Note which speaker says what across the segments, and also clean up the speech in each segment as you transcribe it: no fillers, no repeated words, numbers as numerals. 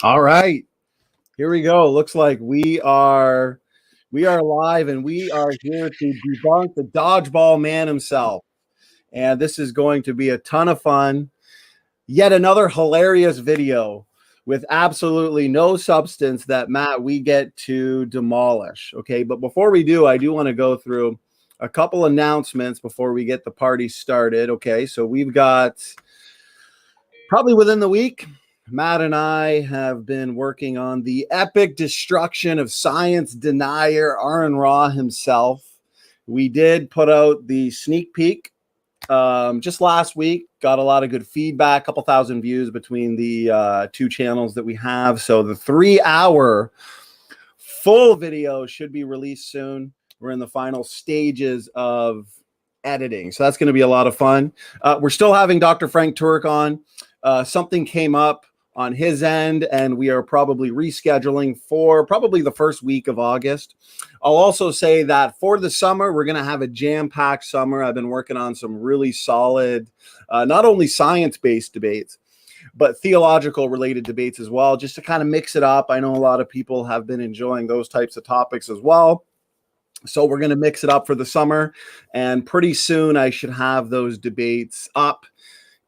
Speaker 1: All right, here we go. Looks like we are live, and we are here to debunk the dodgeball man himself. And this is going to be a ton of fun. Yet another hilarious video with absolutely no substance that, Matt, we get to demolish. Okay, but before we do, I do want to go through a couple announcements before we get the party started. Okay, so we've got probably within the week, Matt and I have been working on the epic destruction of science denier Aaron Ra himself. We did put out the sneak peek just last week, got a lot of good feedback, a couple thousand views between the two channels that we have. So the 3-hour full video should be released soon. We're in the final stages of editing, so that's going to be a lot of fun. We're still having Dr. Frank Turek on. Something came up on his end, and we are probably rescheduling for probably the first week of August. I'll also say that for the summer, we're going to have a jam-packed summer. I've been working on some really solid, not only science-based debates, but theological related debates as well, just to kind of mix it up. I know a lot of people have been enjoying those types of topics as well. So we're going to mix it up for the summer, and pretty soon I should have those debates up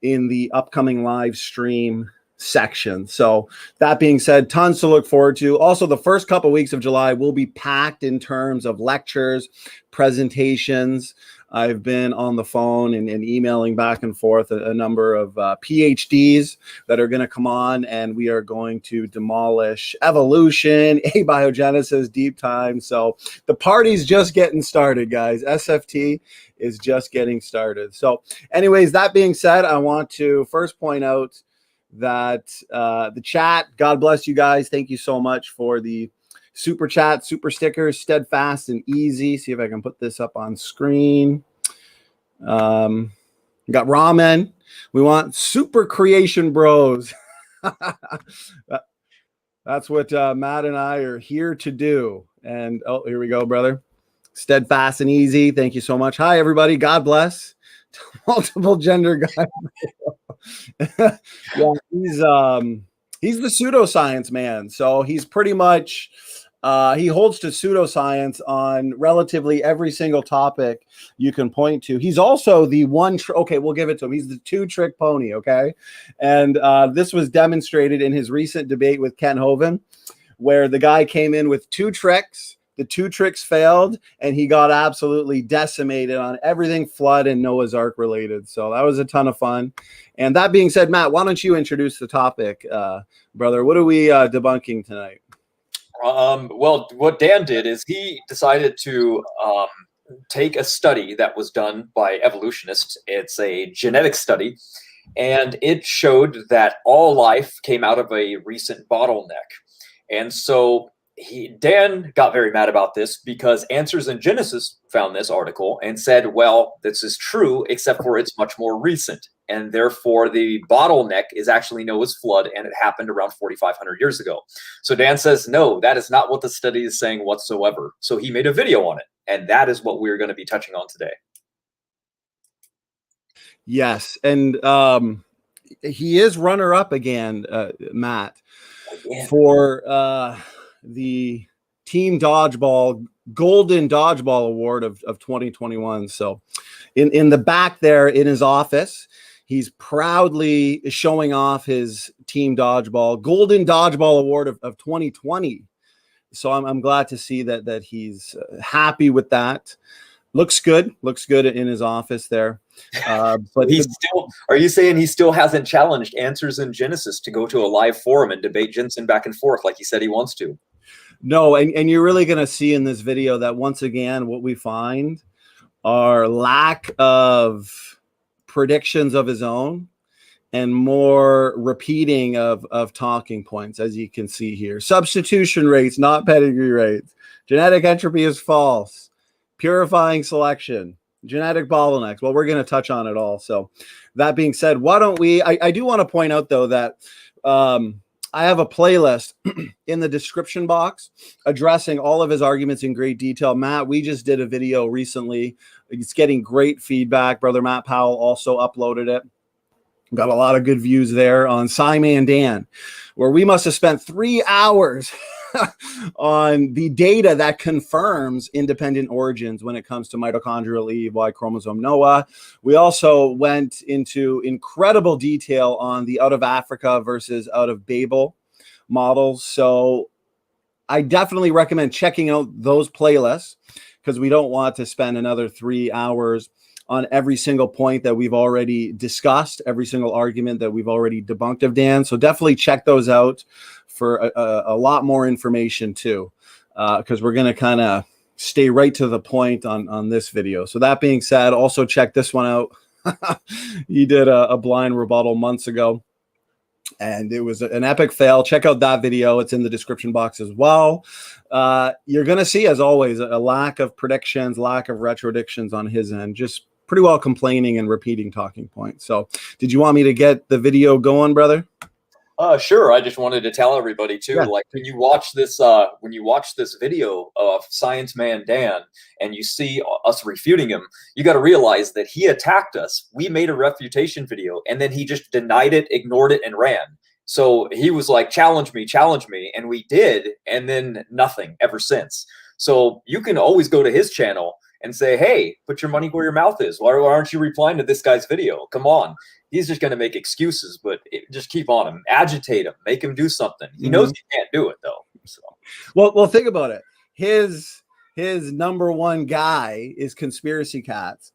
Speaker 1: in the upcoming live stream section. So that being said, tons to look forward to. Also, the first couple of weeks of July will be packed in terms of lectures, presentations. I've been on the phone and emailing back and forth a number of PhDs that are going to come on, and we are going to demolish evolution, abiogenesis, deep time. So the party's just getting started, guys. SFT is just getting started. So anyways, that being said, I want to first point out that the chat, God bless you guys. Thank you so much for the super chat, super stickers, steadfast and easy. See if I can put this up on screen. Got ramen. We want super creation bros. That's what Matt and I are here to do. And oh, here we go, brother. Steadfast and easy. Thank you so much. Hi, everybody. God bless. Multiple gender guy. Yeah, he's the pseudoscience man. So he's pretty much he holds to pseudoscience on relatively every single topic you can point to. He's also the one. Okay, we'll give it to him. He's the two-trick pony. Okay, and this was demonstrated in his recent debate with Ken Hovind, where the guy came in with two tricks. The two tricks failed, and he got absolutely decimated on everything flood and Noah's Ark related. So that was a ton of fun. And that being said, Matt, why don't you introduce the topic, brother? What are we debunking tonight?
Speaker 2: Well, what Dan did is he decided to take a study that was done by evolutionists. It's a genetic study, and it showed that all life came out of a recent bottleneck. And so Dan got very mad about this because Answers in Genesis found this article and said, well, this is true, except for it's much more recent. And therefore, the bottleneck is actually Noah's flood, and it happened around 4,500 years ago. So Dan says, no, that is not what the study is saying whatsoever. So he made a video on it, and that is what we're going to be touching on today.
Speaker 1: Yes, and he is runner-up again, Matt, for the Team Dodgeball Golden Dodgeball Award of 2021. So in the back there in his office, he's proudly showing off his Team Dodgeball Golden Dodgeball Award of 2020. So I'm glad to see that he's happy with that. Looks good in his office there. But
Speaker 2: are you saying he still hasn't challenged Answers in Genesis to go to a live forum and debate Jensen back and forth like he said he wants to?
Speaker 1: No, and you're really going to see in this video that once again, what we find are lack of predictions of his own and more repeating of talking points, as you can see here. Substitution rates, not pedigree rates. Genetic entropy is false. Purifying selection. Genetic bottlenecks. Well, we're going to touch on it all. So that being said, why don't we, I do want to point out though that I have a playlist in the description box addressing all of his arguments in great detail. Matt, we just did a video recently. It's getting great feedback. Brother Matt Powell also uploaded it. Got a lot of good views there on Simon Dan, where we must have spent 3 hours on the data that confirms independent origins when it comes to mitochondrial Eve, Y chromosome Noah. We also went into incredible detail on the out of Africa versus out of Babel models. So I definitely recommend checking out those playlists because we don't want to spend another 3 hours on every single point that we've already discussed, every single argument that we've already debunked of Dan. So definitely check those out for a lot more information too, because we're going to kind of stay right to the point on this video. So that being said, also check this one out. He did a blind rebuttal months ago, and it was an epic fail. Check out that video. It's in the description box as well. You're going to see, as always, a lack of predictions, lack of retrodictions on his end, just pretty well complaining and repeating talking points. So did you want me to get the video going, brother?
Speaker 2: Sure. I just wanted to tell everybody too, like when you watch this video of Science Man Dan and you see us refuting him, you got to realize that he attacked us. We made a refutation video and then he just denied it, ignored it, and ran. So he was like, challenge me. And we did. And then nothing ever since. So you can always go to his channel and say, hey, put your money where your mouth is. Why aren't you replying to this guy's video? Come on. He's just going to make excuses, but just keep on him, agitate him, make him do something. He knows he can't do it though. So,
Speaker 1: well, think about it. His number one guy is Conspiracy Cats.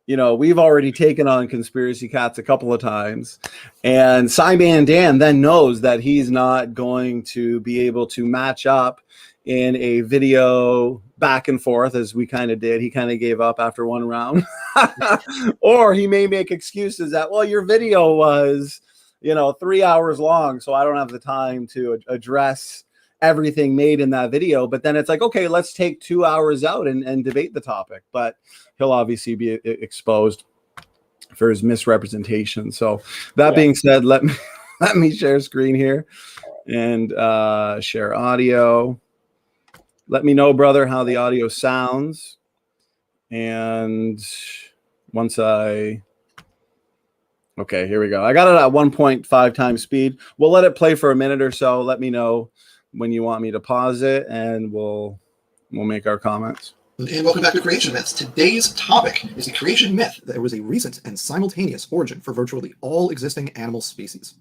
Speaker 1: You know, we've already taken on Conspiracy Cats a couple of times, and Simon Dan then knows that he's not going to be able to match up in a video back and forth as we kind of did. He kind of gave up after one round. Or he may make excuses that, well, your video was, 3 hours long, so I don't have the time to address everything made in that video. But then it's like, okay, let's take 2 hours out and debate the topic. But he'll obviously be exposed for his misrepresentation. So that being said, let me share screen here and share audio. Let me know, brother, how the audio sounds. And once okay, here we go. I got it at 1.5 times speed. We'll let it play for a minute or so. Let me know when you want me to pause it, and we'll make our comments.
Speaker 3: And welcome back to Creation Myths. Today's topic is the creation myth that there was a recent and simultaneous origin for virtually all existing animal species.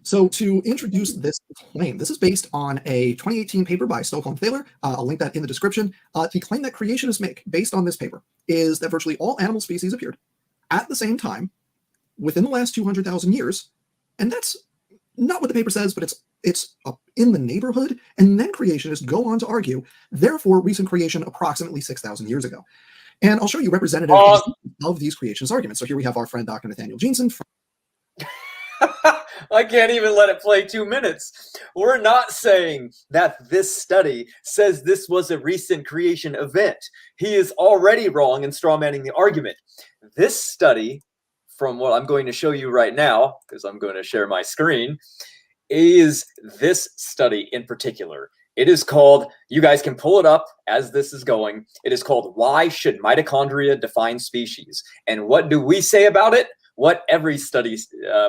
Speaker 3: So to introduce this claim, this is based on a 2018 paper by Stockholm Thaler. I'll link that in the description. The claim that creationists make based on this paper is that virtually all animal species appeared at the same time within the last 200,000 years. And that's not what the paper says, but it's up in the neighborhood. And then creationists go on to argue, therefore, recent creation approximately 6,000 years ago. And I'll show you representatives of these creationist arguments. So here we have our friend Dr. Nathaniel Jensen.
Speaker 2: I can't even let it play 2 minutes. We're not saying that this study says this was a recent creation event. He is already wrong and strawmanning the argument. This study, from what I'm going to show you right now, because I'm going to share my screen, is this study in particular. It is called, you guys can pull it up as this is going. It is called Why Should Mitochondria Define Species? And what do we say about it? What every study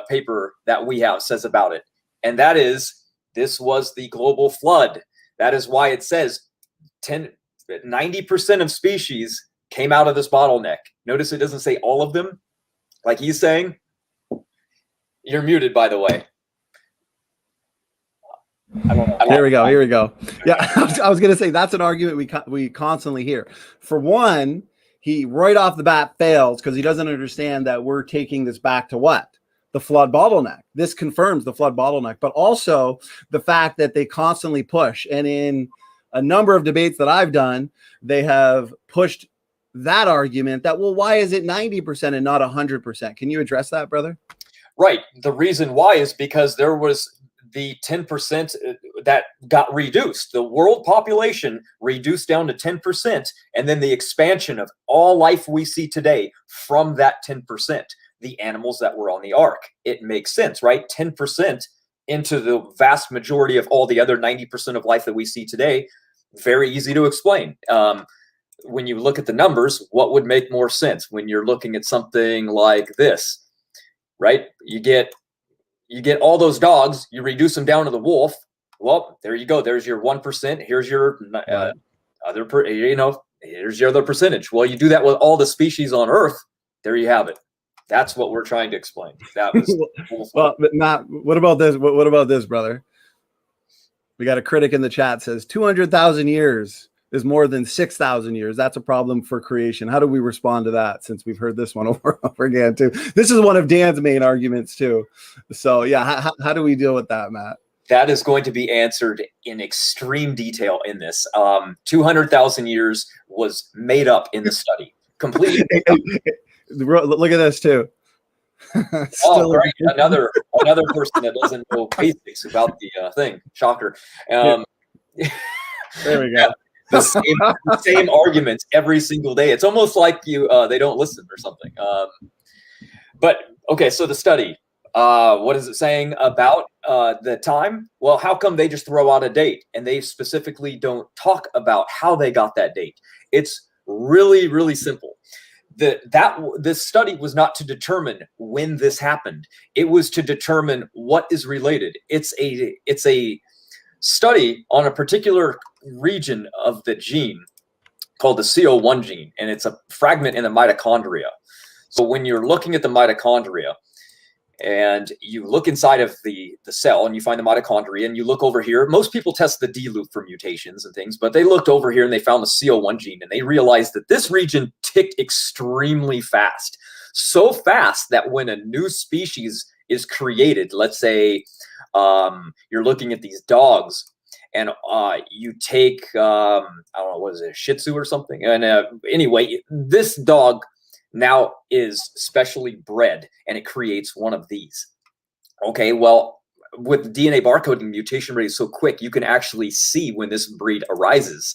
Speaker 2: paper that we have says about it. And that is, this was the global flood. That is why it says 90% of species came out of this bottleneck. Notice it doesn't say all of them, like he's saying. You're muted, by the way.
Speaker 1: Here we go. Here we go. Yeah, I was going to say that's an argument we constantly hear. For one, he right off the bat fails because he doesn't understand that we're taking this back to what? The flood bottleneck. This confirms the flood bottleneck, but also the fact that they constantly push. And in a number of debates that I've done, they have pushed that argument that, well, why is it 90% and not 100%? Can you address that, brother?
Speaker 2: Right. The reason why is because there was the 10% that got reduced. The world population reduced down to 10%, and then the expansion of all life we see today from that 10%, the animals that were on the ark. It makes sense, right? 10% into the vast majority of all the other 90% of life that we see today. Very easy to explain. When you look at the numbers, what would make more sense when you're looking at something like this, right? You get all those dogs, you reduce them down to the wolf. Well, there you go. There's your 1%. Here's your here's your other percentage. Well, you do that with all the species on Earth. There you have it. That's what we're trying to explain. That was
Speaker 1: well, but Matt, what about this? What about this, brother? We got a critic in the chat says 200,000 years is more than 6,000 years. That's a problem for creation. How do we respond to that, since we've heard this one over and over again too? This is one of Dan's main arguments too. So yeah, how do we deal with that, Matt?
Speaker 2: That is going to be answered in extreme detail in this. 200,000 years was made up in the study. Completely.
Speaker 1: Look at this too.
Speaker 2: Oh, great. Another person that doesn't know basics about the thing. Shocker.
Speaker 1: There we go.
Speaker 2: The same arguments every single day. It's almost like they don't listen or something. But okay, so the study. What is it saying about the time? Well, how come they just throw out a date and they specifically don't talk about how they got that date? It's really, really simple. This study was not to determine when this happened. It was to determine what is related. It's a study on a particular region of the gene called the CO1 gene, and it's a fragment in the mitochondria. So when you're looking at the mitochondria and you look inside of the cell and you find the mitochondria and you look over here, most people test the D loop for mutations and things, but they looked over here and they found the CO1 gene and they realized that this region ticked extremely fast. So fast that when a new species is created, let's say you're looking at these dogs and you take, I don't know, what is it, a Shih Tzu or something? And anyway, this dog now is specially bred and it creates one of these. Okay, well, with DNA barcoding, mutation rate is so quick, you can actually see when this breed arises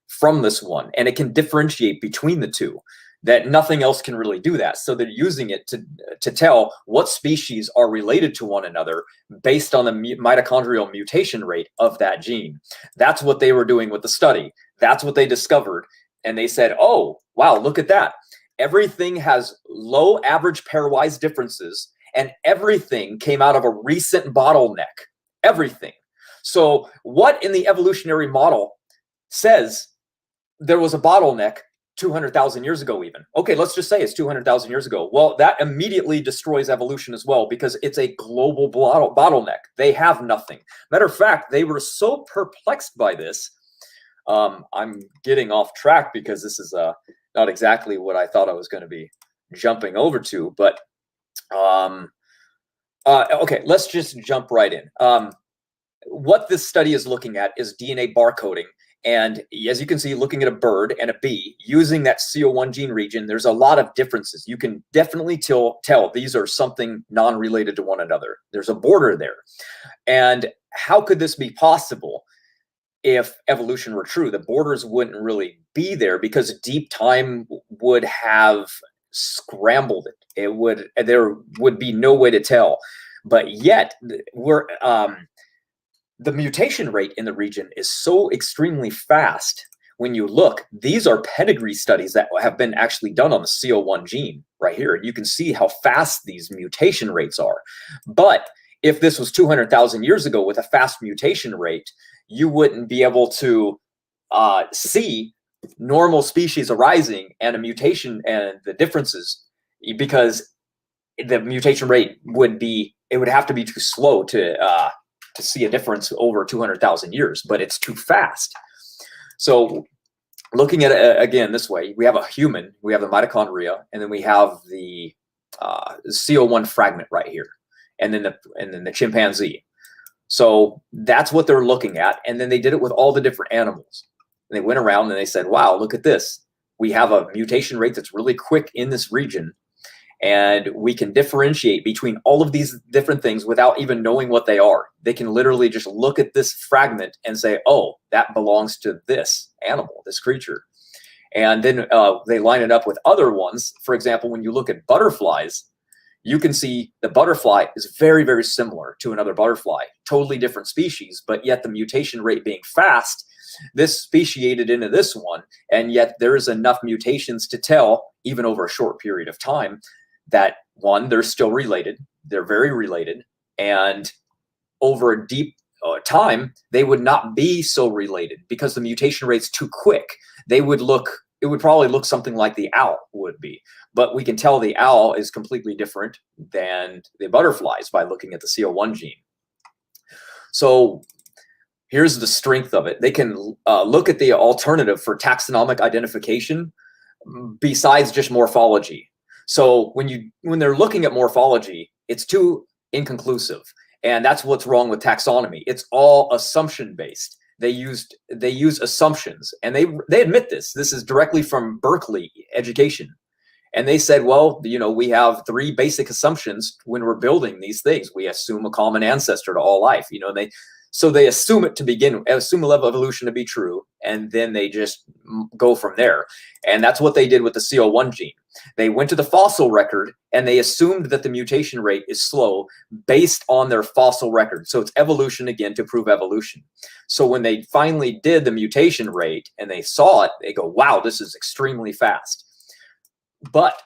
Speaker 2: from this one, and it can differentiate between the two, that nothing else can really do that. So they're using it to tell what species are related to one another based on the mitochondrial mutation rate of that gene. That's what they were doing with the study. That's what they discovered. And they said, oh, wow, look at that. Everything has low average pairwise differences, and everything came out of a recent bottleneck. Everything. So what in the evolutionary model says there was a bottleneck 200,000 years ago even? Okay, let's just say it's 200,000 years ago. Well, that immediately destroys evolution as well, because it's a global bottleneck. They have nothing. Matter of fact, they were so perplexed by this. I'm getting off track because this is not exactly what I thought I was going to be jumping over to, but okay, let's just jump right in. What this study is looking at is DNA barcoding And as you can see, looking at a bird and a bee, using that CO1 gene region, there's a lot of differences. You can definitely tell these are something non-related to one another. There's a border there. And how could this be possible? If evolution were true, the borders wouldn't really be there because deep time would have scrambled it. There would be no way to tell. But yet the mutation rate in the region is so extremely fast. When you look, these are pedigree studies that have been actually done on the CO1 gene right here. And you can see how fast these mutation rates are. But if this was 200,000 years ago with a fast mutation rate, you wouldn't be able to see normal species arising and a mutation and the differences, because the mutation rate would have to be too slow to see a difference over 200,000 years, but it's too fast. So looking at it again this way, we have a human, we have the mitochondria, and then we have the CO1 fragment right here, and then the chimpanzee. So that's what they're looking at. And then they did it with all the different animals. And they went around and they said, wow, look at this. We have a mutation rate that's really quick in this region. And we can differentiate between all of these different things without even knowing what they are. They can literally just look at this fragment and say, oh, that belongs to this animal, this creature. And then they line it up with other ones. For example, when you look at butterflies, you can see the butterfly is very, very similar to another butterfly, totally different species, but yet the mutation rate being fast, this speciated into this one, and yet there is enough mutations to tell, even over a short period of time, that one, they're still related, they're very related, and over a deep time, they would not be so related because the mutation rate's too quick. It would probably look something like the owl would be. But we can tell the owl is completely different than the butterflies by looking at the CO1 gene. So here's the strength of it. They can look at the alternative for taxonomic identification besides just morphology. So when they're looking at morphology, it's too inconclusive. And that's what's wrong with taxonomy. It's all assumption based. They use assumptions, and they admit this. This is directly from Berkeley education. And they said, well, we have three basic assumptions when we're building these things. We assume a common ancestor to all life, so they assume it to begin, assume a level of evolution to be true, and then they just go from there. And that's what they did with the CO1 gene. They went to the fossil record and they assumed that the mutation rate is slow based on their fossil record. So it's evolution again to prove evolution. So when they finally did the mutation rate and they saw it, they go, wow, this is extremely fast. But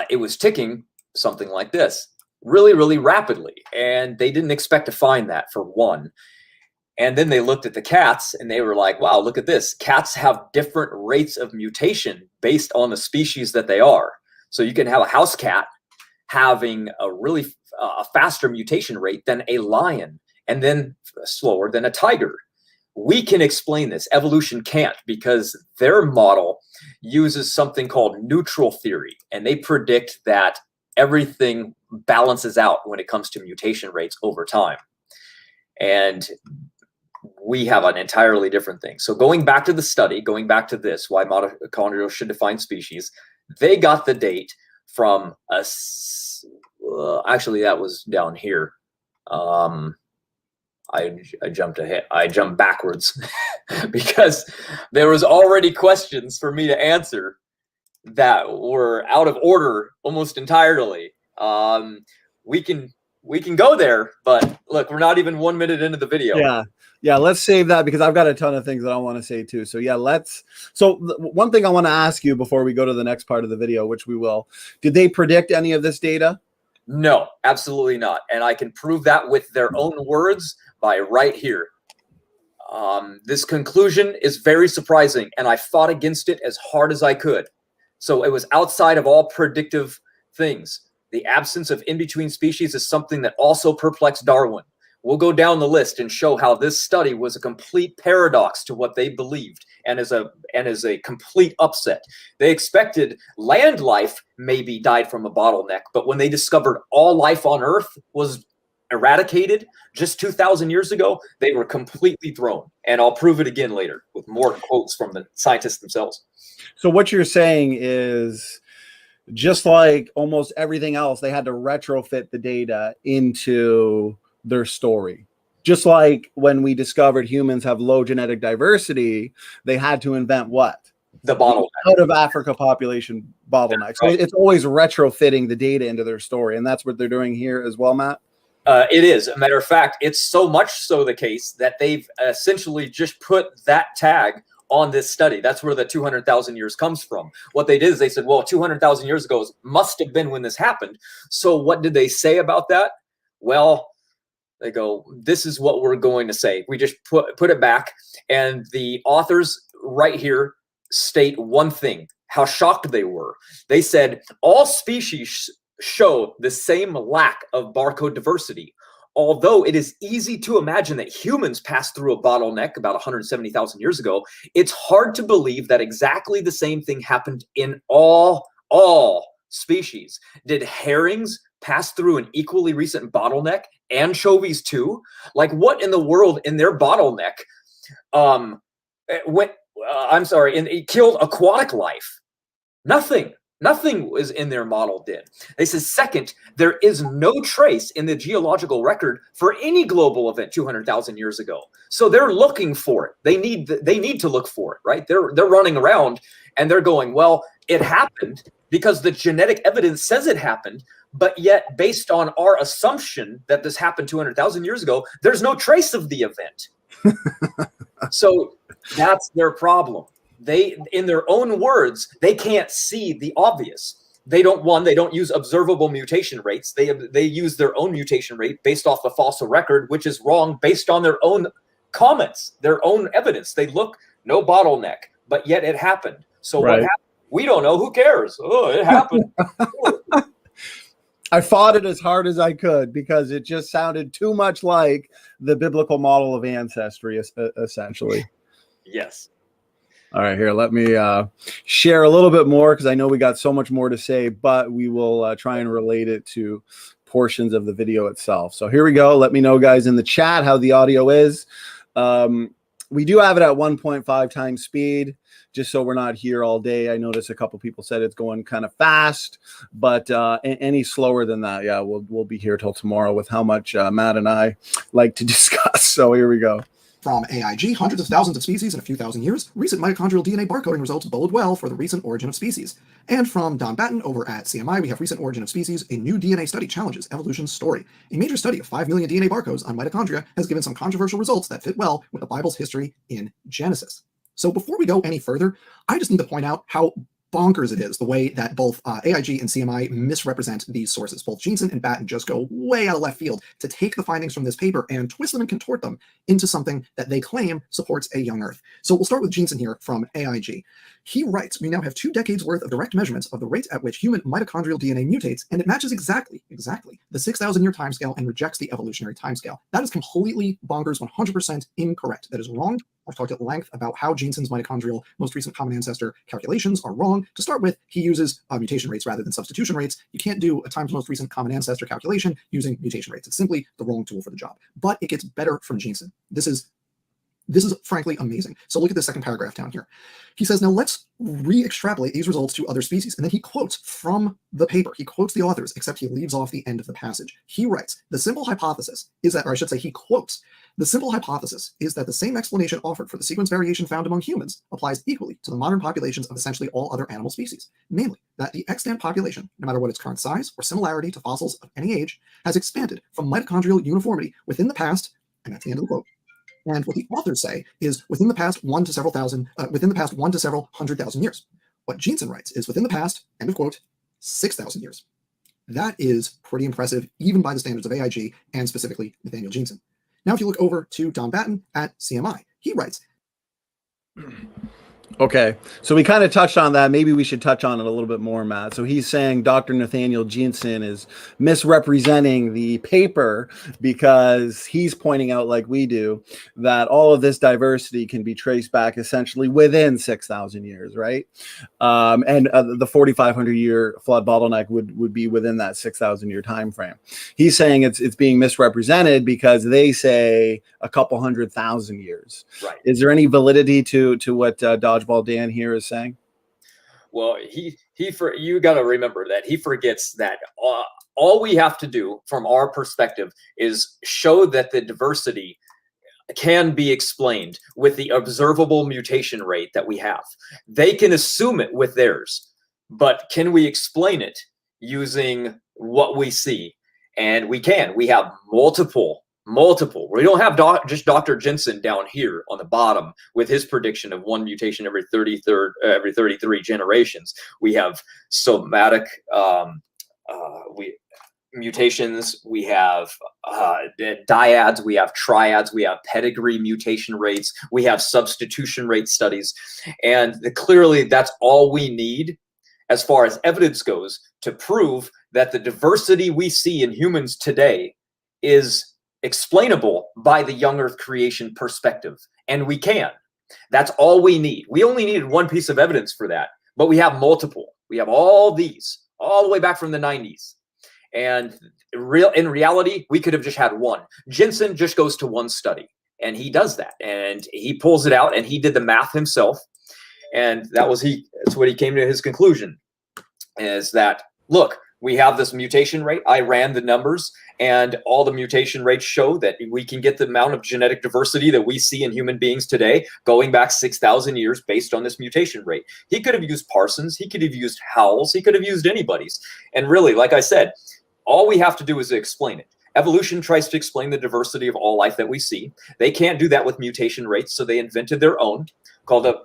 Speaker 2: it was ticking something like this, really, really rapidly. And they didn't expect to find that, for one. And then they looked at the cats and they were like, wow, look at this. Cats have different rates of mutation based on the species that they are. So you can have a house cat having a really faster mutation rate than a lion, and then slower than a tiger. We can explain this. Evolution can't, because their model uses something called neutral theory, and they predict that everything balances out when it comes to mutation rates over time. And we have an entirely different thing. So going back to the study, going back to this, why mitochondria should define species, they got the date from actually that was down here. I jumped ahead. I jumped backwards because there was already questions for me to answer that were out of order almost entirely. We can go there, but look, we're not even 1 minute into the video.
Speaker 1: Yeah, let's save that because I've got a ton of things that I want to say too. So yeah, one thing I want to ask you before we go to the next part of the video, which we will, did they predict any of this data?
Speaker 2: No, absolutely not. And I can prove that with their own words by right here. This conclusion is very surprising, and I fought against it as hard as I could. So it was outside of all predictive things. The absence of in-between species is something that also perplexed Darwin. We'll go down the list and show how this study was a complete paradox to what they believed, and is a complete upset. They expected land life maybe died from a bottleneck, but when they discovered all life on Earth was eradicated just 2,000 years ago, they were completely thrown. And I'll prove it again later with more quotes from the scientists themselves.
Speaker 1: So what you're saying is, just like almost everything else, they had to retrofit the data into their story. Just like when we discovered humans have low genetic diversity, they had to invent what?
Speaker 2: The bottleneck.
Speaker 1: Out of Africa population bottleneck. So it's always retrofitting the data into their story. And that's what they're doing here as well, Matt?
Speaker 2: It is. As a matter of fact, it's so much so the case that they've essentially just put that tag on this study. That's where the 200,000 years comes from. What they did is they said, well, 200,000 years ago must have been when this happened. So what did they say about that? Well, they go, this is what we're going to say. We just put it back. And the authors right here state one thing, how shocked they were. They said, all species show the same lack of barcode diversity. Although it is easy to imagine that humans passed through a bottleneck about 170,000 years ago, it's hard to believe that exactly the same thing happened in all species. Did herrings pass through an equally recent bottleneck? Anchovies too? Like, what in the world in their bottleneck it killed aquatic life? Nothing. Nothing was in their model did. They said, second, there is no trace in the geological record for any global event 200,000 years ago. So they're looking for it. They need to look for it, right? They're running around and they're going, well, it happened because the genetic evidence says it happened, but yet based on our assumption that this happened 200,000 years ago, there's no trace of the event. So that's their problem. They, in their own words, they can't see the obvious. They don't use observable mutation rates. They use their own mutation rate based off the fossil record, which is wrong based on their own comments, their own evidence. They look, no bottleneck, but yet it happened. So what happened? We don't know. Who cares? Oh, it happened.
Speaker 1: I fought it as hard as I could because it just sounded too much like the biblical model of ancestry, essentially.
Speaker 2: Yes.
Speaker 1: All right, here, let me share a little bit more because I know we got so much more to say, but we will try and relate it to portions of the video itself. So here we go. Let me know, guys, in the chat how the audio is. We do have it at 1.5 times speed, just so we're not here all day. I noticed a couple people said it's going kind of fast, but any slower than that, yeah, we'll be here till tomorrow with how much Matt and I like to discuss. So here we go.
Speaker 3: From AIG, hundreds of thousands of species in a few thousand years, recent mitochondrial DNA barcoding results bode well for the recent origin of species. And from Don Batten over at CMI, we have recent origin of species, a new DNA study challenges evolution's story. A major study of 5 million DNA barcodes on mitochondria has given some controversial results that fit well with the Bible's history in Genesis. So before we go any further, I just need to point out how bonkers it is the way that both AIG and CMI misrepresent these sources. Both Jeanson and Batten just go way out of left field to take the findings from this paper and twist them and contort them into something that they claim supports a young Earth. So we'll start with Jeanson here from AIG. He writes, we now have 2 decades worth of direct measurements of the rate at which human mitochondrial DNA mutates, and it matches exactly the 6,000-year timescale and rejects the evolutionary timescale. That is completely bonkers, 100% incorrect. That is wrong. I've talked at length about how Jeanson's mitochondrial most recent common ancestor calculations are wrong. To start with, he uses mutation rates rather than substitution rates. You can't do a times most recent common ancestor calculation using mutation rates. It's simply the wrong tool for the job. But it gets better from Jeanson. This is frankly amazing. So look at the second paragraph down here. He says, now let's re-extrapolate these results to other species. And then he quotes from the paper. He quotes the authors, except he leaves off the end of the passage. He writes, the simple hypothesis is that, or I should say he quotes, the simple hypothesis is that the same explanation offered for the sequence variation found among humans applies equally to the modern populations of essentially all other animal species. Namely, that the extant population, no matter what its current size or similarity to fossils of any age, has expanded from mitochondrial uniformity within the past, and that's the end of the quote. And what the authors say is within the past 1 to several hundred thousand years. What Jeanson writes is within the past, end of quote, 6,000 years. That is pretty impressive, even by the standards of AIG and specifically Nathaniel Jeanson. Now, if you look over to Don Batten at CMI, he writes.
Speaker 1: Okay, so we kind of touched on that. Maybe we should touch on it a little bit more, Matt. So he's saying Dr. Nathaniel Jensen is misrepresenting the paper because he's pointing out, like we do, that all of this diversity can be traced back essentially within 6,000 years, right? And the 4,500 year flood bottleneck would be within that 6,000 year time frame. He's saying it's being misrepresented because they say a couple 100,000 years.
Speaker 2: Right.
Speaker 1: Is there any validity to what Dodgeball Dan here is saying?
Speaker 2: Well, you got to remember that he forgets that all we have to do from our perspective is show that the diversity can be explained with the observable mutation rate that we have. They can assume it with theirs, but can we explain it using what we see? And we can. We have multiple. We don't have just Dr. Jensen down here on the bottom with his prediction of one mutation every 33 generations. We have somatic mutations, we have dyads, we have triads, we have pedigree mutation rates, we have substitution rate studies, and clearly that's all we need as far as evidence goes to prove that the diversity we see in humans today is explainable by the young earth creation perspective. And we can. That's all we need. We only needed one piece of evidence for that, but we have multiple. We have all these, all the way back from the 90s. And in reality, we could have just had one. Jensen just goes to one study, and he does that. And he pulls it out, and he did the math himself. And that's what he came to his conclusion, is that, look, we have this mutation rate. I ran the numbers, and all the mutation rates show that we can get the amount of genetic diversity that we see in human beings today going back 6,000 years based on this mutation rate. He could have used Parsons. He could have used Howells. He could have used anybody's. And really, like I said, all we have to do is explain it. Evolution tries to explain the diversity of all life that we see. They can't do that with mutation rates, so they invented their own called a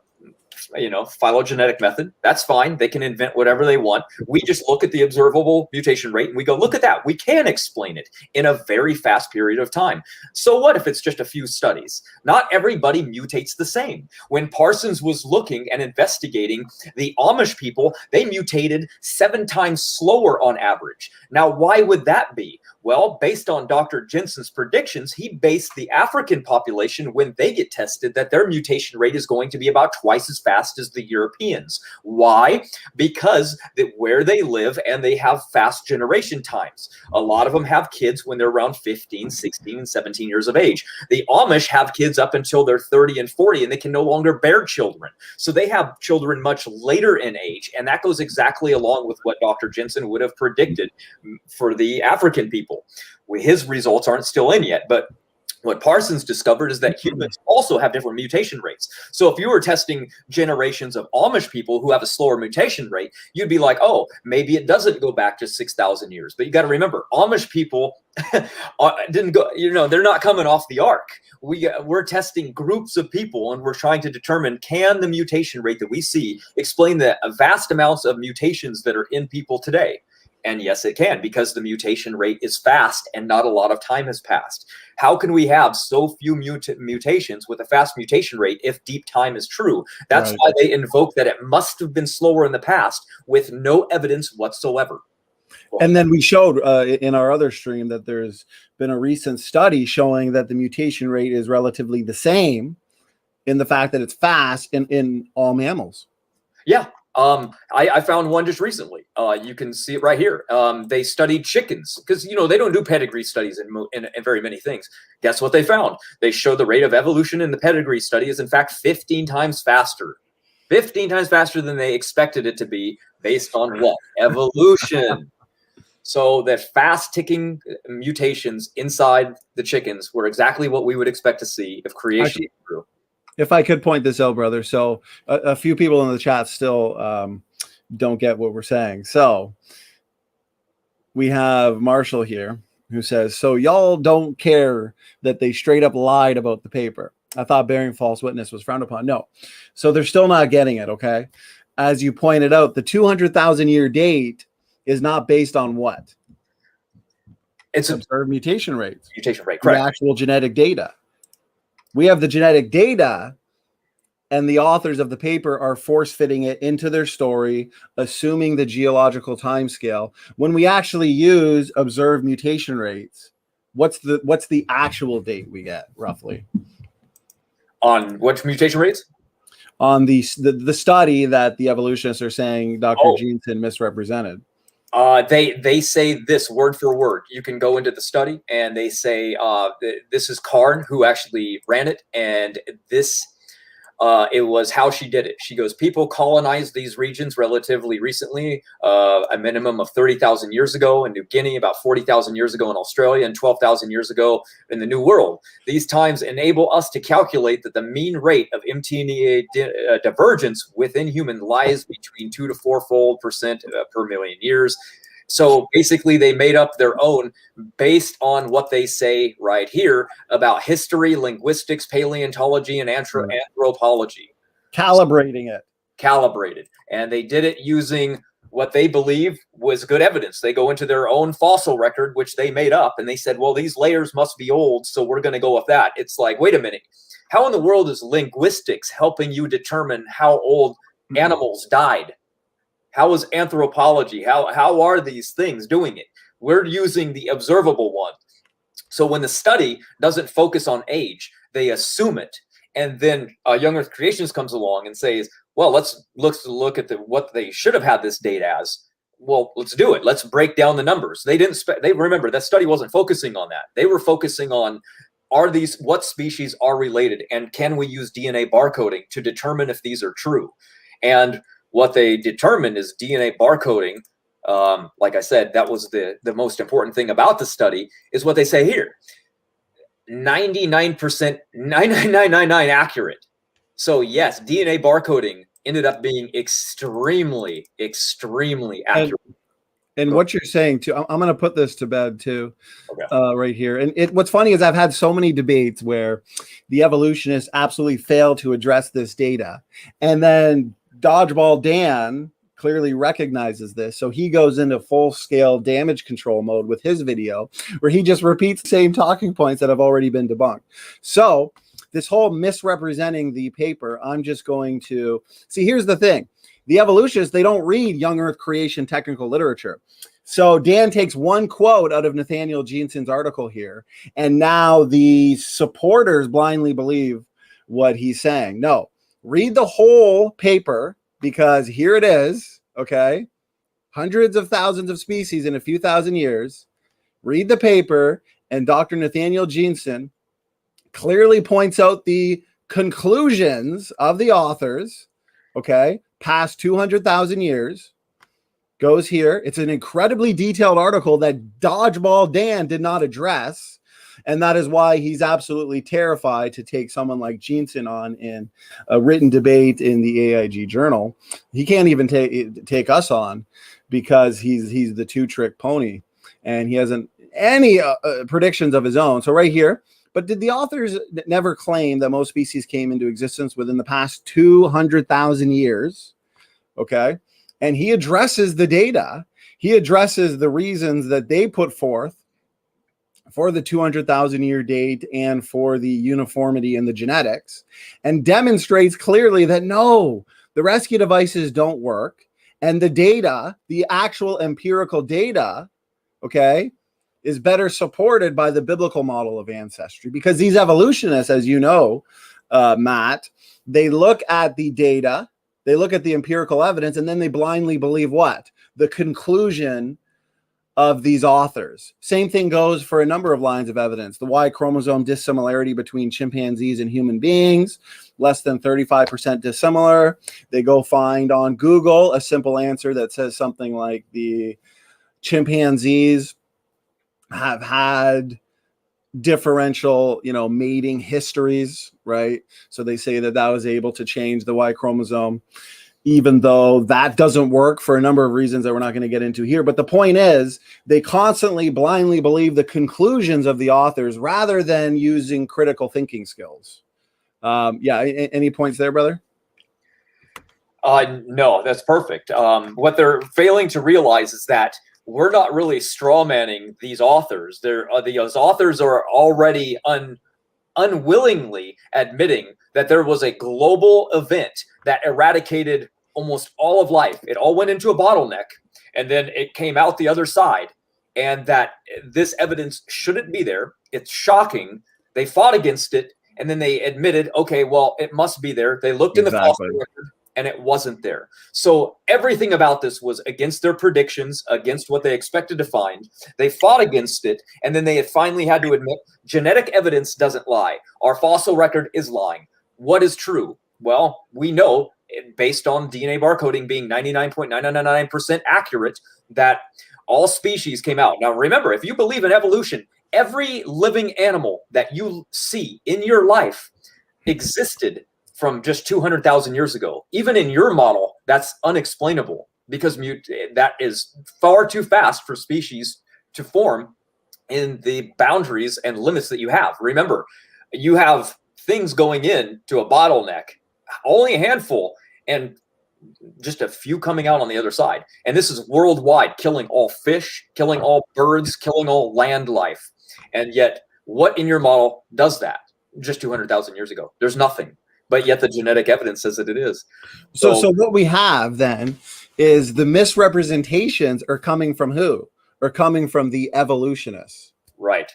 Speaker 2: phylogenetic method. That's fine. They can invent whatever they want. We just look at the observable mutation rate and we go, look at that. We can explain it in a very fast period of time. So what if it's just a few studies? Not everybody mutates the same. When Parsons was looking and investigating the Amish people, they mutated 7 times slower on average. Now, why would that be? Well, based on Dr. Jensen's predictions, he based the African population, when they get tested, that their mutation rate is going to be about twice as fast as the Europeans. Why? Because where they live and they have fast generation times. A lot of them have kids when they're around 15, 16, and 17 years of age. The Amish have kids up until they're 30 and 40, and they can no longer bear children. So they have children much later in age, and that goes exactly along with what Dr. Jensen would have predicted for the African people. His results aren't still in yet, but what Parsons discovered is that humans also have different mutation rates. So if you were testing generations of Amish people who have a slower mutation rate, you'd be like, oh, maybe it doesn't go back to 6,000 years. But you got to remember, Amish people didn't go, they're not coming off the ark. We're testing groups of people, and we're trying to determine, can the mutation rate that we see explain the vast amounts of mutations that are in people today? And yes, it can, because the mutation rate is fast and not a lot of time has passed. How can we have so few mutations with a fast mutation rate if deep time is true? That's
Speaker 1: Right.
Speaker 2: why they invoke that it must have been slower in the past with no evidence whatsoever.
Speaker 1: And then we showed in our other stream that there's been a recent study showing that the mutation rate is relatively the same in the fact that it's fast in all mammals.
Speaker 2: Yeah. I found one just recently. You can see it right here. They studied chickens because, they don't do pedigree studies in very many things. Guess what they found? They show the rate of evolution in the pedigree study is, in fact, 15 times faster. 15 times faster than they expected it to be based on what? Evolution. So that fast-ticking mutations inside the chickens were exactly what we would expect to see if creation was true.
Speaker 1: If I could point this out, brother. So a few people in the chat still don't get what we're saying. So we have Marshall here who says, so y'all don't care that they straight up lied about the paper. I thought bearing false witness was frowned upon. No. So they're still not getting it, okay? As you pointed out, the 200,000 year date is not based on what? It's observed mutation rates.
Speaker 2: Mutation rate, correct.
Speaker 1: The actual genetic data. We have the genetic data and the authors of the paper are force-fitting it into their story, assuming the geological timescale. When we actually use observed mutation rates, what's the actual date we get roughly?
Speaker 2: On what mutation rates?
Speaker 1: On the study that the evolutionists are saying Dr. Jeanson misrepresented.
Speaker 2: They say this word for word. You can go into the study and they say this is Karn who actually ran it, and this it was how she did it. She goes, people colonized these regions relatively recently, a minimum of 30,000 years ago in New Guinea, about 40,000 years ago in Australia, and 12,000 years ago in the New World. These times enable us to calculate that the mean rate of mTNA divergence within human lies between 2 to 4% per million years. So basically they made up their own based on what they say right here about history, linguistics, paleontology, and anthropology.
Speaker 1: Calibrating it.
Speaker 2: Calibrated. And they did it using what they believe was good evidence. They go into their own fossil record, which they made up, and they said, well, these layers must be old, so we're going to go with that. It's like, wait a minute. How in the world is linguistics helping you determine how old animals died? How is anthropology? How are these things doing it? We're using the observable one. So when the study doesn't focus on age, they assume it. And then Young Earth Creations comes along and says, well, let's look at what they should have had this date as. Well, let's do it. Let's break down the numbers. They remember that study wasn't focusing on that. They were focusing on what species are related, and can we use DNA barcoding to determine if these are true? And what they determined is DNA barcoding. Like I said, that was the most important thing about the study, is what they say here. 99%, 99999 accurate. So yes, DNA barcoding ended up being extremely, extremely accurate.
Speaker 1: And what you're saying too, I'm going to put this to bed too,
Speaker 2: okay.
Speaker 1: Right here. And what's funny is I've had so many debates where the evolutionists absolutely fail to address this data, and then Dodgeball Dan clearly recognizes this. So he goes into full-scale damage control mode with his video, where he just repeats the same talking points that have already been debunked. So this whole misrepresenting the paper, I'm just going to see. Here's the thing. The evolutionists, they don't read young Earth creation technical literature. So Dan takes one quote out of Nathaniel Jeanson's article here, and now the supporters blindly believe what he's saying. No. Read the whole paper, because here it is, okay? Hundreds of thousands of species in a few thousand years. Read the paper, and Dr. Nathaniel Jeanson clearly points out the conclusions of the authors, okay, past 200,000 years. Goes here. It's an incredibly detailed article that Dodgeball Dan did not address. And that is why he's absolutely terrified to take someone like Jeanson on in a written debate in the AIG journal. He can't even take us on, because he's the two-trick pony, and he hasn't any predictions of his own. So right here, but did the authors never claim that most species came into existence within the past 200,000 years? Okay. And he addresses the data. He addresses the reasons that they put forth for the 200,000 year date and for the uniformity in the genetics, and demonstrates clearly that no, the rescue devices don't work. And the data, the actual empirical data, okay, is better supported by the biblical model of ancestry, because these evolutionists, as you know, Matt, they look at the data, they look at the empirical evidence, and then they blindly believe what? The conclusion of these authors. Same thing goes for a number of lines of evidence. The Y chromosome dissimilarity between chimpanzees and human beings, less than 35% dissimilar. They go find on Google a simple answer that says something like the chimpanzees have had differential, mating histories, right? So they say that was able to change the Y chromosome, even though that doesn't work for a number of reasons that we're not going to get into here. But the point is, they constantly blindly believe the conclusions of the authors rather than using critical thinking skills. Any points there, brother?
Speaker 2: No, that's perfect. What they're failing to realize is that we're not really strawmanning these authors. Those authors are already unwillingly admitting that there was a global event that eradicated almost all of life. It all went into a bottleneck, and then it came out the other side, and that this evidence shouldn't be there. It's shocking. They fought against it, and then they admitted, okay, well, it must be there. They looked in the fossil record, and it wasn't there. So everything about this was against their predictions, against what they expected to find. They fought against it, and then they had finally had to admit genetic evidence doesn't lie. Our fossil record is lying. What is true? Well, we know, based on DNA barcoding being 99.999% accurate, that all species came out. Now, remember, if you believe in evolution, every living animal that you see in your life existed from just 200,000 years ago. Even in your model, that's unexplainable because that is far too fast for species to form in the boundaries and limits that you have. Remember, you have things going into a bottleneck, only a handful, and just a few coming out on the other side. And this is worldwide, killing all fish, killing all birds, killing all land life. And yet, what in your model does that just 200,000 years ago? There's nothing. But yet the genetic evidence says that it is.
Speaker 1: So what we have then is the misrepresentations are coming from who? Are coming from the evolutionists.
Speaker 2: Right.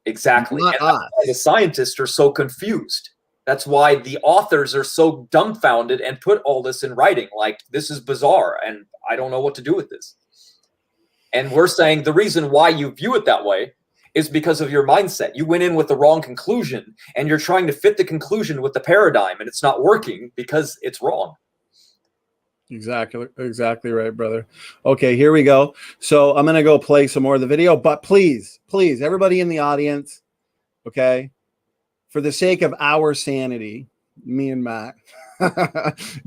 Speaker 2: Exactly.
Speaker 1: Not
Speaker 2: and that's why the scientists are so confused. That's why the authors are so dumbfounded and put all this in writing. Like, this is bizarre, and I don't know what to do with this. And we're saying the reason why you view it that way is because of your mindset. You went in with the wrong conclusion, and you're trying to fit the conclusion with the paradigm, and it's not working because it's wrong.
Speaker 1: Exactly right, brother. Okay, here we go. So I'm going to go play some more of the video, but please, everybody in the audience, okay, for the sake of our sanity, me and Matt,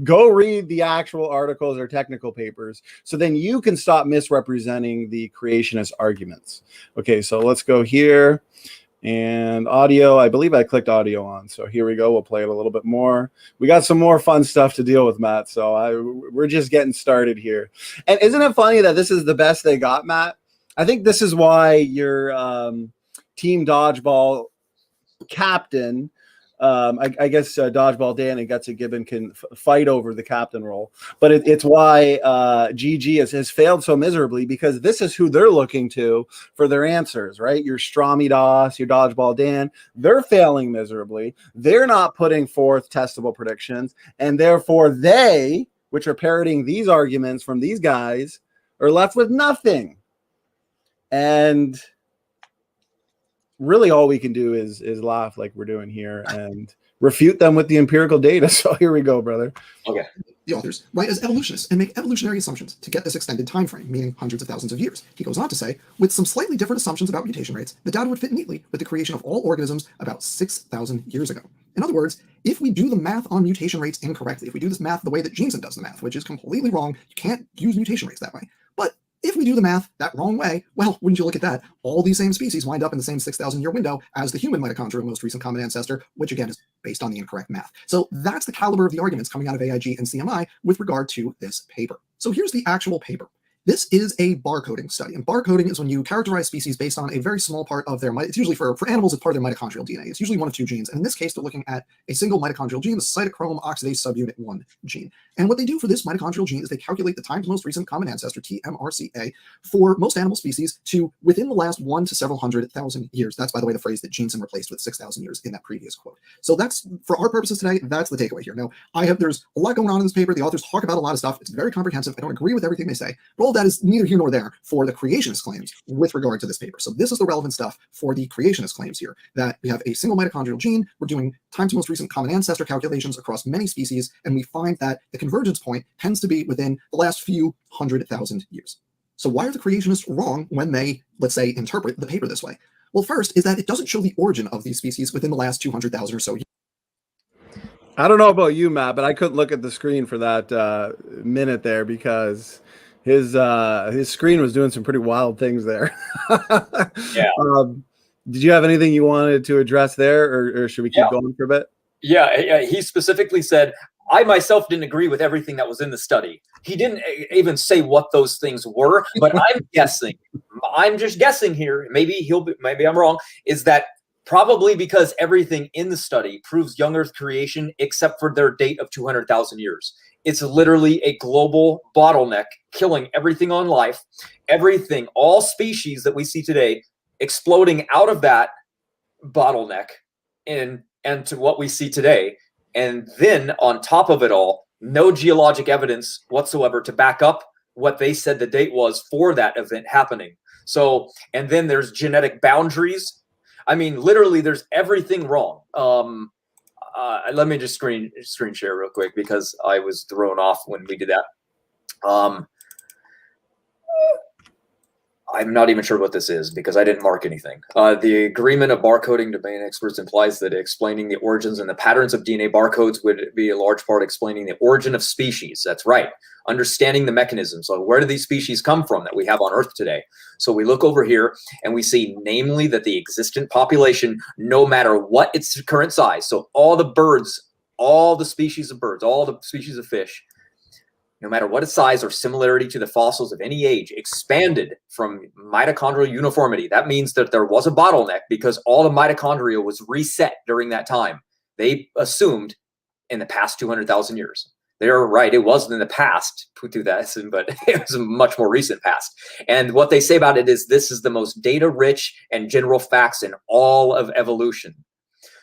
Speaker 1: go read the actual articles or technical papers so then you can stop misrepresenting the creationist arguments. Okay, so let's go here. And audio, I believe I clicked audio on. So here we go. We'll play it a little bit more. We got some more fun stuff to deal with, Matt. So we're just getting started here. And isn't it funny that this is the best they got, Matt? I think this is why your team dodgeball captain, I guess Dodgeball Dan and Gutsy Gibbon can fight over the captain role. But it's why GG has failed so miserably, because this is who they're looking to for their answers, right? Your Strami Doss, your Dodgeball Dan, they're failing miserably. They're not putting forth testable predictions. And therefore they, which are parroting these arguments from these guys, are left with nothing. And really all we can do is laugh like we're doing here and refute them with the empirical data. So here we go, brother.
Speaker 2: Okay.
Speaker 3: The authors write as evolutionists and make evolutionary assumptions to get this extended time frame, meaning hundreds of thousands of years. He goes on to say, with some slightly different assumptions about mutation rates, the data would fit neatly with the creation of all organisms about 6,000 years ago. In other words, if we do the math on mutation rates incorrectly, if we do this math the way that Jensen does the math, which is completely wrong, you can't use mutation rates that way. But if we do the math that wrong way, well, wouldn't you look at that? All these same species wind up in the same 6,000-year window as the human mitochondrial most recent common ancestor, which again is based on the incorrect math. So that's the caliber of the arguments coming out of AIG and CMI with regard to this paper. So here's the actual paper. This is a barcoding study, and barcoding is when you characterize species based on a very small part of their, it's usually for animals, it's part of their mitochondrial DNA. It's usually one of two genes, and in this case, they're looking at a single mitochondrial gene, the cytochrome oxidase subunit 1 gene. And what they do for this mitochondrial gene is they calculate the time to most recent common ancestor, TMRCA, for most animal species to within the last 1 to several 100,000 years. That's, by the way, the phrase that Jensen replaced with 6,000 years in that previous quote. So that's, for our purposes today, that's the takeaway here. Now, there's a lot going on in this paper. The authors talk about a lot of stuff. It's very comprehensive. I don't agree with everything they say, but all that is neither here nor there for the creationist claims with regard to this paper. So this is the relevant stuff for the creationist claims here, that we have a single mitochondrial gene, we're doing time to most recent common ancestor calculations across many species, and we find that the convergence point tends to be within the last few 100,000 years. So why are the creationists wrong when they, let's say, interpret the paper this way? Well, first is that it doesn't show the origin of these species within the last 200,000 or so years.
Speaker 1: I don't know about you, Matt, but I couldn't look at the screen for that minute there because his screen was doing some pretty wild things there.
Speaker 2: Yeah.
Speaker 1: Did you have anything you wanted to address there, or should we keep going for a bit?
Speaker 2: Yeah, he specifically said, I myself didn't agree with everything that was in the study. He didn't even say what those things were, but I'm guessing. I'm just guessing here. Maybe I'm wrong. Is that Probably because everything in the study proves young Earth creation except for their date of 200,000 years. It's literally a global bottleneck killing everything on life, everything, all species that we see today exploding out of that bottleneck and to what we see today. And then on top of it all, no geologic evidence whatsoever to back up what they said the date was for that event happening. So, and then there's genetic boundaries. I mean, literally, there's everything wrong. Let me just screen share real quick because I was thrown off when we did that. I'm not even sure what this is because I didn't mark anything. The agreement of barcoding domain experts implies that explaining the origins and the patterns of DNA barcodes would be a large part explaining the origin of species. That's right. Understanding the mechanisms. So where do these species come from that we have on Earth today? So we look over here and we see namely that the existent population, no matter what its current size, so all the birds, all the species of birds, all the species of fish, no matter what its size or similarity to the fossils of any age, expanded from mitochondrial uniformity. That means that there was a bottleneck because all the mitochondria was reset during that time. They assumed in the past 200,000 years. They're right, it wasn't in the past, but it was a much more recent past. And what they say about it is this is the most data-rich and general facts in all of evolution.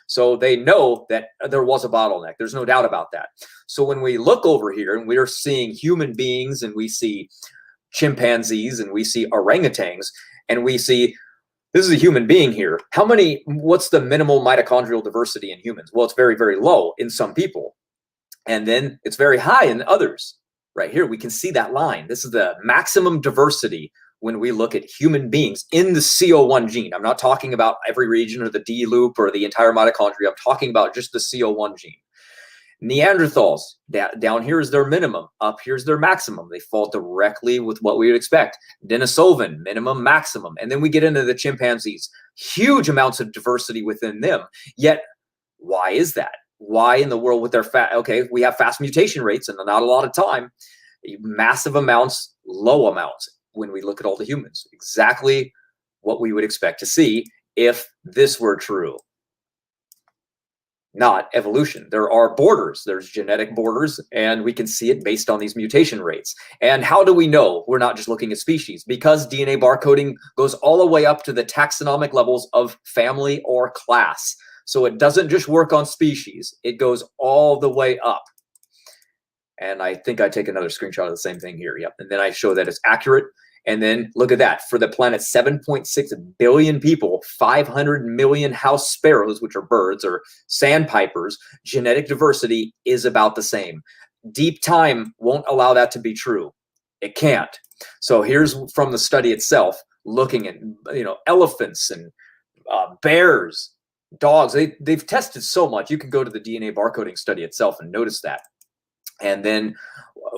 Speaker 2: So they know that there was a bottleneck. There's no doubt about that. So when we look over here and we're seeing human beings and we see chimpanzees and we see orangutans and we see this is a human being here. What's the minimal mitochondrial diversity in humans? Well, it's very, very low in some people. And then it's very high in others. Right here, we can see that line. This is the maximum diversity when we look at human beings in the CO1 gene. I'm not talking about every region or the D loop or the entire mitochondria. I'm talking about just the CO1 gene. Neanderthals, down here is their minimum. Up here's their maximum. They fall directly with what we would expect. Denisovan, minimum, maximum. And then we get into the chimpanzees. Huge amounts of diversity within them. Yet, why is that? Why in the world with their okay, we have fast mutation rates and not a lot of time. Massive amounts, low amounts. When we look at all the humans, exactly what we would expect to see if this were true. Not evolution. There are borders. There's genetic borders, and we can see it based on these mutation rates. And how do we know we're not just looking at species? Because DNA barcoding goes all the way up to the taxonomic levels of family or class. So it doesn't just work on species. It goes all the way up. And I think I take another screenshot of the same thing here. Yep. And then I show that it's accurate. And then look at that. For the planet, 7.6 billion people, 500 million house sparrows, which are birds, or sandpipers, genetic diversity is about the same. Deep time won't allow that to be true. It can't. So here's from the study itself, looking at elephants and bears, dogs. They've tested so much. You can go to the DNA barcoding study itself and notice that. And then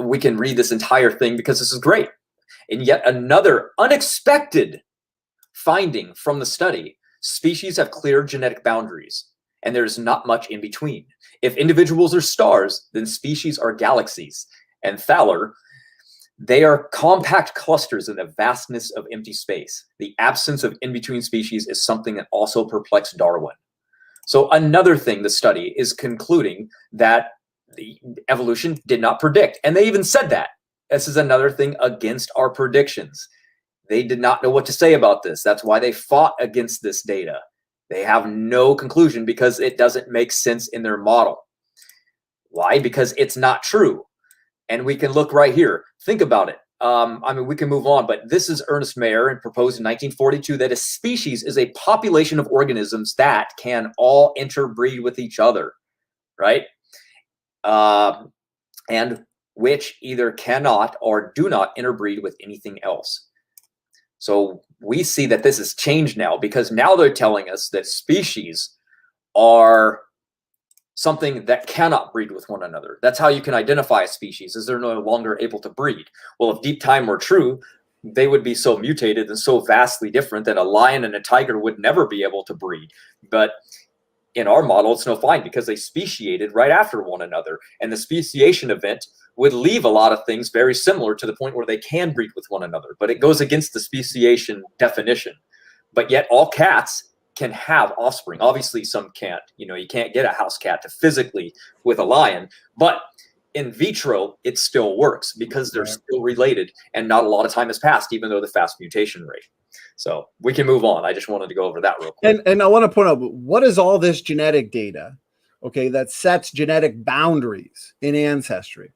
Speaker 2: we can read this entire thing because this is great. And yet another unexpected finding from the study, species have clear genetic boundaries, and there's not much in between. If individuals are stars, then species are galaxies. And Thaler, they are compact clusters in the vastness of empty space. The absence of in-between species is something that also perplexed Darwin. So another thing the study is concluding that the evolution did not predict. And they even said that. This is another thing against our predictions. They did not know what to say about this. That's why they fought against this data. They have no conclusion because it doesn't make sense in their model. Why? Because it's not true. And we can look right here. Think about it. We can move on, but this is Ernest Mayr and proposed in 1942 that a species is a population of organisms that can all interbreed with each other, right? And which either cannot or do not interbreed with anything else. So we see that this has changed now because now they're telling us that species are something that cannot breed with one another. That's how you can identify a species, is they're no longer able to breed. Well, if deep time were true, they would be so mutated and so vastly different that a lion and a tiger would never be able to breed. But in our model, it's no fine because they speciated right after one another. And the speciation event would leave a lot of things very similar to the point where they can breed with one another. But it goes against the speciation definition. But yet all cats can have offspring. Obviously, some can't. You know, you can't get a house cat to physically with a lion, but in vitro, it still works because they're still related, and not a lot of time has passed, even though the fast mutation rate. So we can move on. I just wanted to go over that real quick.
Speaker 1: And I want to point out, what is all this genetic data, okay, that sets genetic boundaries in ancestry?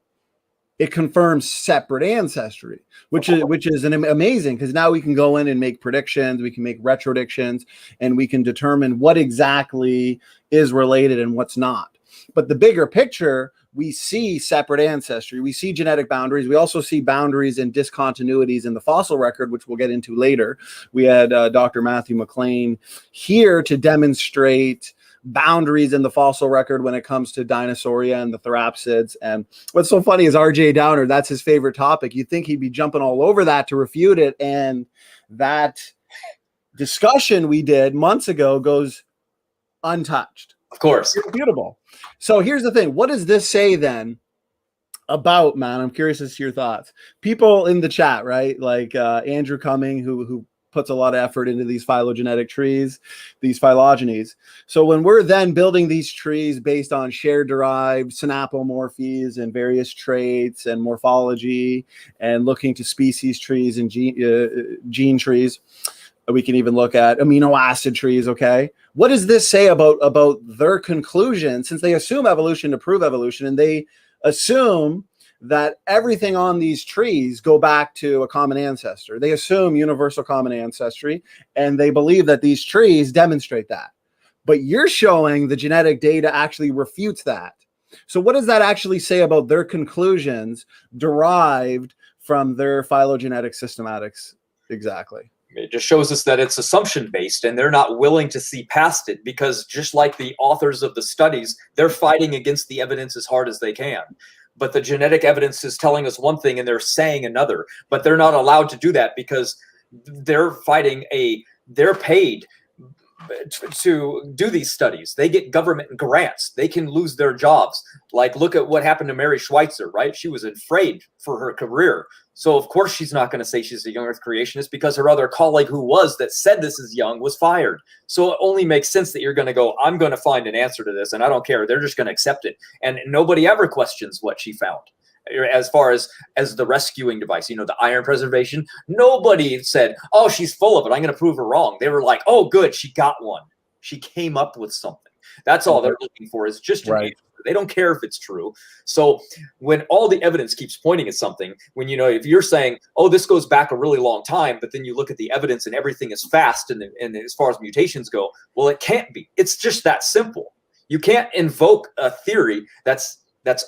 Speaker 1: It confirms separate ancestry, which is amazing, because now we can go in and make predictions, we can make retrodictions, and we can determine what exactly is related and what's not. But the bigger picture, we see separate ancestry, we see genetic boundaries, we also see boundaries and discontinuities in the fossil record, which we'll get into later. We had Dr. Matthew McLean here to demonstrate boundaries in the fossil record when it comes to Dinosauria and the Therapsids. And what's so funny is RJ Downer, that's his favorite topic. You'd think he'd be jumping all over that to refute it, and that discussion we did months ago goes untouched.
Speaker 2: Of course.
Speaker 1: Irrefutable. So here's the thing. What does this say then about, man? I'm curious as to your thoughts. People in the chat, right? Like Andrew Cumming, who puts a lot of effort into these phylogenetic trees, these phylogenies. So when we're then building these trees based on shared derived synapomorphies and various traits and morphology, and looking to species trees and gene trees, we can even look at amino acid trees, okay? What does this say about their conclusion, since they assume evolution to prove evolution, and they assume that everything on these trees go back to a common ancestor? They assume universal common ancestry, and they believe that these trees demonstrate that. But you're showing the genetic data actually refutes that. So what does that actually say about their conclusions derived from their phylogenetic systematics exactly?
Speaker 2: It just shows us that it's assumption based, and they're not willing to see past it, because just like the authors of the studies, they're fighting against the evidence as hard as they can. But the genetic evidence is telling us one thing and they're saying another, but they're not allowed to do that because they're they're paid to do these studies. They get government grants. They can lose their jobs. Like, look at what happened to Mary Schweitzer, right? She was afraid for her career. So of course she's not going to say she's a young earth creationist, because her other colleague that said this is young was fired. So it only makes sense that you're going to go, I'm going to find an answer to this, and I don't care. They're just going to accept it. And nobody ever questions what she found. As far as the rescuing device, the iron preservation, nobody said, oh, she's full of it, I'm going to prove her wrong. They were like, oh, good, she got one. She came up with something. That's all they're looking for, is just an answer. They don't care if it's true. So when all the evidence keeps pointing at something, when, if you're saying, oh, this goes back a really long time, but then you look at the evidence and everything is fast, and as far as mutations go, well, it can't be. It's just that simple. You can't invoke a theory that's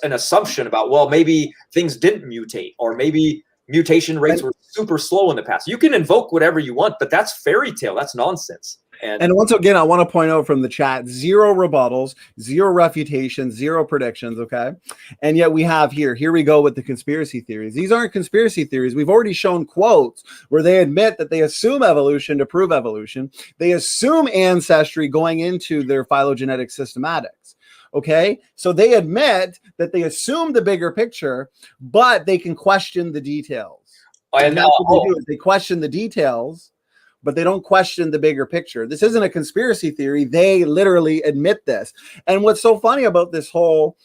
Speaker 2: an assumption about, well, maybe things didn't mutate, or maybe mutation rates were super slow in the past. You can invoke whatever you want, but that's fairy tale. That's nonsense.
Speaker 1: And once again, I want to point out from the chat, 0 rebuttals, 0 refutations, 0 predictions, okay? And yet we have here we go with the conspiracy theories. These aren't conspiracy theories. We've already shown quotes where they admit that they assume evolution to prove evolution. They assume ancestry going into their phylogenetic systematics. Okay, so they admit that they assume the bigger picture, but they can question the details. And that's what they do, is they question the details, but they don't question the bigger picture. This isn't a conspiracy theory. They literally admit this. And what's so funny about this whole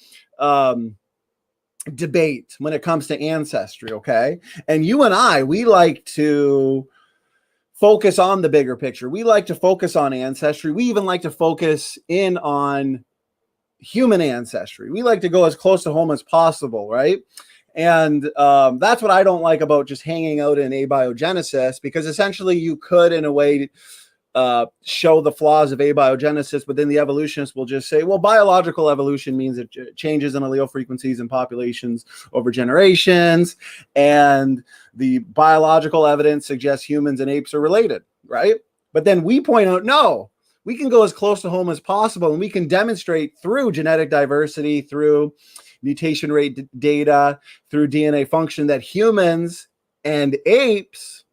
Speaker 1: debate when it comes to ancestry, okay? And you and I, we like to focus on the bigger picture. We like to focus on ancestry. We even like to focus in on human ancestry. We like to go as close to home as possible, right? And that's what I don't like about just hanging out in abiogenesis, because essentially you could, in a way, show the flaws of abiogenesis, but then the evolutionists will just say, well, biological evolution means it changes in allele frequencies and populations over generations, and the biological evidence suggests humans and apes are related, right? But then we point out, no, we can go as close to home as possible, and we can demonstrate through genetic diversity, through mutation rate data, through DNA function, that humans and apes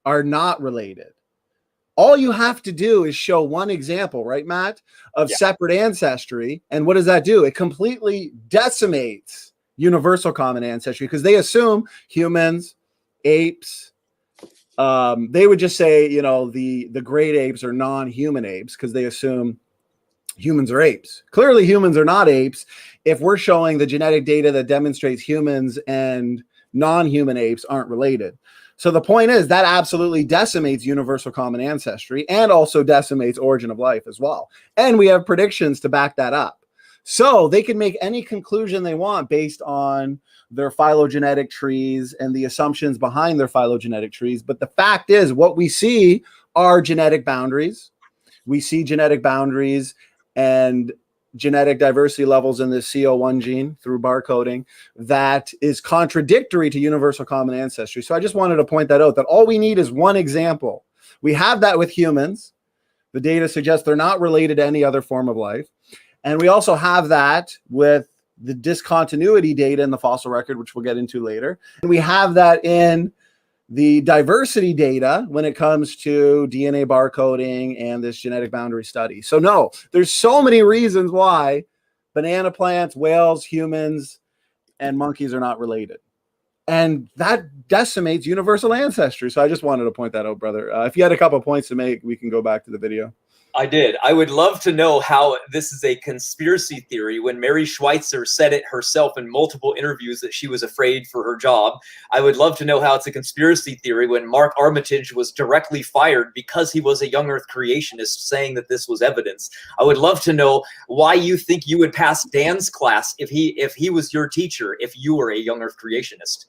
Speaker 1: are not related. All you have to do is show one example, right, Matt, of separate ancestry. And what does that do? It completely decimates universal common ancestry, because they assume humans, apes, They would just say, you know, the great apes are non-human apes because they assume humans are apes. Clearly, humans are not apes if we're showing the genetic data that demonstrates humans and non-human apes aren't related. So the point is that absolutely decimates universal common ancestry and also decimates origin of life as well. And we have predictions to back that up. So they can make any conclusion they want based on their phylogenetic trees and the assumptions behind their phylogenetic trees. But the fact is, what we see are genetic boundaries. We see genetic boundaries and genetic diversity levels in the CO1 gene through barcoding that is contradictory to universal common ancestry. So I just wanted to point that out, that all we need is one example. We have that with humans. The data suggests they're not related to any other form of life. And we also have that with the discontinuity data in the fossil record, which we'll get into later. And we have that in the diversity data when it comes to DNA barcoding and this genetic boundary study. So no, there's so many reasons why banana plants, whales, humans, and monkeys are not related. And that decimates universal ancestry. So I just wanted to point that out, brother. If you had a couple of points to make, we can go back to the video.
Speaker 2: I did. I would love to know how this is a conspiracy theory when Mary Schweitzer said it herself in multiple interviews that she was afraid for her job. I would love to know how it's a conspiracy theory when Mark Armitage was directly fired because he was a young earth creationist saying that this was evidence. I would love to know why you think you would pass Dan's class if he was your teacher, if you were a young earth creationist.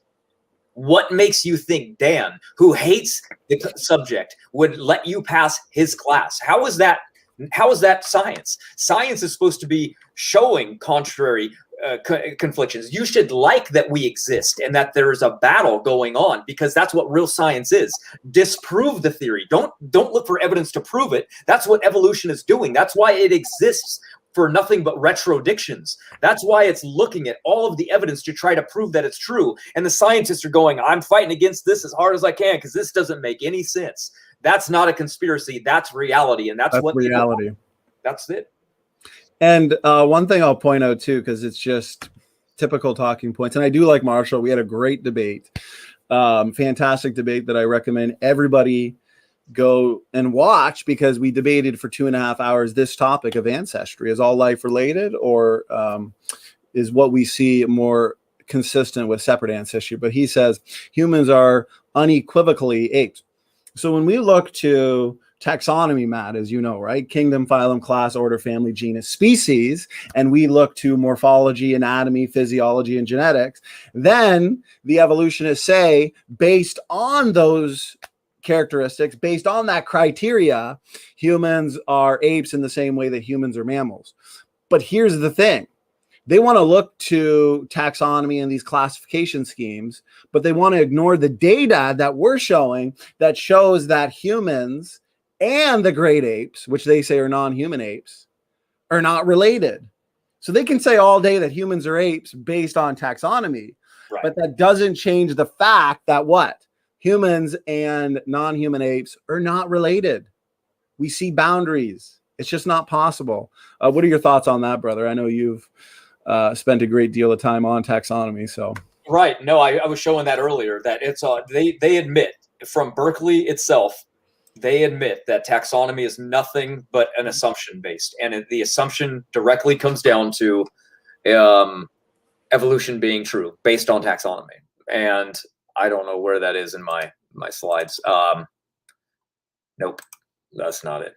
Speaker 2: What makes you think Dan, who hates the subject, would let you pass his class? How is that science? Science is supposed to be showing contrary conflictions. You should like that we exist and that there is a battle going on, because that's what real science is. Disprove the theory. Don't look for evidence to prove it. That's what evolution is doing. That's why it exists for nothing but retrodictions. That's why it's looking at all of the evidence to try to prove that it's true. And the scientists are going, I'm fighting against this as hard as I can because this doesn't make any sense. That's not a conspiracy. That's reality. And that's what
Speaker 1: reality.
Speaker 2: That's it.
Speaker 1: And one thing I'll point out too, because it's just typical talking points. And I do like Marshall. We had a great debate, fantastic debate that I recommend everybody go and watch, because we debated for 2.5 hours this topic of ancestry. Is all life related, or is what we see more consistent with separate ancestry? But he says humans are unequivocally apes. So when we look to taxonomy, Matt, as you know, right? Kingdom, phylum, class, order, family, genus, species, and we look to morphology, anatomy, physiology, and genetics, then the evolutionists say, based on those characteristics, based on that criteria, humans are apes in the same way that humans are mammals. But here's the thing. They want to look to taxonomy and these classification schemes, but they want to ignore the data that we're showing that shows that humans and the great apes, which they say are non-human apes, are not related. So they can say all day that humans are apes based on taxonomy, right, but that doesn't change the fact that what? Humans and non-human apes are not related. We see boundaries. It's just not possible. What are your thoughts on that, brother? I know you've spent a great deal of time on taxonomy. So
Speaker 2: right. No, I was showing that earlier, that it's they admit from Berkeley itself, they admit that taxonomy is nothing but an assumption based, and the assumption directly comes down to evolution being true based on taxonomy. And I don't know where that is in my slides. Nope, that's not it.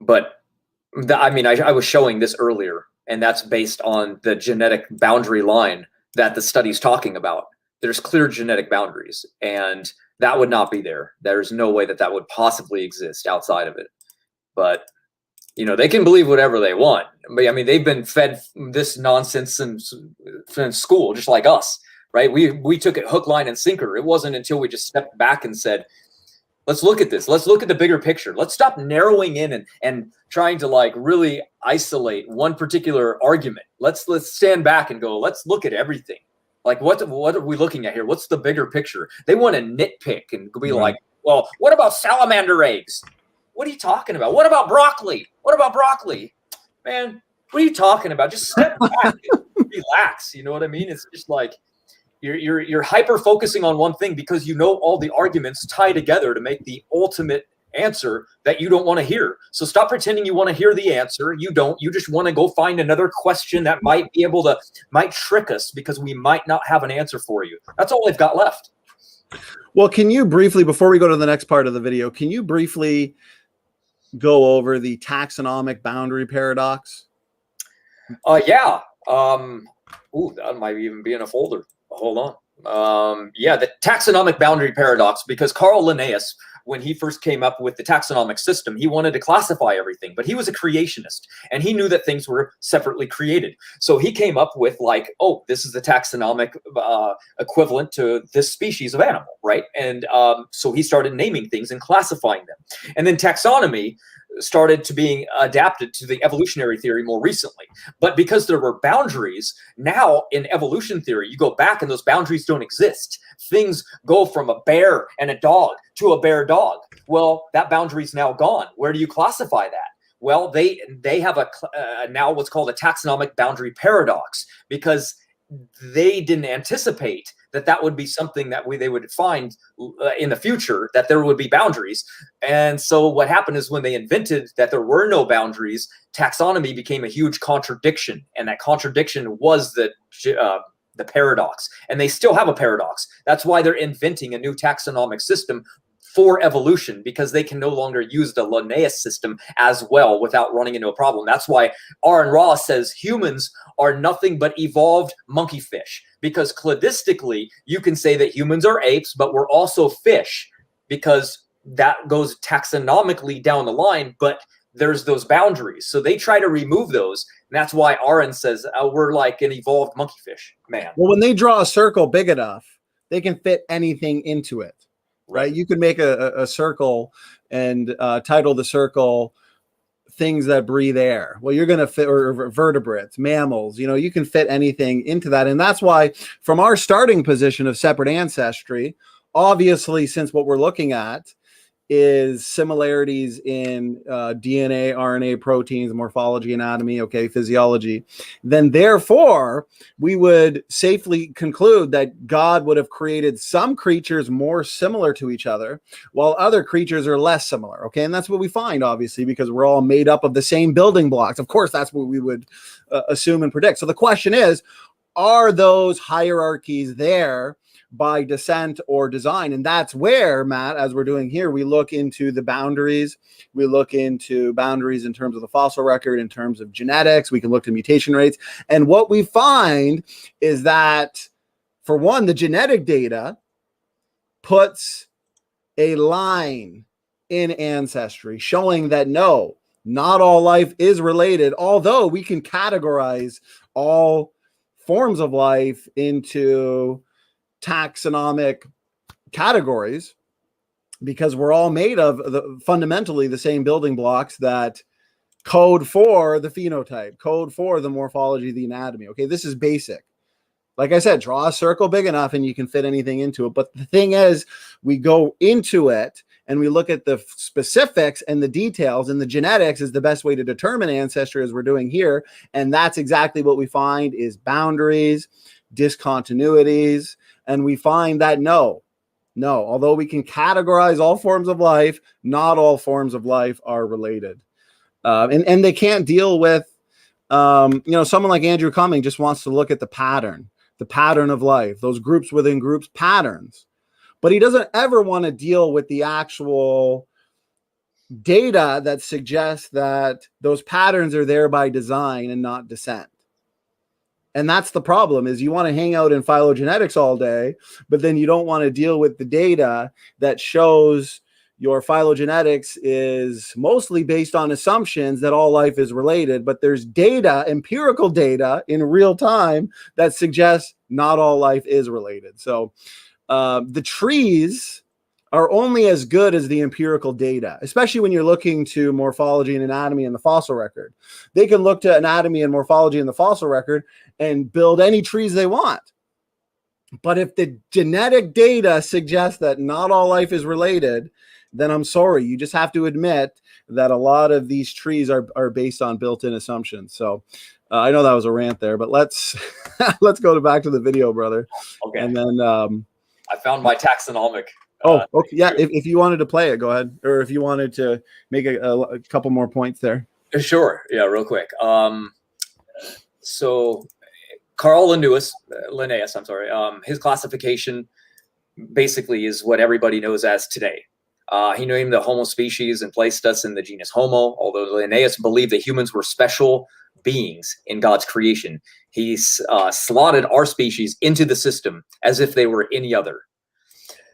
Speaker 2: But I was showing this earlier, and that's based on the genetic boundary line that the study's talking about. There's clear genetic boundaries, and that would not be there. There's no way that would possibly exist outside of it. But they can believe whatever they want. But I mean, they've been fed this nonsense since school, just like us, right? We took it hook, line, and sinker. It wasn't until we just stepped back and said, let's look at this. Let's look at the bigger picture. Let's stop narrowing in and trying to like really isolate one particular argument. Let's stand back and go, let's look at everything. Like, what are we looking at here? What's the bigger picture? They want to nitpick and be like, well, what about salamander eggs? What are you talking about? What about broccoli? What about broccoli? Man, what are you talking about? Just step back and relax. You know what I mean? It's just like, You're hyper focusing on one thing because you know all the arguments tie together to make the ultimate answer that you don't want to hear. So stop pretending you want to hear the answer. You don't. You just want to go find another question that might trick us because we might not have an answer for you. That's all they've got left.
Speaker 1: Well, can you briefly, before we go to the next part of the video, can you briefly go over the taxonomic boundary paradox?
Speaker 2: Yeah. Ooh, that might even be in a folder. Hold on. Yeah, the taxonomic boundary paradox, because Carl Linnaeus, when he first came up with the taxonomic system, he wanted to classify everything, but he was a creationist and he knew that things were separately created. So he came up with like, oh, this is the taxonomic equivalent to this species of animal, right? And so he started naming things and classifying them. And then taxonomy started to being adapted to the evolutionary theory more recently. But because there were boundaries, now in evolution theory, you go back and those boundaries don't exist. Things go from a bear and a dog to a bear dog. Well, that boundary is now gone. Where do you classify that? Well, they have now what's called a taxonomic boundary paradox, because they didn't anticipate that would be something that they would find in the future, that there would be boundaries. And so what happened is when they invented that there were no boundaries, taxonomy became a huge contradiction. And that contradiction was the paradox. And they still have a paradox. That's why they're inventing a new taxonomic system for evolution, because they can no longer use the Linnaeus system as well without running into a problem. That's why Aaron Ross says humans are nothing but evolved monkey fish, because cladistically you can say that humans are apes, but we're also fish, because that goes taxonomically down the line, but there's those boundaries. So they try to remove those. And that's why Aaron says we're like an evolved monkey fish, man.
Speaker 1: Well, when they draw a circle big enough, they can fit anything into it. Right, you could make a circle and title the circle "Things That Breathe Air." Well, you're going to fit, or vertebrates, mammals. You know, you can fit anything into that, and that's why, from our starting position of separate ancestry, obviously, since what we're looking at is similarities in DNA, RNA, proteins, morphology, anatomy, physiology, then therefore we would safely conclude that God would have created some creatures more similar to each other, while other creatures are less similar. And that's what we find, obviously, because we're all made up of the same building blocks. Of course, that's what we would assume and predict. So the question is, are those hierarchies there by descent or design? And that's where, Matt, as we're doing here, we look into the boundaries. We look into boundaries in terms of the fossil record, in terms of genetics. We can look at mutation rates. And what we find is that, for one, the genetic data puts a line in ancestry showing that no, not all life is related, although we can categorize all forms of life into taxonomic categories, because we're all made of fundamentally the same building blocks that code for the phenotype, code for the morphology, the anatomy. This is basic. Like I said, draw a circle big enough and you can fit anything into it. But the thing is, we go into it and we look at the specifics and the details, and the genetics is the best way to determine ancestry, as we're doing here. And that's exactly what we find is boundaries, discontinuities. And we find that no, although we can categorize all forms of life, not all forms of life are related. And they can't deal with, someone like Andrew Cumming just wants to look at the pattern of life, those groups within groups, patterns. But he doesn't ever want to deal with the actual data that suggests that those patterns are there by design and not descent. And that's the problem, is you want to hang out in phylogenetics all day, but then you don't want to deal with the data that shows your phylogenetics is mostly based on assumptions that all life is related, but there's data, empirical data in real time that suggests not all life is related. So the trees are only as good as the empirical data, especially when you're looking to morphology and anatomy in the fossil record. They can look to anatomy and morphology in the fossil record and build any trees they want. But if the genetic data suggests that not all life is related, then I'm sorry. You just have to admit that a lot of these trees are based on built-in assumptions. So I know that was a rant there, but let's let's go back to the video, brother.
Speaker 2: Okay.
Speaker 1: And then
Speaker 2: I found my taxonomic.
Speaker 1: Okay. Yeah. If you wanted to play it, go ahead. Or if you wanted to make a couple more points there.
Speaker 2: Sure. Yeah. Real quick. So Carl Linnaeus, I'm sorry. His classification basically is what everybody knows as today. He named the Homo species and placed us in the genus Homo, although Linnaeus believed that humans were special beings in God's creation. He slotted our species into the system as if they were any other.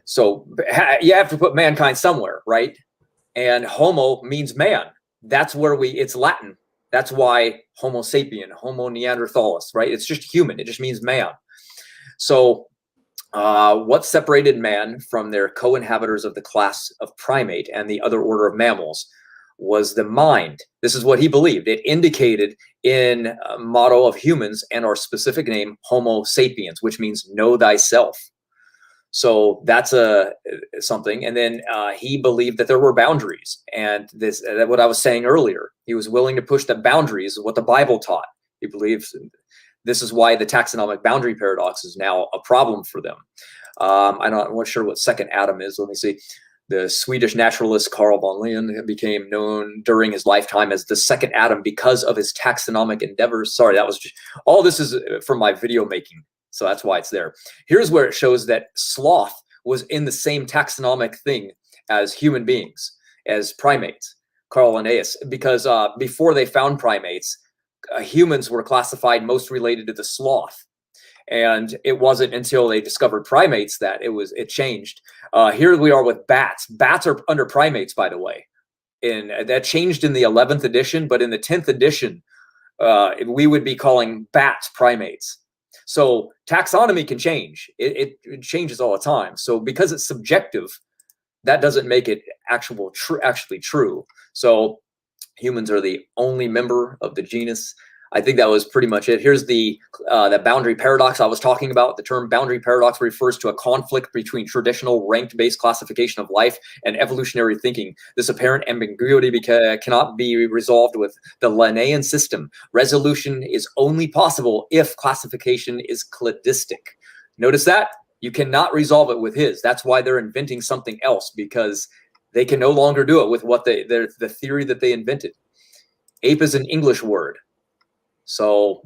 Speaker 2: So you have to put mankind somewhere, right? And Homo means man. That's where it's Latin. That's why Homo sapien, Homo neanderthalis, right? It's just human. It just means man. So what separated man from their co-inhabitors of the class of primate and the other order of mammals was the mind. This is what he believed. It indicated in a motto of humans and our specific name, Homo sapiens, which means know thyself. So that's something. And then he believed that there were boundaries. And this, what I was saying earlier, he was willing to push the boundaries of what the Bible taught. He believes this is why the taxonomic boundary paradox is now a problem for them. I'm not sure what second Adam is. Let me see. The Swedish naturalist Carl von Linné became known during his lifetime as the second Adam because of his taxonomic endeavors. Sorry, that was just, all this is from my video making. So that's why it's there. Here's where it shows that sloth was in the same taxonomic thing as human beings, as primates, Carl Linnaeus, because before they found primates, humans were classified most related to the sloth. And it wasn't until they discovered primates that it changed. Here we are with bats. Bats are under primates, by the way. And that changed in the 11th edition, but in the 10th edition, we would be calling bats primates. So taxonomy can change. It changes all the time. So because it's subjective, that doesn't make it actually true. So humans are the only member of the genus. I think that was pretty much it. Here's the boundary paradox I was talking about. The term boundary paradox refers to a conflict between traditional ranked-based classification of life and evolutionary thinking. This apparent ambiguity cannot be resolved with the Linnaean system. Resolution is only possible if classification is cladistic. Notice that? You cannot resolve it with his. That's why they're inventing something else, because they can no longer do it with what the theory that they invented. Ape is an English word. So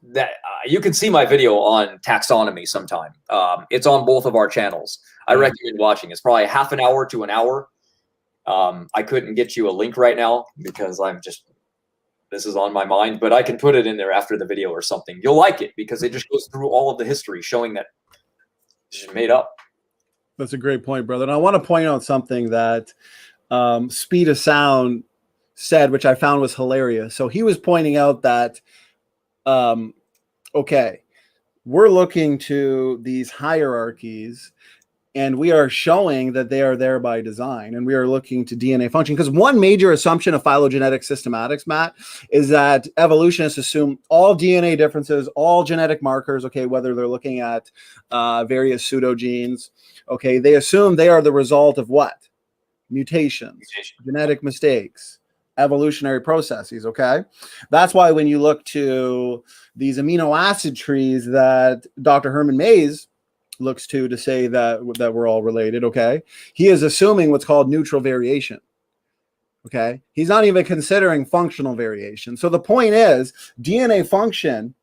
Speaker 2: that you can see my video on taxonomy sometime. It's on both of our channels. I recommend watching. It's probably half an hour to an hour. I couldn't get you a link right now because this is on my mind, but I can put it in there after the video or something. You'll like it because it just goes through all of the history showing that it's just made up.
Speaker 1: That's a great point, brother. And I want to point out something that Speed of Sound said, which I found was hilarious. So he was pointing out that, okay, we're looking to these hierarchies and we are showing that they are there by design, and we are looking to DNA function. Because one major assumption of phylogenetic systematics, Matt, is that evolutionists assume all DNA differences, all genetic markers, okay, whether they're looking at various pseudogenes, okay, they assume they are the result of what? Mutations, genetic mistakes, evolutionary processes, okay? That's why when you look to these amino acid trees that Dr. Herman Mayes looks to say that we're all related, okay? He is assuming what's called neutral variation, okay? He's not even considering functional variation. So the point is, DNA function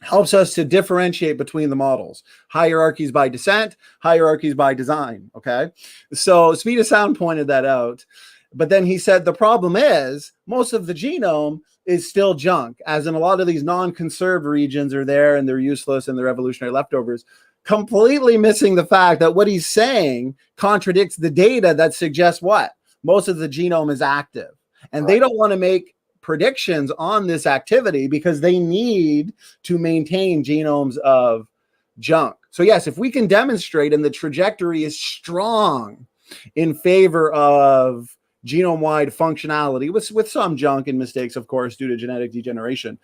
Speaker 1: helps us to differentiate between the models. Hierarchies by descent, hierarchies by design, okay? So Speed of Sound pointed that out. But then he said the problem is most of the genome is still junk, as in a lot of these non-conserved regions are there and they're useless and they're evolutionary leftovers, completely missing the fact that what he's saying contradicts the data that suggests what? Most of the genome is active. And they don't want to make predictions on this activity because they need to maintain genomes of junk. So yes, if we can demonstrate and the trajectory is strong in favor of genome-wide functionality with some junk and mistakes, of course, due to genetic degeneration,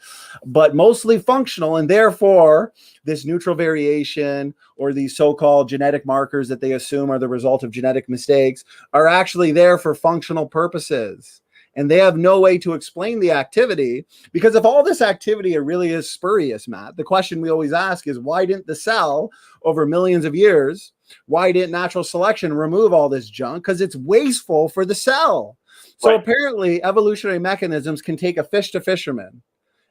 Speaker 1: but mostly functional. And therefore, this neutral variation or these so-called genetic markers that they assume are the result of genetic mistakes are actually there for functional purposes. And they have no way to explain the activity, because if all this activity really is spurious, Matt, the question we always ask is, why didn't the cell over millions of years, why didn't natural selection remove all this junk? Because it's wasteful for the cell. So
Speaker 2: Right.
Speaker 1: apparently evolutionary mechanisms can take a fish to fisherman.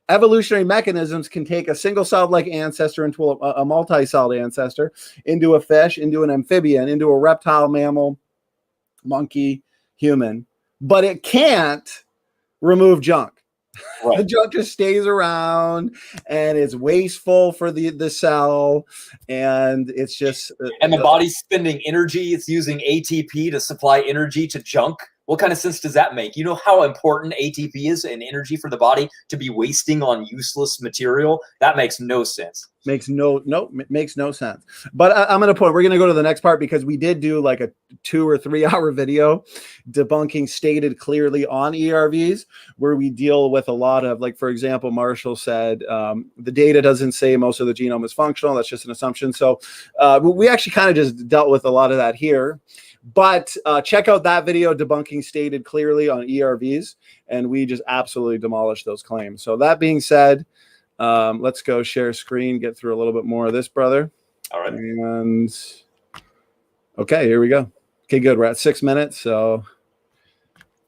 Speaker 1: Evolutionary mechanisms can take a single-celled like ancestor into a multi-celled ancestor, into a fish, into an amphibian, into a reptile, mammal, monkey, human. But it can't remove junk.
Speaker 2: Right.
Speaker 1: The junk just stays around, and it's wasteful for the cell, and it's just
Speaker 2: And the body's spending energy. It's using ATP to supply energy to junk. What kind of sense does that make? You know how important ATP is and energy for the body to be wasting on useless material? That makes no sense.
Speaker 1: Makes no sense. But I'm going to we're going to go to the next part, because we did do like a 2 or 3 hour video debunking stated clearly on ERVs, where we deal with a lot of, like, for example, Marshall said, the data doesn't say most of the genome is functional. That's just an assumption. So we actually kind of just dealt with a lot of that here. But check out that video debunking stated clearly on ERVs, and we just absolutely demolished those claims. So that being said, let's go share screen, get through a little bit more of this, brother.
Speaker 2: All right.
Speaker 1: And okay, here we go. Okay, good. We're at 6 minutes. So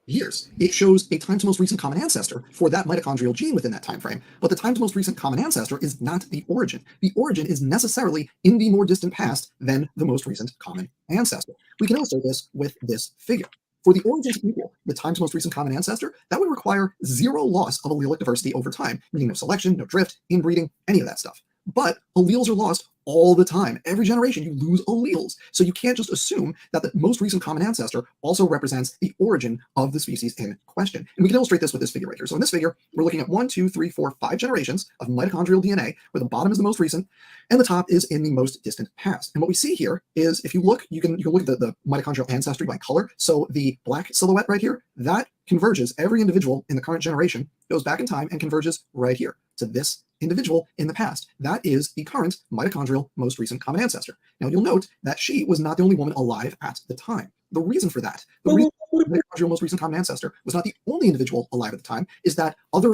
Speaker 3: years. It shows a time to most recent common ancestor for that mitochondrial gene within that time frame, but the time to most recent common ancestor is not the origin. The origin is necessarily in the more distant past than the most recent common ancestor. We can illustrate this with this figure. For the origin to equal the time to most recent common ancestor, that would require zero loss of allelic diversity over time, meaning no selection, no drift, inbreeding, any of that stuff. But alleles are lost all the time. Every generation you lose alleles. So you can't just assume that the most recent common ancestor also represents the origin of the species in question. And we can illustrate this with this figure right here. So in this figure, we're looking at 1, 2, 3, 4, 5 generations of mitochondrial DNA, where the bottom is the most recent and the top is in the most distant past. And what we see here is, if you look, you can look at the mitochondrial ancestry by color. So the black silhouette right here, that converges, every individual in the current generation goes back in time and converges right here to this individual in the past. That is the current mitochondrial most recent common ancestor. Now you'll note that she was not the only woman alive at the time. The reason for that, the reason the mitochondrial most recent common ancestor was not the only individual alive at the time, is that other...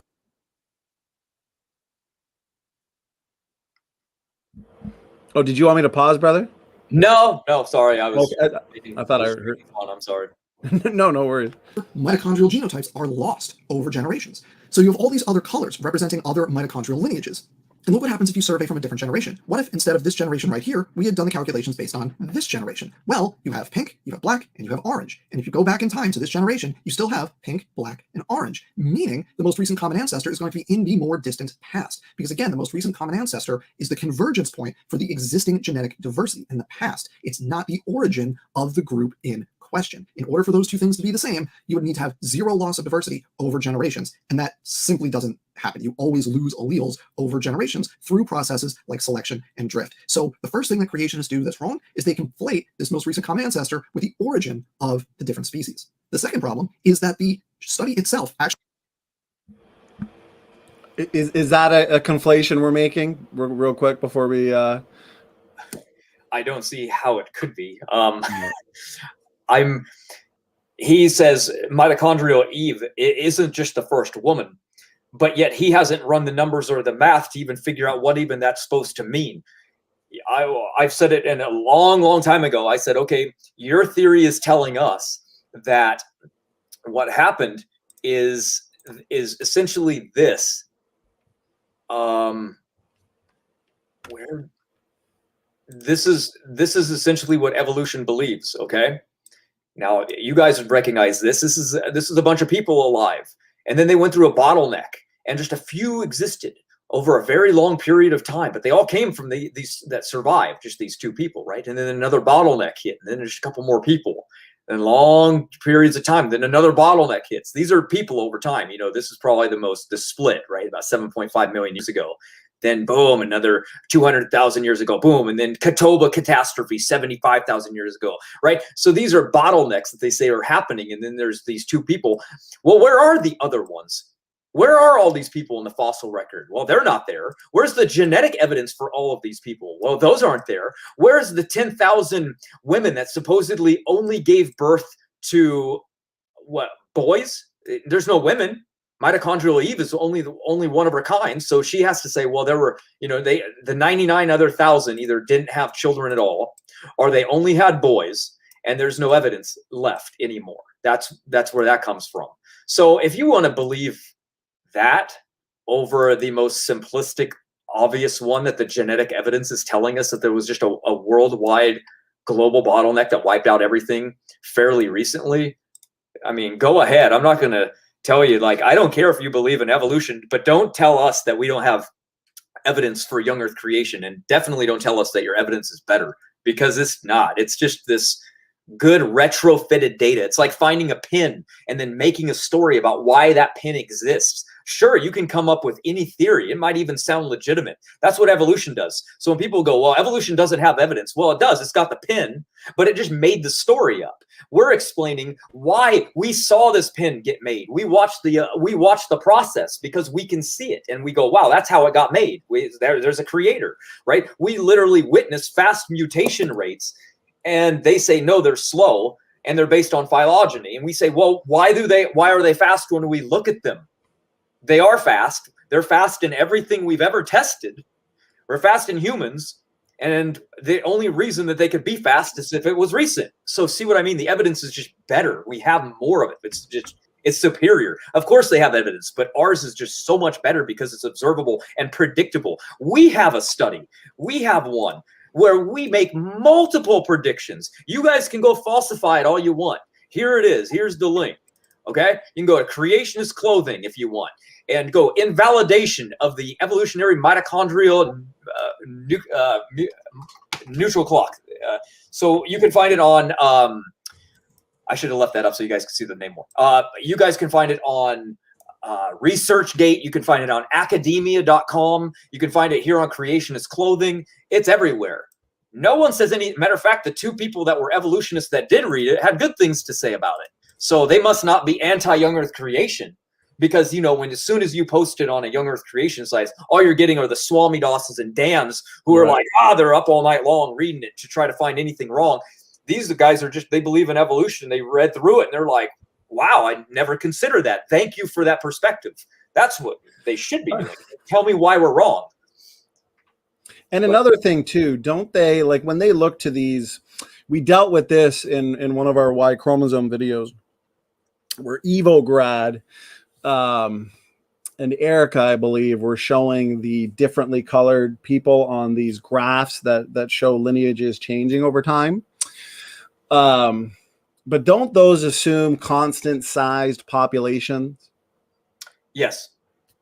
Speaker 1: oh, did you want me to pause, brother?
Speaker 2: No, sorry. I was.
Speaker 1: Okay, I thought I heard.
Speaker 2: I'm sorry.
Speaker 1: No worries.
Speaker 3: Mitochondrial genotypes are lost over generations. So you have all these other colors representing other mitochondrial lineages. And look what happens if you survey from a different generation. What if instead of this generation right here, we had done the calculations based on this generation? Well, you have pink, you have black, and you have orange. And if you go back in time to this generation, you still have pink, black, and orange, meaning the most recent common ancestor is going to be in the more distant past. Because again, the most recent common ancestor is the convergence point for the existing genetic diversity in the past. It's not the origin of the group in question. In order for those two things to be the same, you would need to have zero loss of diversity over generations, and that simply doesn't happen. You always lose alleles over generations through processes like selection and drift. So the first thing that creationists do that's wrong is they conflate this most recent common ancestor with the origin of the different species. The second problem is that the study itself actually...
Speaker 1: Is that a conflation we're making real quick before we...
Speaker 2: I don't see how it could be. He says mitochondrial Eve isn't just the first woman, but yet he hasn't run the numbers or the math to even figure out what even that's supposed to mean. I've said it in a long time ago. I said, okay, your theory is telling us that what happened is essentially this. This is essentially what evolution believes. Okay. Now, you guys would recognize this. This is a bunch of people alive. And then they went through a bottleneck, and just a few existed over a very long period of time. But they all came from these that survived, just these two people, right? And then another bottleneck hit, and then there's a couple more people. And long periods of time, then another bottleneck hits. These are people over time. You know, this is probably the split, right? About 7.5 million years ago. Then boom, another 200,000 years ago, boom. And then Catawba catastrophe 75,000 years ago, right? So these are bottlenecks that they say are happening. And then there's these two people. Well, where are the other ones? Where are all these people in the fossil record? Well, they're not there. Where's the genetic evidence for all of these people? Well, those aren't there. Where's the 10,000 women that supposedly only gave birth to what, boys? There's no women. Mitochondrial Eve is only one of her kind, so she has to say, well, there were, the 99 other thousand either didn't have children at all, or they only had boys, and there's no evidence left anymore. That's where that comes from. So if you want to believe that over the most simplistic, obvious one, that the genetic evidence is telling us that there was just a worldwide global bottleneck that wiped out everything fairly recently, I mean, go ahead. I'm not going to tell you, like, I don't care if you believe in evolution, but don't tell us that we don't have evidence for young earth creation, and definitely don't tell us that your evidence is better, because it's not. It's just this good retrofitted data. It's like finding a pin and then making a story about why that pin exists. Sure, you can come up with any theory. It might even sound legitimate. That's what evolution does. So when people go, well, evolution doesn't have evidence. Well, it does. It's got the pin, but it just made the story up. We're explaining why we saw this pin get made. We watched the process because we can see it, and we go, wow, that's how it got made. There's a creator, right? We literally witness fast mutation rates, and they say, no, they're slow, and they're based on phylogeny. And we say, well, why are they fast when we look at them? They are fast. They're fast in everything we've ever tested. We're fast in humans. And the only reason that they could be fast is if it was recent. So see what I mean? The evidence is just better. We have more of it. It's superior. Of course they have evidence, but ours is just so much better because it's observable and predictable. We have a study. We have one where we make multiple predictions. You guys can go falsify it all you want. Here it is. Here's the link. Okay, you can go to creationist clothing if you want, and go invalidation of the evolutionary mitochondrial neutral clock. So you can find it on. I should have left that up so you guys can see the name more. You guys can find it on ResearchGate. You can find it on academia.com. You can find it here on creationist clothing. It's everywhere. No one says any. Matter of fact, the two people that were evolutionists that did read it had good things to say about it. So they must not be anti-young earth creation, because, as soon as you post it on a young earth creation site, all you're getting are the Swami Dasses and Dans who are like, they're up all night long reading it to try to find anything wrong. These guys are they believe in evolution. They read through it and they're like, wow, I never considered that. Thank you for that perspective. That's what they should be doing. Tell me why we're wrong.
Speaker 1: And another thing too, don't they, like, when they look to these, we dealt with this in one of our Y chromosome videos, where Evograd and Erica, I believe, were showing the differently colored people on these graphs that show lineages changing over time. But don't those assume constant sized populations?
Speaker 2: Yes,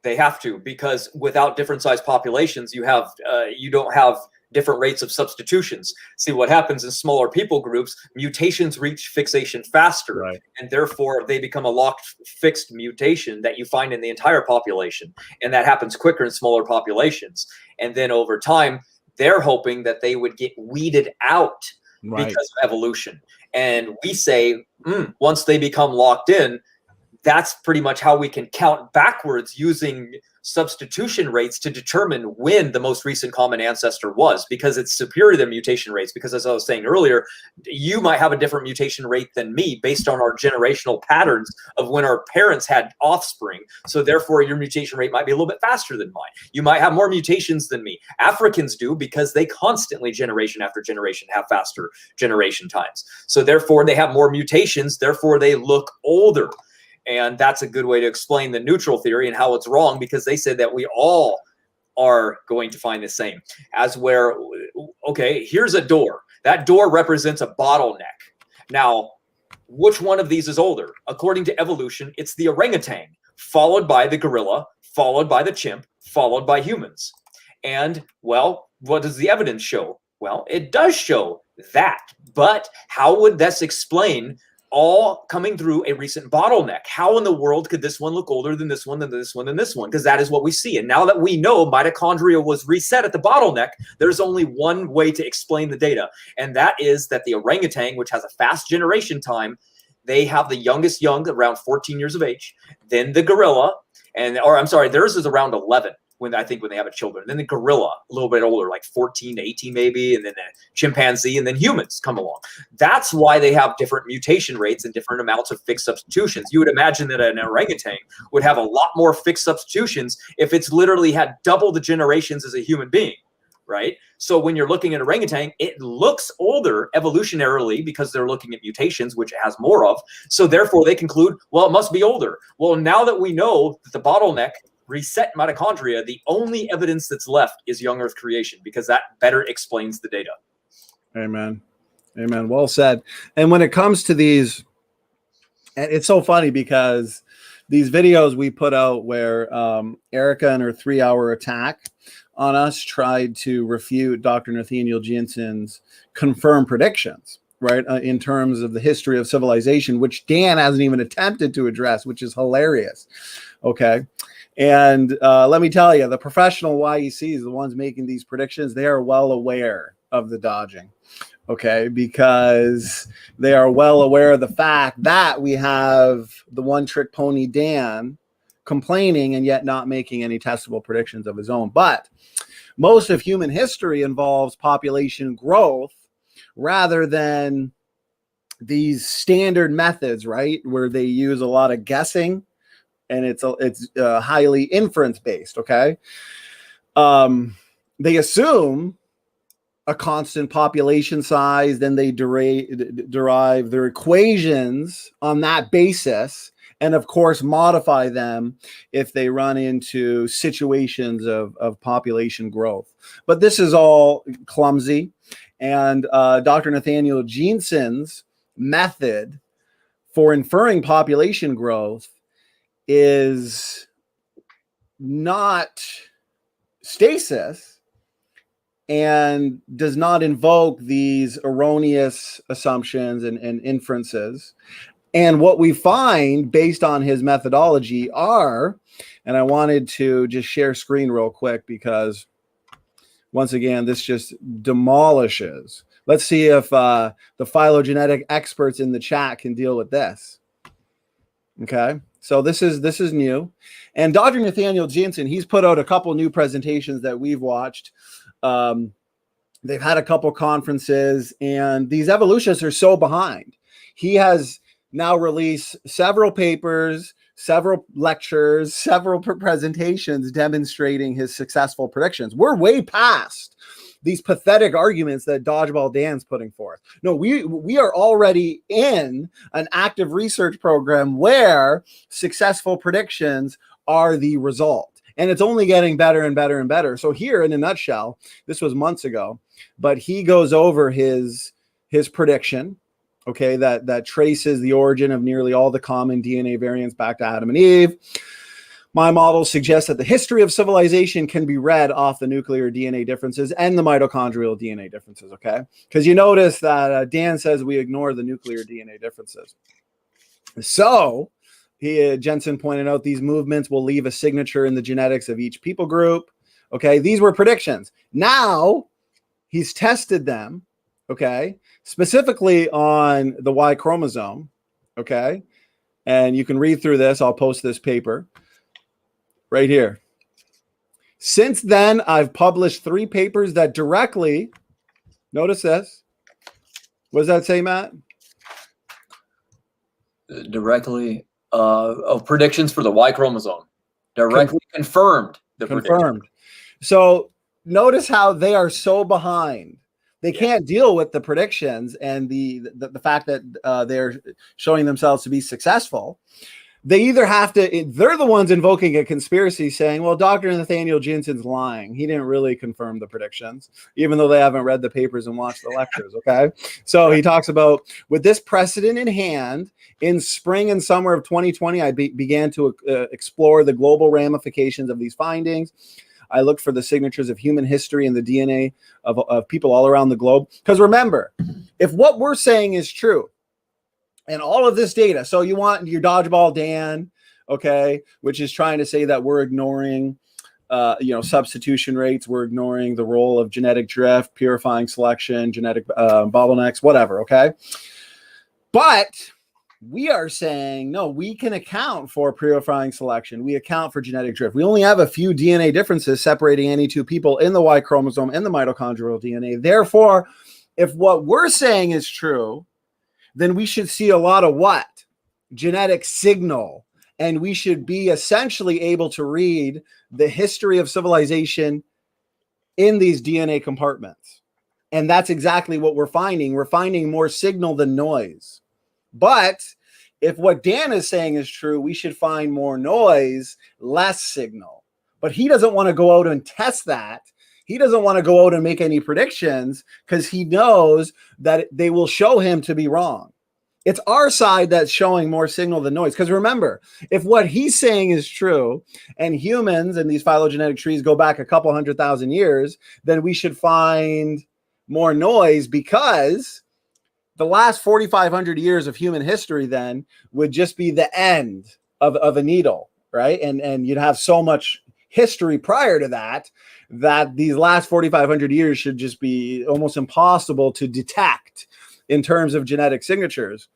Speaker 2: they have to, because without different sized populations, you don't have different rates of substitutions. See, what happens in smaller people groups, mutations reach fixation faster, right, and therefore they become a locked fixed mutation that you find in the entire population. And that happens quicker in smaller populations. And then over time, they're hoping that they would get weeded out, right, because of evolution. And we say, once they become locked in, that's pretty much how we can count backwards using substitution rates to determine when the most recent common ancestor was, because it's superior to mutation rates. Because as I was saying earlier, you might have a different mutation rate than me based on our generational patterns of when our parents had offspring. So therefore your mutation rate might be a little bit faster than mine. You might have more mutations than me. Africans do, because they constantly, generation after generation, have faster generation times. So therefore they have more mutations, therefore they look older. And that's a good way to explain the neutral theory and how it's wrong, because they said that we all are going to find the same. As where, okay, here's a door. That door represents a bottleneck. Now, which one of these is older? According to evolution, it's the orangutan, followed by the gorilla, followed by the chimp, followed by humans. And, well, what does the evidence show? Well, it does show that. But how would this explain all coming through a recent bottleneck. How in the world could this one look older than this one, than this one, than this one? Because that is what we see. And now that we know mitochondria was reset at the bottleneck, there's only one way to explain the data. And that is that the orangutan, which has a fast generation time, they have the youngest young around 14 years of age. Then the gorilla, or I'm sorry, theirs is around 11. When they have a children. And then the gorilla, a little bit older, like 14 to 18 maybe, and then the chimpanzee, and then humans come along. That's why they have different mutation rates and different amounts of fixed substitutions. You would imagine that an orangutan would have a lot more fixed substitutions if it's literally had double the generations as a human being, right? So when you're looking at orangutan, it looks older evolutionarily because they're looking at mutations, which it has more of. So therefore they conclude, well, it must be older. Well, now that we know that the bottleneck reset mitochondria, the only evidence that's left is young Earth creation, because that better explains the data.
Speaker 1: Amen. Amen. Well said. And when it comes to these, it's so funny because these videos we put out where Erica and her 3-hour attack on us tried to refute Dr. Nathaniel Jensen's confirmed predictions, right? In terms of the history of civilization, which Dan hasn't even attempted to address, which is hilarious. Okay. And let me tell you, the professional YECs, the ones making these predictions, they are well aware of the dodging, okay? Because they are well aware of the fact that we have the one-trick pony Dan complaining and yet not making any testable predictions of his own. But most of human history involves population growth rather than these standard methods, right? Where they use a lot of guessing. And it's highly inference based. Okay, they assume a constant population size, then they derive their equations on that basis, and of course modify them if they run into situations of population growth. But this is all clumsy, and Dr. Nathaniel Jensen's method for inferring population growth is not stasis and does not invoke these erroneous assumptions and inferences. And what we find based on his methodology are, and I wanted to just share screen real quick because once again, this just demolishes. Let's see if the phylogenetic experts in the chat can deal with this. Okay. So this is new. And Dr. Nathaniel Jensen, he's put out a couple new presentations that we've watched. They've had a couple conferences, and these evolutionists are so behind. He has now released several papers, several lectures, several presentations demonstrating his successful predictions. We're way past these pathetic arguments that Dodgeball Dan's putting forth. No, we are already in an active research program where successful predictions are the result. And it's only getting better and better and better. So here, in a nutshell, this was months ago, but he goes over his prediction, okay, that traces the origin of nearly all the common DNA variants back to Adam and Eve. My model suggests that the history of civilization can be read off the nuclear DNA differences and the mitochondrial DNA differences, okay? Because you notice that Dan says we ignore the nuclear DNA differences. So Jensen pointed out these movements will leave a signature in the genetics of each people group, okay? These were predictions. Now he's tested them, okay, specifically on the Y chromosome, okay? And you can read through this. I'll post this paper right here. Since then, I've published 3 papers that directly, notice this. What does that say, Matt?
Speaker 2: Directly, of predictions for the Y chromosome. Directly confirmed the prediction.
Speaker 1: So notice how they are so behind. They can't deal with the predictions and the fact that they're showing themselves to be successful. They either have to, they're the ones invoking a conspiracy saying, well, Dr. Nathaniel Jensen's lying. He didn't really confirm the predictions, even though they haven't read the papers and watched the lectures. Okay. So he talks about, with this precedent in hand, in spring and summer of 2020, I began to explore the global ramifications of these findings. I looked for the signatures of human history and the DNA of people all around the globe. Because remember, if what we're saying is true, And all of this data. So you want your dodgeball Dan, okay, which is trying to say that we're ignoring substitution rates. We're ignoring the role of genetic drift, purifying selection, genetic bottlenecks, whatever, okay? But we are saying, no, we can account for purifying selection. We account for genetic drift. We only have a few DNA differences separating any two people in the Y chromosome and the mitochondrial DNA. Therefore, if what we're saying is true, then we should see a lot of what? Genetic signal. And we should be essentially able to read the history of civilization in these DNA compartments. And that's exactly what we're finding. We're finding more signal than noise. But if what Dan is saying is true, we should find more noise, less signal. But he doesn't want to go out and test that. He doesn't want to go out and make any predictions because he knows that they will show him to be wrong. It's our side that's showing more signal than noise. Because remember, if what he's saying is true and humans and these phylogenetic trees go back a couple 100,000 years, then we should find more noise because the last 4,500 years of human history then would just be the end of a needle, right? And you'd have so much history prior to that these last 4,500 years should just be almost impossible to detect in terms of genetic signatures.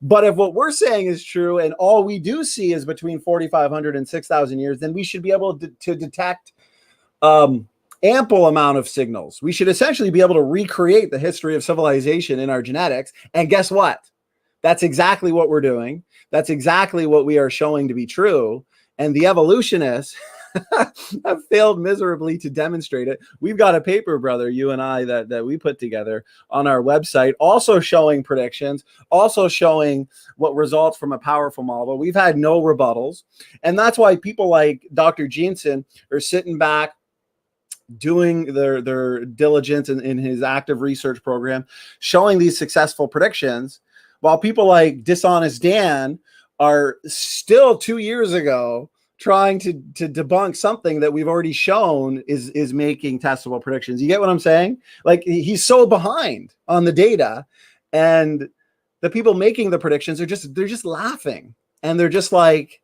Speaker 1: But if what we're saying is true and all we do see is between 4,500 and 6,000 years, then we should be able to detect ample amount of signals. We should essentially be able to recreate the history of civilization in our genetics. And guess what? That's exactly what we're doing. That's exactly what we are showing to be true. And the evolutionists have failed miserably to demonstrate it. We've got a paper, brother, you and I, that we put together on our website, also showing predictions, also showing what results from a powerful model. We've had no rebuttals. And that's why people like Dr. Jensen are sitting back, doing their diligence in his active research program, showing these successful predictions, while people like Dishonest Dan are still 2 years ago trying to debunk something that we've already shown is making testable predictions. You get what I'm saying? Like, he's so behind on the data, and the people making the predictions they're just laughing, and they're just like,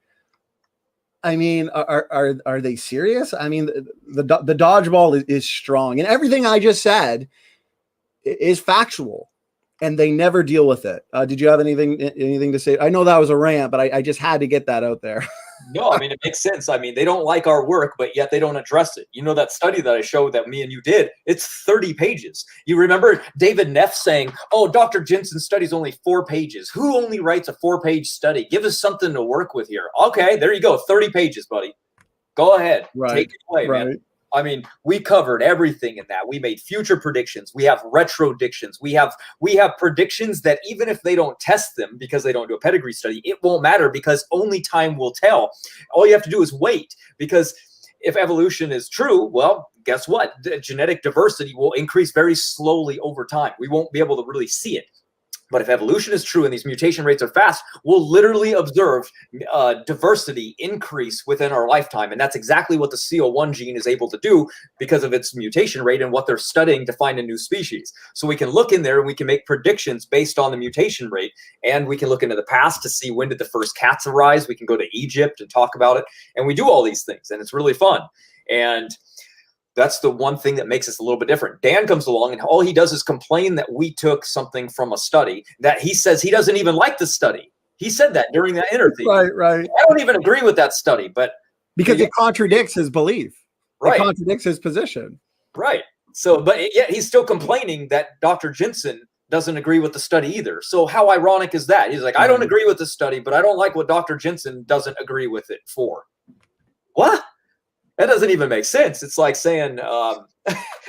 Speaker 1: I mean, are they serious? I mean, the dodgeball is strong, and everything I just said is factual, and they never deal with it. Did you have anything to say? I know that was a rant, but I just had to get that out there.
Speaker 2: No, I mean, it makes sense. I mean, they don't like our work, but yet they don't address it. You know, that study that I showed that me and you did, it's 30 pages. You remember David Neff saying, oh, Dr. Jensen's study is only 4 pages. Who only writes a 4-page study? Give us something to work with here. Okay, there you go. 30 pages, buddy. Go ahead.
Speaker 1: Right.
Speaker 2: Take it away,
Speaker 1: Right.
Speaker 2: man. I mean, we covered everything in that. We made future predictions. We have retrodictions. We have predictions that even if they don't test them because they don't do a pedigree study, it won't matter because only time will tell. All you have to do is wait, because if evolution is true, well, guess what? The genetic diversity will increase very slowly over time. We won't be able to really see it. But if evolution is true and these mutation rates are fast, we'll literally observe diversity increase within our lifetime. And that's exactly what the CO1 gene is able to do because of its mutation rate and what they're studying to find a new species. So we can look in there and we can make predictions based on the mutation rate. And we can look into the past to see when did the first cats arise. We can go to Egypt and talk about it. And we do all these things. And it's really fun. And that's the one thing that makes us a little bit different. Dan comes along and all he does is complain that we took something from a study that he says he doesn't even like the study. He said that during that interview.
Speaker 1: Right.
Speaker 2: I don't even agree with that study, but
Speaker 1: because it contradicts his belief.
Speaker 2: Right.
Speaker 1: It contradicts his position.
Speaker 2: Right. So, but yet he's still complaining that Dr. Jensen doesn't agree with the study either. So how ironic is that? He's like, I don't agree with the study, but I don't like what Dr. Jensen doesn't agree with it for. What? That doesn't even make sense. It's like saying,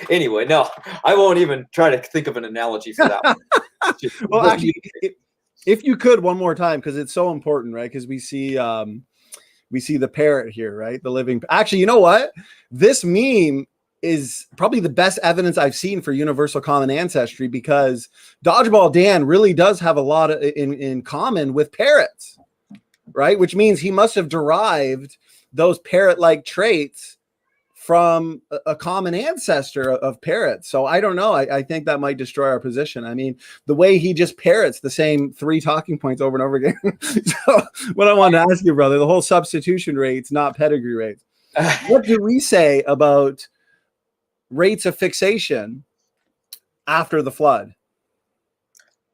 Speaker 2: anyway, no, I won't even try to think of an analogy for that one.
Speaker 1: Well, actually, if you could one more time, because it's so important, right? Because we see the parrot here, right? The living. Actually, you know what? This meme is probably the best evidence I've seen for universal common ancestry, because Dodgeball Dan really does have a lot in common with parrots, right? Which means he must have derived those parrot-like traits from a common ancestor of parrots. So I don't know. I think that might destroy our position. I mean, the way he just parrots the same 3 talking points over and over again. So what I wanted to ask you, brother, the whole substitution rates, not pedigree rates. What do we say about rates of fixation after the flood?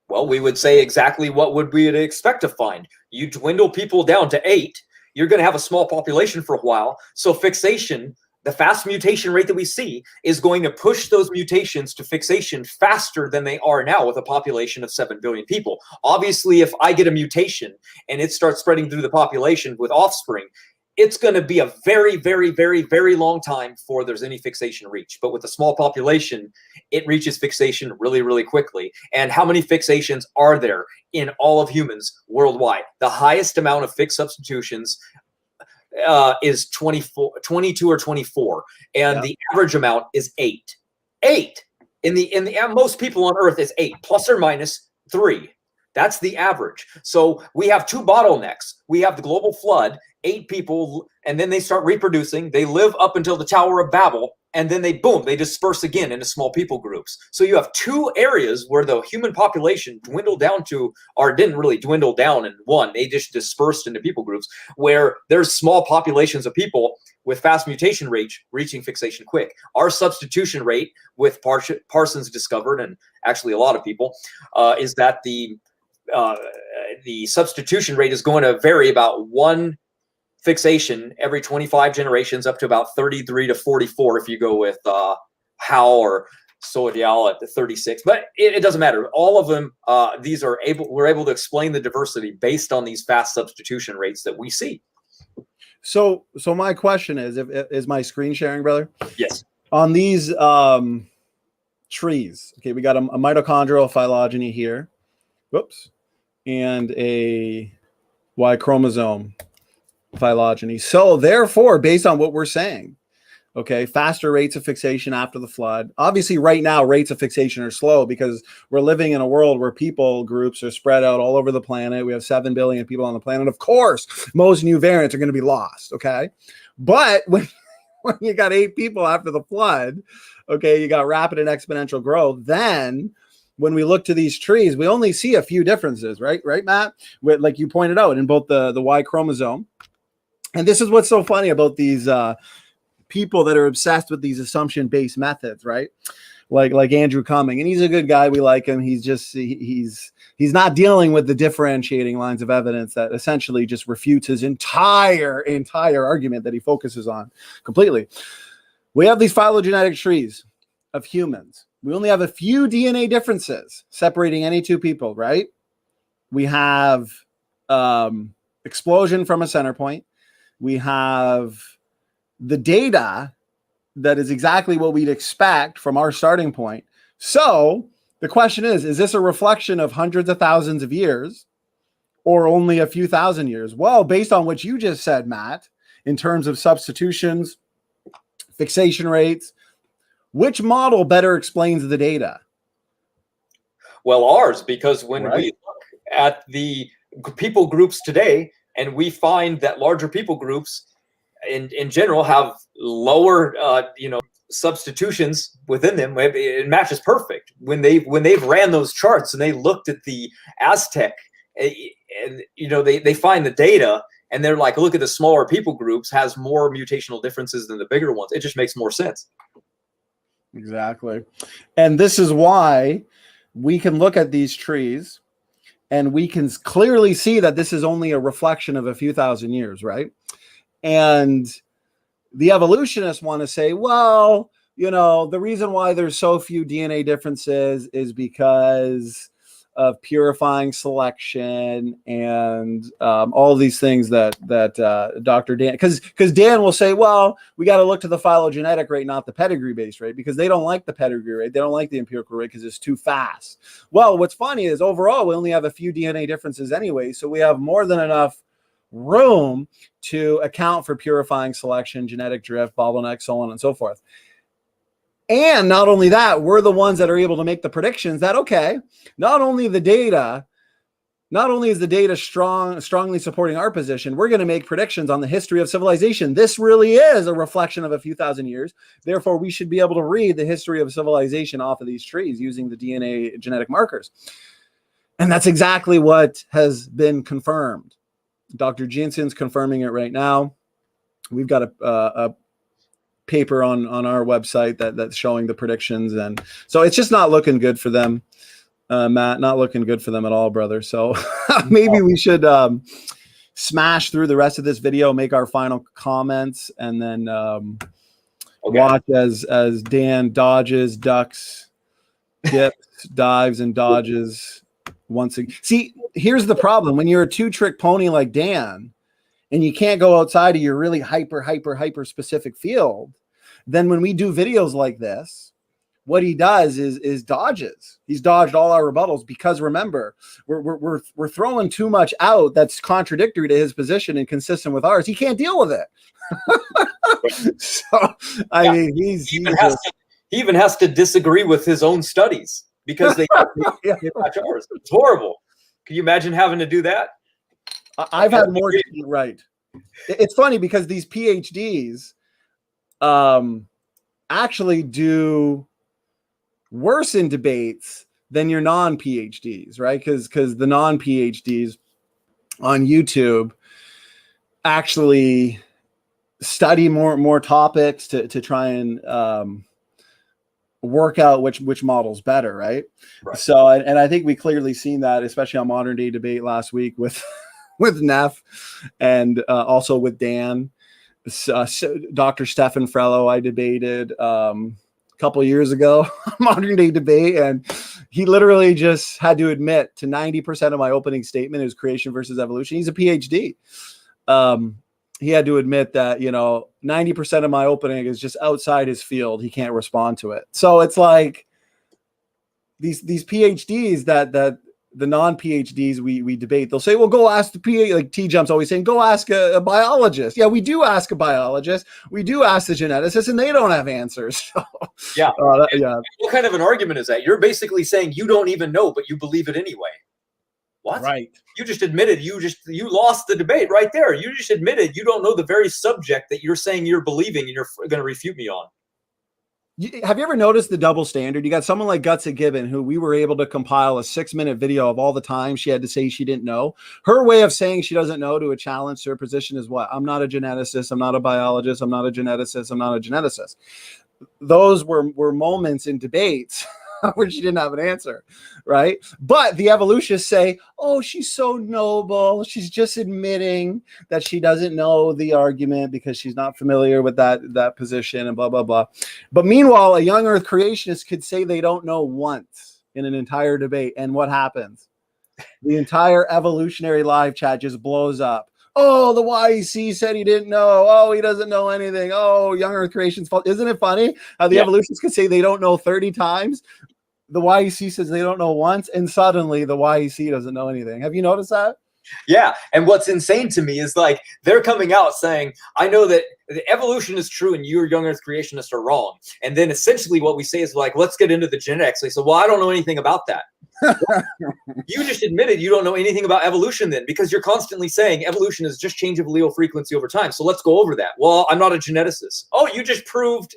Speaker 2: Well, we would say exactly what would we expect to find. You dwindle people down to 8, you're going to have a small population for a while. So fixation, the fast mutation rate that we see, is going to push those mutations to fixation faster than they are now with a population of 7 billion people. Obviously, if I get a mutation and it starts spreading through the population with offspring, it's going to be a very, very, very, very long time before there's any fixation reach. But with a small population, it reaches fixation really, really quickly. And how many fixations are there in all of humans worldwide? The highest amount of fixed substitutions is 22 or 24, and the average amount is 8. 8 in the most people on Earth is 8 plus or minus 3. That's the average. So we have 2 bottlenecks. We have the global flood, 8 people, and then they start reproducing. They live up until the Tower of Babel, and then they disperse again into small people groups. So you have 2 areas where the human population dwindled down to, or didn't really dwindle down in one. They just dispersed into people groups where there's small populations of people with fast mutation rate reaching fixation quick. Our substitution rate, with Parsons discovered, and actually a lot of people, is that the substitution rate is going to vary about 1 fixation every 25 generations, up to about 33 to 44 if you go with Howe or Lyell at the 36. But it doesn't matter. All of them, we're able to explain the diversity based on these fast substitution rates that we see.
Speaker 1: So my question is my screen sharing, brother?
Speaker 2: Yes.
Speaker 1: On these trees, okay, we got a mitochondrial phylogeny here. Whoops. And a Y chromosome phylogeny. So therefore, based on what we're saying, okay, faster rates of fixation after the flood. Obviously, right now, rates of fixation are slow because we're living in a world where people groups are spread out all over the planet. We have 7 billion people on the planet. Of course, most new variants are going to be lost, okay? But when you got 8 people after the flood, okay, you got rapid and exponential growth, then when we look to these trees, we only see a few differences, right, Matt? Like you pointed out, in both the Y chromosome. And this is what's so funny about these people that are obsessed with these assumption-based methods, right? Like Andrew Cumming, and he's a good guy. We like him. He's just he's not dealing with the differentiating lines of evidence that essentially just refutes his entire argument that he focuses on completely. We have these phylogenetic trees of humans. We only have a few DNA differences separating any 2 people, right? We have explosion from a center point. We have the data that is exactly what we'd expect from our starting point. So the question is this a reflection of hundreds of thousands of years or only a few thousand years? Well, based on what you just said, Matt, in terms of substitutions, fixation rates, which model better explains the data?
Speaker 2: Well, ours, because when we look at the people groups today, and we find that larger people groups in general have lower substitutions within them, it matches perfect. When they've ran those charts and they looked at the Aztec, and they find the data and they're like, look at the smaller people groups has more mutational differences than the bigger ones. It just makes more sense.
Speaker 1: Exactly. And this is why we can look at these trees and we can clearly see that this is only a reflection of a few thousand years, right? And the evolutionists want to say, well, the reason why there's so few DNA differences is because of purifying selection and all of these things that Dr. Dan, because Dan will say, well, we got to look to the phylogenetic rate, not the pedigree based rate, because they don't like the pedigree rate. They don't like the empirical rate because it's too fast. Well, what's funny is overall, we only have a few DNA differences anyway. So we have more than enough room to account for purifying selection, genetic drift, bottleneck, so on and so forth. And not only that, we're the ones that are able to make the predictions that, okay, not only the data Not only is the data strongly supporting our position, we're going to make predictions on the history of civilization. This really is a reflection of a few thousand years. Therefore, we should be able to read the history of civilization off of these trees using the DNA genetic markers. And that's exactly what has been confirmed. Dr. Jensen's confirming it right now. We've got a paper on our website that's showing the predictions. And so it's just not looking good for them. Matt, not looking good for them at all, brother. So maybe we should smash through the rest of this video, make our final comments, and then watch as Dan dodges, ducks, dips, dives, and dodges once again. See, here's the problem. When you're a two-trick pony like Dan, and you can't go outside of your really hyper specific field, then when we do videos like this, what he does is dodges. He's dodged all our rebuttals because remember, we're throwing too much out that's contradictory to his position and consistent with ours. He can't deal with it. So I mean, he
Speaker 2: even has to disagree with his own studies because they match ours. It's horrible. Can you imagine having to do that?
Speaker 1: I've had more right. It's funny because these PhDs actually do worse in debates than your non-PhDs, right? Because the non-PhDs on YouTube actually study more topics to try and work out which model's better, right? So, and I think we clearly seen that, especially on Modern Day Debate last week with with Neff and also with Dan. Dr. Stefan Frello I debated couple years ago, Modern Day Debate, and he literally just had to admit to 90% of my opening statement is creation versus evolution. He's a PhD. He had to admit that 90% of my opening is just outside his field. He can't respond to it. So it's like these PhDs that the non-PhDs we debate, they'll say, well, go ask the PhD, like T-Jump's always saying, go ask a biologist. Yeah, we do ask a biologist. We do ask the geneticists, and they don't have answers. So,
Speaker 2: yeah. What kind of an argument is that? You're basically saying you don't even know, but you believe it anyway. What? Right. You just admitted you lost the debate right there. You just admitted you don't know the very subject that you're saying you're believing and you're going to refute me on.
Speaker 1: Have you ever noticed the double standard? You got someone like Gutsa Gibbon, who we were able to compile a 6-minute video of all the time she had to say she didn't know. Her way of saying she doesn't know to a challenge to her position is what? I'm not a geneticist. I'm not a biologist. I'm not a geneticist. I'm not a geneticist. Those were moments in debates where she didn't have an answer, right? But the evolutionists say, oh, she's so noble. She's just admitting that she doesn't know the argument because she's not familiar with that position and blah, blah, blah. But meanwhile, a young earth creationist could say they don't know once in an entire debate. And what happens? The entire evolutionary live chat just blows up. Oh, the YEC said he didn't know. Oh, he doesn't know anything. Oh, young earth creation's fault. Isn't it funny how the evolutionists could say they don't know 30 times? The YEC says they don't know once, and suddenly the YEC doesn't know anything. Have you noticed that?
Speaker 2: Yeah, and what's insane to me is like they're coming out saying, I know that the evolution is true and you young earth creationists are wrong. And then essentially what we say is like, let's get into the genetics. They say, well, I don't know anything about that. You just admitted you don't know anything about evolution then, because you're constantly saying evolution is just change of allele frequency over time. So let's go over that. Well, I'm not a geneticist. Oh, you just proved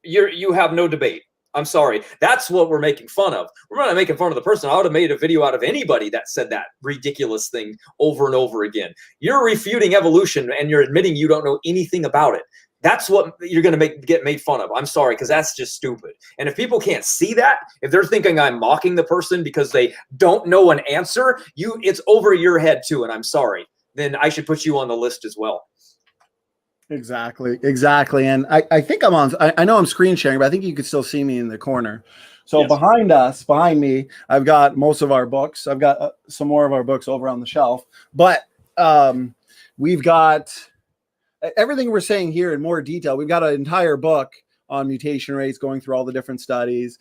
Speaker 2: you have no debate. I'm sorry. That's what we're making fun of. We're not making fun of the person. I would have made a video out of anybody that said that ridiculous thing over and over again. You're refuting evolution and you're admitting you don't know anything about it. That's what you're going to get made fun of. I'm sorry, because that's just stupid. And if people can't see that, if they're thinking I'm mocking the person because they don't know an answer, it's over your head too, and I'm sorry. Then I should put you on the list as well.
Speaker 1: Exactly. And I think I'm on, I know I'm screen sharing, but I think you can still see me in the corner. So yes. Behind me, I've got most of our books. I've got some more of our books over on the shelf, but we've got everything we're saying here in more detail. We've got an entire book on mutation rates going through all the different studies.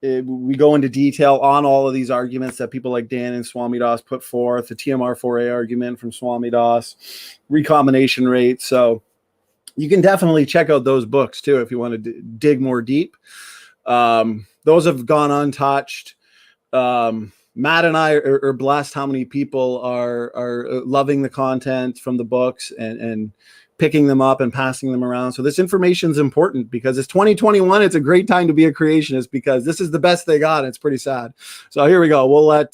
Speaker 1: We go into detail on all of these arguments that people like Dan and Swamidas put forth, the TMR4A argument from Swamidas, recombination rate. So you can definitely check out those books too if you want to dig more deep. Those have gone untouched. Matt and I are blessed how many people are loving the content from the books and picking them up and passing them around. So this information is important because it's 2021. It's a great time to be a creationist because this is the best they got. It's pretty sad. So here we go. We'll let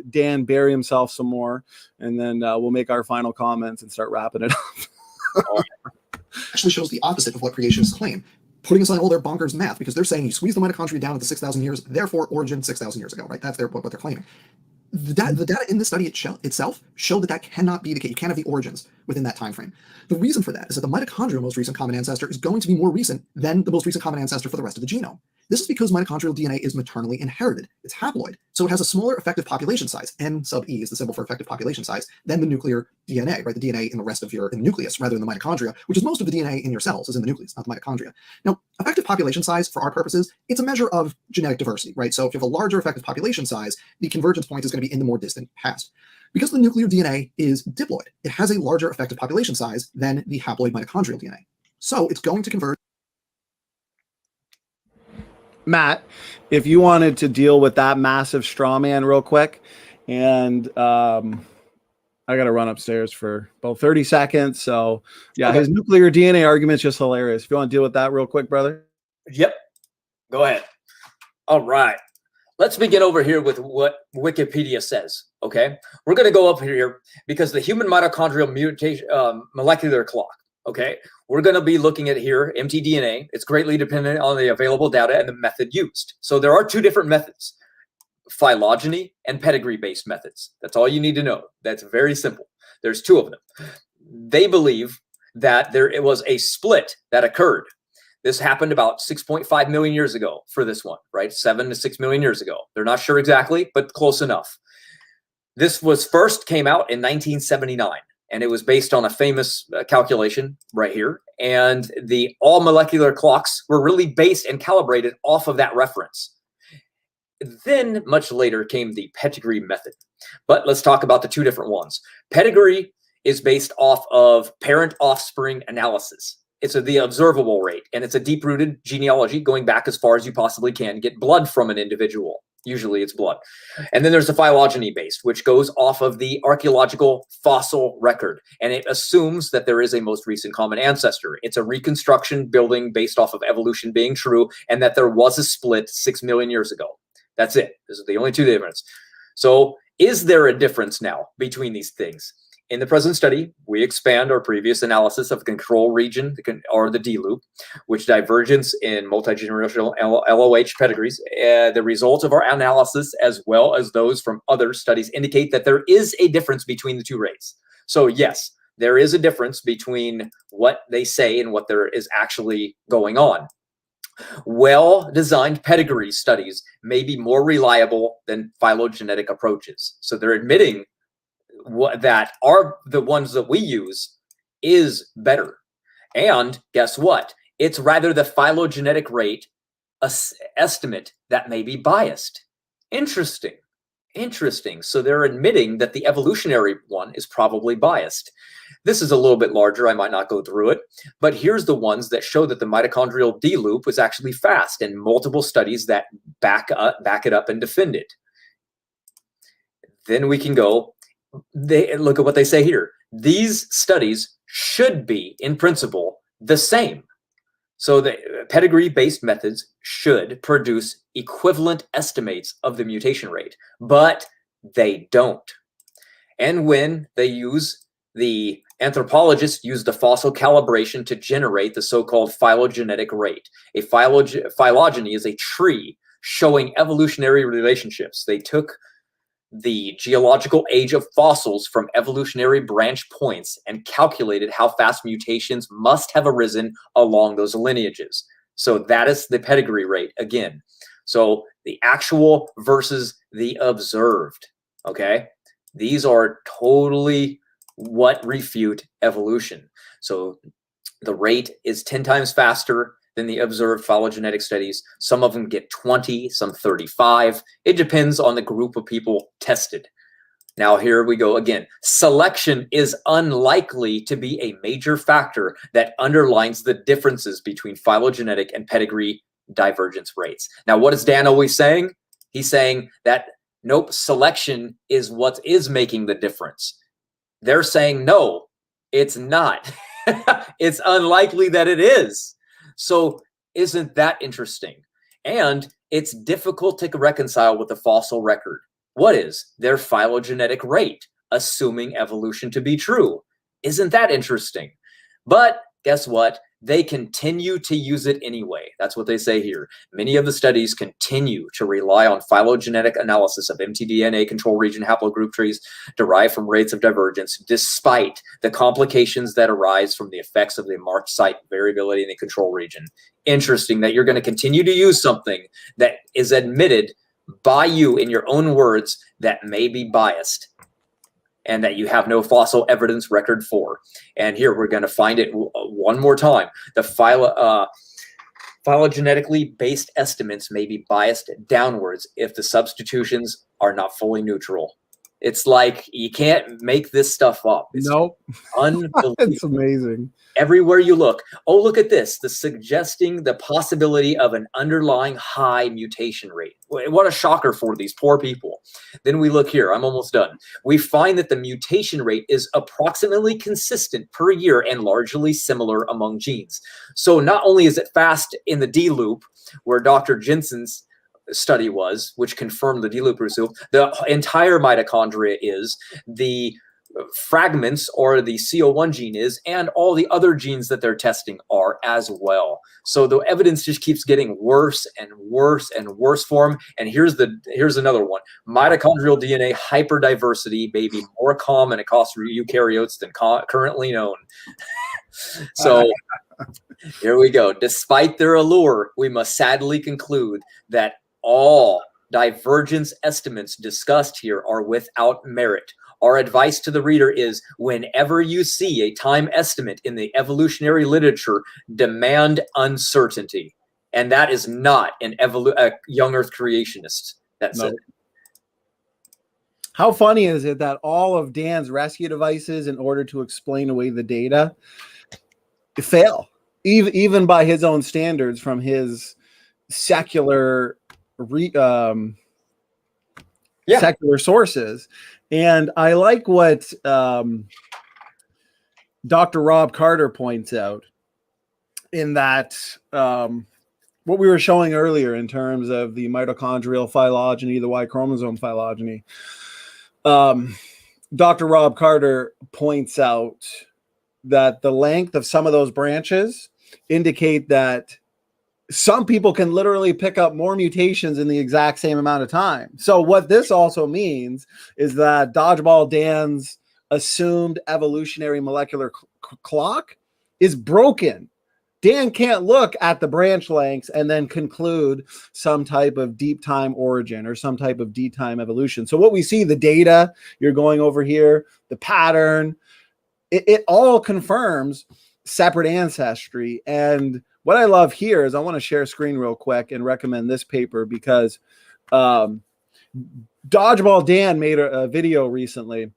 Speaker 1: Dan bury himself some more, and then we'll make our final comments and start wrapping it up.
Speaker 3: Actually shows the opposite of what creationists claim, putting aside all their bonkers math, because they're saying you squeeze the mitochondria down to 6,000 years, therefore origin 6,000 years ago, right? That's what they're claiming. The data in this study itself showed that cannot be the case. You can't have the origins within that time frame. The reason for that is that the mitochondrial most recent common ancestor is going to be more recent than the most recent common ancestor for the rest of the genome. This is because mitochondrial DNA is maternally inherited. It's haploid, so it has a smaller effective population size. N sub E is the symbol for effective population size than the nuclear DNA, right? The DNA in the rest of in the nucleus rather than the mitochondria, which is most of the DNA in your cells is in the nucleus, not the mitochondria. Now, effective population size for our purposes, it's a measure of genetic diversity, right? So if you have a larger effective population size, the convergence point is going to be in the more distant past. Because the nuclear DNA is diploid, it has a larger effective population size than the haploid mitochondrial DNA. So it's going to converge.
Speaker 1: Matt, if you wanted to deal with that massive straw man real quick, and I got to run upstairs for about 30 seconds. So yeah, okay. His nuclear DNA argument's just hilarious. If you want to deal with that real quick, brother.
Speaker 2: Yep. Go ahead. All right. Let's begin over here with what Wikipedia says, okay? We're going to go up here because the human mitochondrial mutation, molecular clock, okay? We're going to be looking at here, mtDNA. It's greatly dependent on the available data and the method used. So there are two different methods, phylogeny and pedigree-based methods. That's all you need to know. That's very simple. There's two of them. They believe that it was a split that occurred. This happened about 6.5 million years ago for this one, right? 7 to 6 million years ago. They're not sure exactly, but close enough. This was first came out in 1979, and it was based on a famous calculation right here. And all molecular clocks were really based and calibrated off of that reference. Then much later came the pedigree method. But let's talk about the two different ones. Pedigree is based off of parent-offspring analysis. It's the observable rate, and it's a deep-rooted genealogy going back as far as you possibly can. Get blood from an individual. Usually it's blood. And then there's the phylogeny-based, which goes off of the archaeological fossil record, and it assumes that there is a most recent common ancestor. It's a reconstruction building based off of evolution being true, and that there was a split 6 million years ago. That's it. This is the only two differences. So is there a difference now between these things? In the present study, we expand our previous analysis of the control region, or the D loop, which divergence in multi-generational LOH pedigrees. The results of our analysis, as well as those from other studies, indicate that there is a difference between the two rates. So yes, there is a difference between what they say and what there is actually going on. Well-designed pedigree studies may be more reliable than phylogenetic approaches. So they're admitting that the ones that we use is better. And guess what? It's rather the phylogenetic rate estimate that may be biased. Interesting. Interesting. So they're admitting that the evolutionary one is probably biased. This is a little bit larger. I might not go through it, but here's the ones that show that the mitochondrial D loop was actually fast, and multiple studies that back it up and defend it. Then we can go. Look at what they say here. These studies should be, in principle, the same. So the pedigree-based methods should produce equivalent estimates of the mutation rate, but they don't. And when they the anthropologists use the fossil calibration to generate the so-called phylogenetic rate. A phylogeny is a tree showing evolutionary relationships. They took the geological age of fossils from evolutionary branch points and calculated how fast mutations must have arisen along those lineages. So that is the pedigree rate again. So the actual versus the observed, okay? These are totally what refute evolution. So the rate is 10 times faster than the observed phylogenetic studies. Some of them get 20, some 35. It depends on the group of people tested. Now here we go again. Selection is unlikely to be a major factor that underlines the differences between phylogenetic and pedigree divergence rates. Now what is Dan always saying? He's saying that Nope, selection is what is making the difference. They're saying, no, it's not. It's unlikely that it is. So isn't that interesting? And it's difficult to reconcile with the fossil record. What is their phylogenetic rate, assuming evolution to be true? Isn't that interesting? But guess what? They continue to use it anyway. That's what they say here. Many of the studies continue to rely on phylogenetic analysis of mtDNA control region haplogroup trees derived from rates of divergence, despite the complications that arise from the effects of the marked site variability in the control region. Interesting that you're going to continue to use something that is admitted by you in your own words that may be biased, and that you have no fossil evidence record for. And here we're going to find it one more time. The phylogenetically based estimates may be biased downwards if the substitutions are not fully neutral. It's like you can't make this stuff up. It's unbelievable.
Speaker 1: It's amazing.
Speaker 2: Everywhere you look. Oh, look at this. Suggesting the possibility of an underlying high mutation rate. What a shocker for these poor people. Then we look here. I'm almost done. We find that the mutation rate is approximately consistent per year and largely similar among genes. So not only is it fast in the D loop, where Dr. Jensen's study was, which confirmed the D loop result, the entire mitochondria is, the fragments or the CO1 gene is, and all the other genes that they're testing are as well. So the evidence just keeps getting worse and worse and worse for them. And here's another one. Mitochondrial DNA hyperdiversity may be more common across eukaryotes than currently known. So here we go. Despite their allure, we must sadly conclude that all divergence estimates discussed here are without merit. Our advice to the reader is, whenever you see a time estimate in the evolutionary literature, demand uncertainty. And that is not a young Earth creationist that said it.
Speaker 1: How funny is it that all of Dan's rescue devices, in order to explain away the data, fail, even by his own standards from his secular secular sources? And I like what Dr. Rob Carter points out, in that what we were showing earlier in terms of the mitochondrial phylogeny, the Y chromosome phylogeny. Dr. Rob Carter points out that the length of some of those branches indicate that some people can literally pick up more mutations in the exact same amount of time. So what this also means is that Dodgeball Dan's assumed evolutionary molecular clock is broken. Dan can't look at the branch lengths and then conclude some type of deep time origin or some type of deep time evolution. So what we see, the data you're going over here, the pattern, it all confirms separate ancestry. And what I love here is, I want to share screen real quick and recommend this paper, because Dodgeball Dan made a video recently,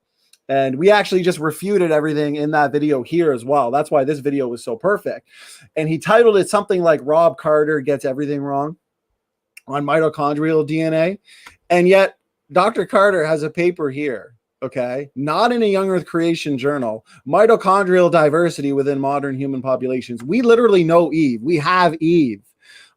Speaker 1: and we actually just refuted everything in that video here as well. That's why this video was so perfect. And he titled it something like Rob Carter Gets Everything Wrong on Mitochondrial DNA. And yet Dr. Carter has a paper here, okay, not in a Young Earth Creation journal, mitochondrial diversity within modern human populations. We literally know Eve. We have Eve,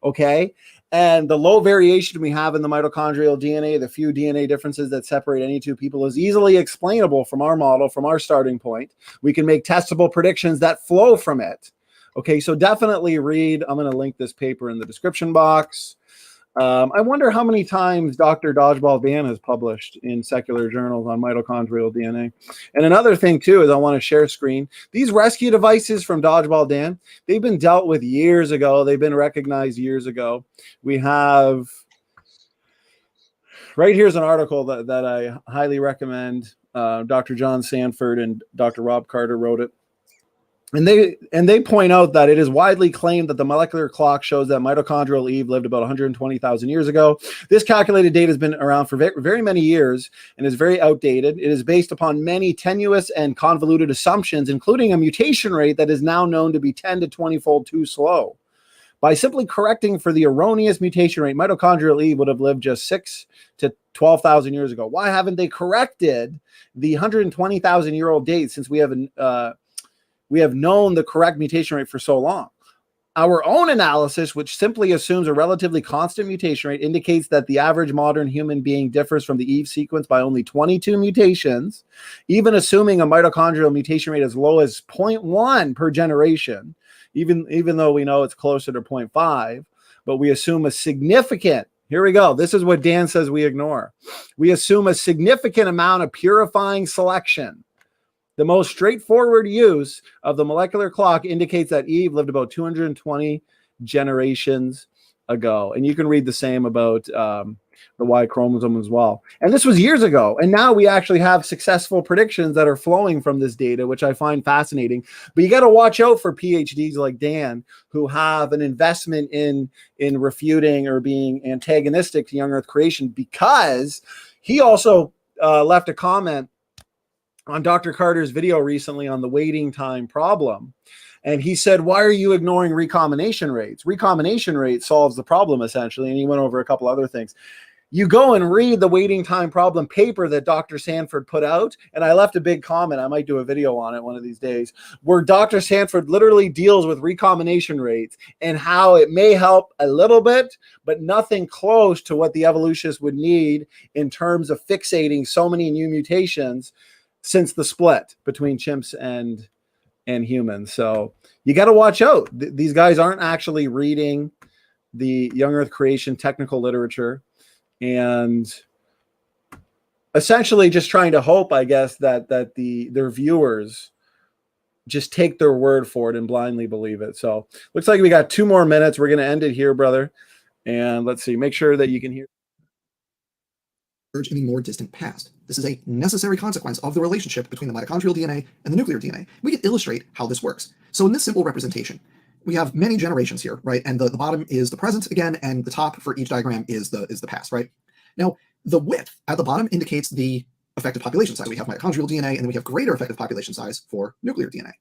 Speaker 1: okay? And the low variation we have in the mitochondrial DNA, the few DNA differences that separate any two people, is easily explainable from our model, from our starting point. We can make testable predictions that flow from it. Okay, so definitely read. I'm going to link this paper in the description box. I wonder how many times Dr. Dodgeball Dan has published in secular journals on mitochondrial DNA. And another thing, too, is I want to share screen. These rescue devices from Dodgeball Dan, they've been dealt with years ago. They've been recognized years ago. We have, right here's an article that I highly recommend. Dr. John Sanford and Dr. Rob Carter wrote it. And they point out that it is widely claimed that the molecular clock shows that mitochondrial Eve lived about 120,000 years ago. This calculated date has been around for very many years and is very outdated. It is based upon many tenuous and convoluted assumptions, including a mutation rate that is now known to be 10 to 20-fold too slow. By simply correcting for the erroneous mutation rate, mitochondrial Eve would have lived just 6 to 12,000 years ago? Why haven't they corrected the 120,000-year-old date since we have known the correct mutation rate for so long? Our own analysis, which simply assumes a relatively constant mutation rate, indicates that the average modern human being differs from the Eve sequence by only 22 mutations, even assuming a mitochondrial mutation rate as low as 0.1 per generation, even though we know it's closer to 0.5, but we assume a significant, here we go, this is what Dan says we ignore. We assume a significant amount of purifying selection. The most straightforward use of the molecular clock indicates that Eve lived about 220 generations ago. And you can read the same about the Y chromosome as well. And this was years ago. And now we actually have successful predictions that are flowing from this data, which I find fascinating. But you got to watch out for PhDs like Dan, who have an investment in refuting or being antagonistic to young Earth creation, because he also left a comment on Dr. Carter's video recently on the waiting time problem. And he said, why are you ignoring recombination rates? Recombination rate solves the problem, essentially. And he went over a couple other things. You go and read the waiting time problem paper that Dr. Sanford put out. And I left a big comment. I might do a video on it one of these days, where Dr. Sanford literally deals with recombination rates and how it may help a little bit, but nothing close to what the evolutionists would need in terms of fixating so many new mutations since the split between chimps and humans. So you got to watch out. These guys aren't actually reading the young Earth creation technical literature, and essentially just trying to hope, I guess, that their viewers just take their word for it and blindly believe it. So looks like we got 2 more minutes. We're going to end it here, brother. And let's see, make sure that you can hear
Speaker 3: in the more distant past. This is a necessary consequence of the relationship between the mitochondrial DNA and the nuclear DNA. We can illustrate how this works. So in this simple representation, we have many generations here, right? And the bottom is the present again, and the top for each diagram is the past, right? Now, the width at the bottom indicates the effective population size. We have mitochondrial DNA, and then we have greater effective population size for nuclear DNA.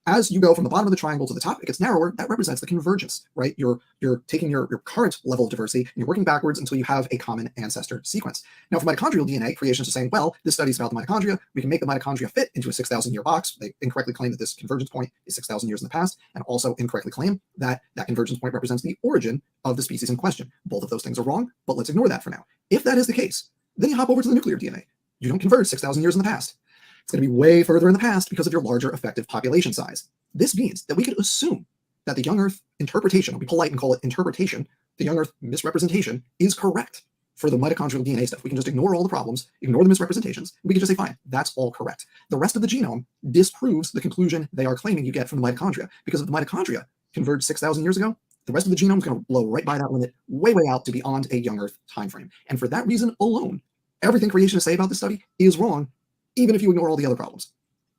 Speaker 3: As you go from the bottom of the triangle to the top, it gets narrower. That represents the convergence, right? You're taking your current level of diversity and you're working backwards until you have a common ancestor sequence. Now, for mitochondrial DNA, creationists are saying, well, this study is about the mitochondria. We can make the mitochondria fit into a 6,000-year box. They incorrectly claim that this convergence point is 6,000 years in the past, and also incorrectly claim that that convergence point represents the origin of the species in question. Both of those things are wrong, but let's ignore that for now. If that is the case, then you hop over to the nuclear DNA. You don't converge 6,000 years in the past. It's going to be way further in the past because of your larger effective population size. This means that we could assume that the young Earth interpretation, I'll be polite and call it interpretation, the young Earth misrepresentation is correct for the mitochondrial DNA stuff. We can just ignore all the problems, ignore the misrepresentations, and we can just say, fine, that's all correct. The rest of the genome disproves the conclusion they are claiming you get from the mitochondria, because if the mitochondria converged 6,000 years ago, the rest of the genome is going to blow right by that limit, way out to beyond a young Earth time frame. And for that reason alone, everything creationists say about this study is wrong, even if you ignore all the other problems.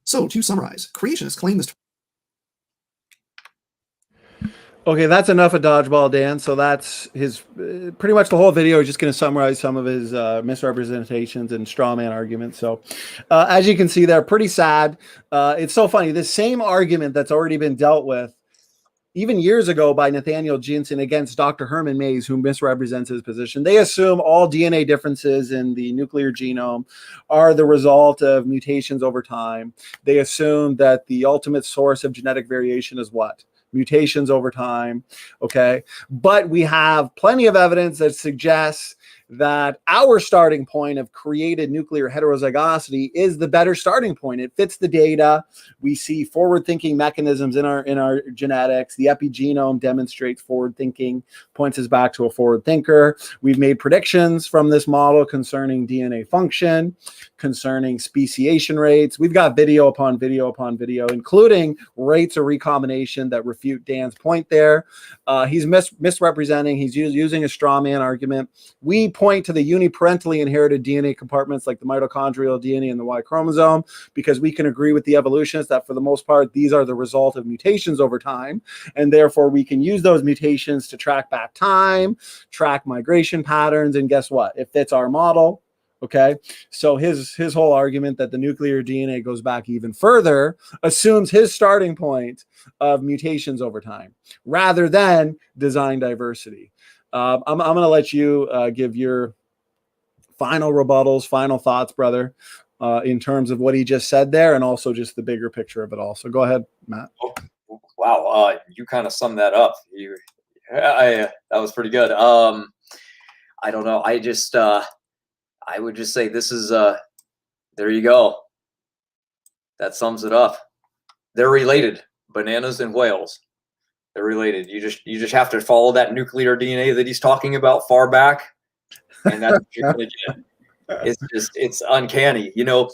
Speaker 3: So, to summarize, creationists claim this.
Speaker 1: Okay, that's enough of Dodgeball Dan. So that's his, pretty much the whole video is just going to summarize some of his misrepresentations and straw man arguments. So as you can see there, pretty sad. It's so funny. This same argument that's already been dealt with even years ago by Nathaniel Jensen against Dr. Herman Mays, who misrepresents his position. They assume all DNA differences in the nuclear genome are the result of mutations over time. They assume that the ultimate source of genetic variation is what? Mutations over time. Okay. But we have plenty of evidence that suggests that our starting point of created nuclear heterozygosity is the better starting point. It fits the data. We see forward-thinking mechanisms in our genetics. The epigenome demonstrates forward thinking, points us back to a forward thinker. We've made predictions from this model concerning DNA function, concerning speciation rates. We've got video upon video upon video, including rates of recombination that refute Dan's point there. He's misrepresenting. He's using a straw man argument. We point to the uniparentally inherited DNA compartments like the mitochondrial DNA and the Y chromosome, because we can agree with the evolutionists that for the most part, these are the result of mutations over time. And therefore we can use those mutations to track back time, track migration patterns. And guess what? It fits our model. Okay. So his whole argument that the nuclear DNA goes back even further assumes his starting point of mutations over time rather than design diversity. I'm going to let you give your final rebuttals, final thoughts, brother, in terms of what he just said there, and also just the bigger picture of it all. So go ahead, Matt.
Speaker 2: Oh, wow, you kind of summed that up. That was pretty good. I don't know. I would just say this is there you go. That sums it up. They're related. Bananas and whales. They're related. You just have to follow that nuclear DNA that he's talking about far back, and that's what you're gonna get. It's uncanny. You know,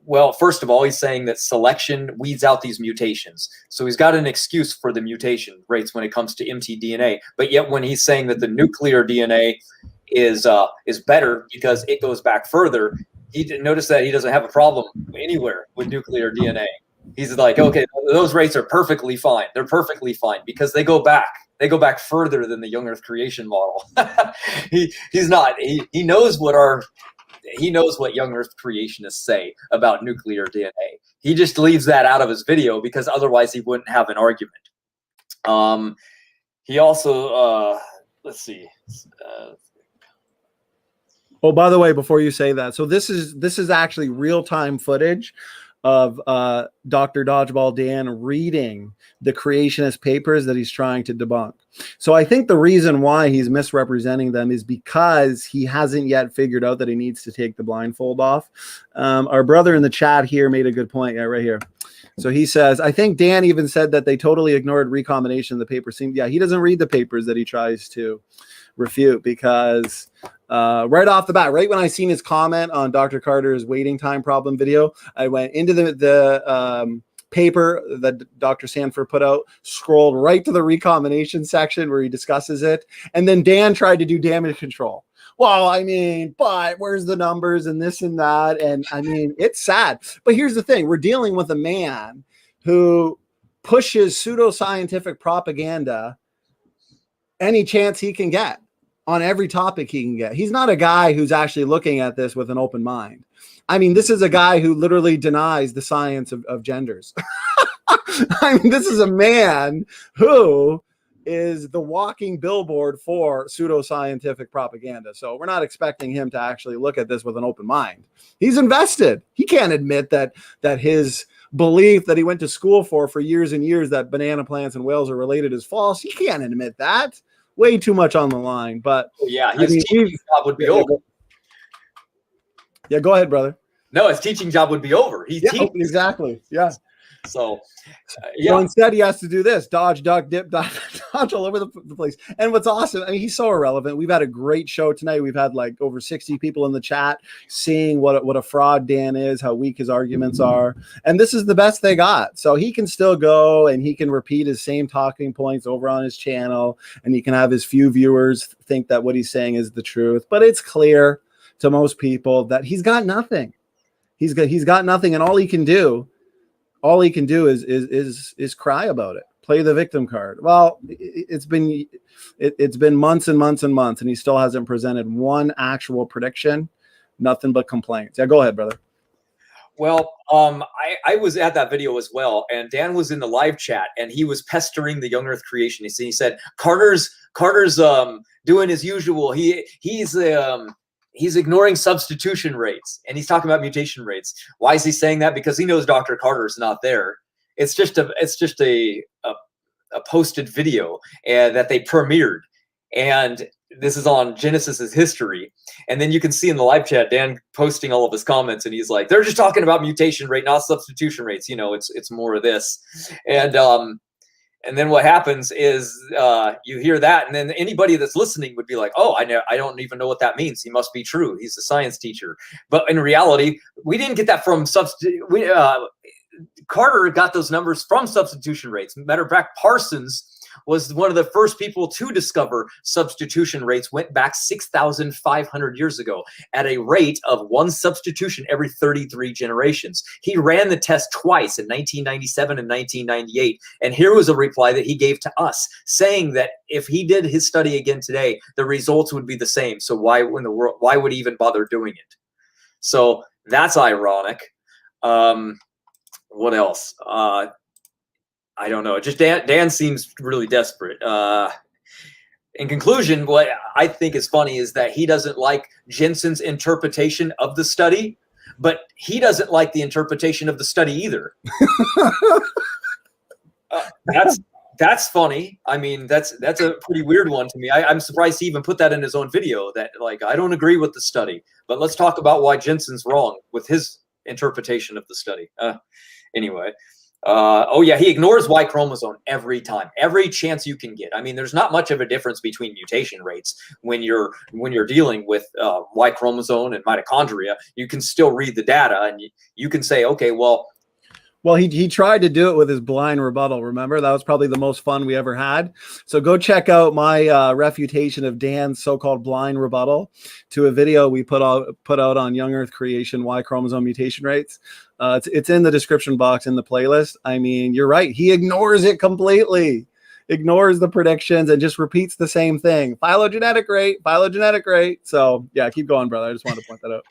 Speaker 2: well, first of all, he's saying that selection weeds out these mutations. So he's got an excuse for the mutation rates when it comes to mtDNA. But yet when he's saying that the nuclear DNA is better because it goes back further, notice that he doesn't have a problem anywhere with nuclear DNA. He's like, okay, those rates are perfectly fine. They're perfectly fine because they go back. They go back further than the young Earth creation model. He's not. He knows what young Earth creationists say about nuclear DNA. He just leaves that out of his video because otherwise he wouldn't have an argument. He also let's see.
Speaker 1: Oh, by the way, before you say that, so this is actually real-time footage of Dr. Dodgeball Dan reading the creationist papers that he's trying to debunk. So I think the reason why he's misrepresenting them is because he hasn't yet figured out that he needs to take the blindfold off. Our brother in the chat here made a good point. Yeah, right here. So he says, I think Dan even said that they totally ignored recombination of the paper. Yeah, he doesn't read the papers that he tries to refute because right off the bat, right when I seen his comment on Dr. Carter's waiting time problem video, I went into the paper that Dr. Sanford put out, scrolled right to the recombination section where he discusses it, and then Dan tried to do damage control. Well, I mean, but where's the numbers and this and that? And I mean, it's sad. But here's the thing. We're dealing with a man who pushes pseudoscientific propaganda any chance he can get on every topic he can get. He's not a guy who's actually looking at this with an open mind. I mean, this is a guy who literally denies the science of genders. I mean, this is a man who is the walking billboard for pseudoscientific propaganda. So we're not expecting him to actually look at this with an open mind. He's invested. He can't admit that his belief that he went to school for years and years that banana plants and whales are related is false. He can't admit that. Way too much on the line. But
Speaker 2: yeah, his teaching job would be over.
Speaker 1: Yeah, go ahead, brother.
Speaker 2: No, his teaching job would be over.
Speaker 1: Exactly. Yeah.
Speaker 2: So,
Speaker 1: So instead, he has to do this: dodge, duck, dip, dodge all over the place. And what's awesome, I mean, he's so irrelevant. We've had a great show tonight. We've had like over 60 people in the chat seeing what a fraud Dan is, how weak his arguments are, and this is the best they got. So he can still go and he can repeat his same talking points over on his channel, and he can have his few viewers think that what he's saying is the truth. But it's clear to most people that he's got nothing. He's got nothing, and all he can do is cry about it, play the victim card. Well, it's been months and months and months, and he still hasn't presented one actual prediction. Nothing but complaints. Yeah, go ahead, brother.
Speaker 2: Well, I was at that video as well, and Dan was in the live chat, and he was pestering the young Earth creationists. He said Carter's doing his usual. He's ignoring substitution rates, and he's talking about mutation rates. Why is he saying that? Because he knows Dr. Carter's not there. It's just a posted video that they premiered, and this is on Genesis's history. And then you can see in the live chat Dan posting all of his comments, and he's like, "They're just talking about mutation rate, not substitution rates. You know, it's more of this." And then what happens is you hear that, and then anybody that's listening would be like, "Oh, I don't even know what that means. He must be true. He's a science teacher." But in reality, we didn't get that from Carter got those numbers from substitution rates. Matter of fact, Parsons was one of the first people to discover substitution rates, went back 6,500 years ago at a rate of one substitution every 33 generations. He ran the test twice in 1997 and 1998. And here was a reply that he gave to us saying that if he did his study again today, the results would be the same. So why would he even bother doing it? So that's ironic. What else? I don't know. Just Dan seems really desperate. in conclusion, what I think is funny is that he doesn't like Jensen's interpretation of the study, but he doesn't like the interpretation of the study either. That's funny. I mean, that's a pretty weird one to me. I'm surprised he even put that in his own video, that like, I don't agree with the study, but let's talk about why Jensen's wrong with his interpretation of the study. Anyway. Oh yeah, he ignores Y chromosome every time, every chance you can get. I mean, there's not much of a difference between mutation rates when you're dealing with Y chromosome and mitochondria. You can still read the data, and you can say, okay, well,
Speaker 1: he tried to do it with his blind rebuttal. Remember, that was probably the most fun we ever had. So go check out my refutation of Dan's so-called blind rebuttal to a video we put out on Young Earth creation, Y chromosome mutation rates. It's in the description box in the playlist. I mean, you're right. He ignores it completely, ignores the predictions, and just repeats the same thing. Phylogenetic rate. So yeah, keep going, brother. I just wanted to point that out.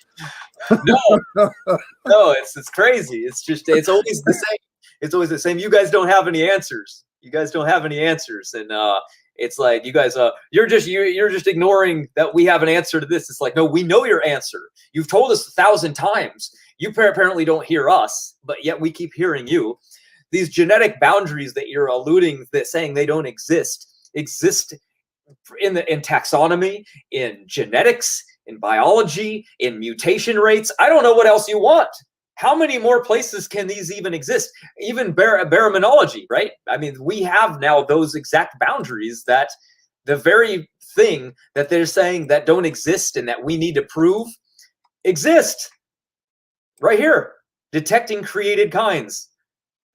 Speaker 2: No, it's crazy. It's always the same. It's always the same. You guys don't have any answers. And it's like, you guys, you're just ignoring that we have an answer to this. It's like, no, we know your answer. You've told us 1,000 times. You apparently don't hear us, but yet we keep hearing you. These genetic boundaries that you're alluding, that saying they don't exist in taxonomy, in genetics, in biology, in mutation rates. I don't know what else you want. How many more places can these even exist? Even baraminology, right? I mean, we have now those exact boundaries that the very thing that they're saying that don't exist and that we need to prove exist. Right here, detecting created kinds.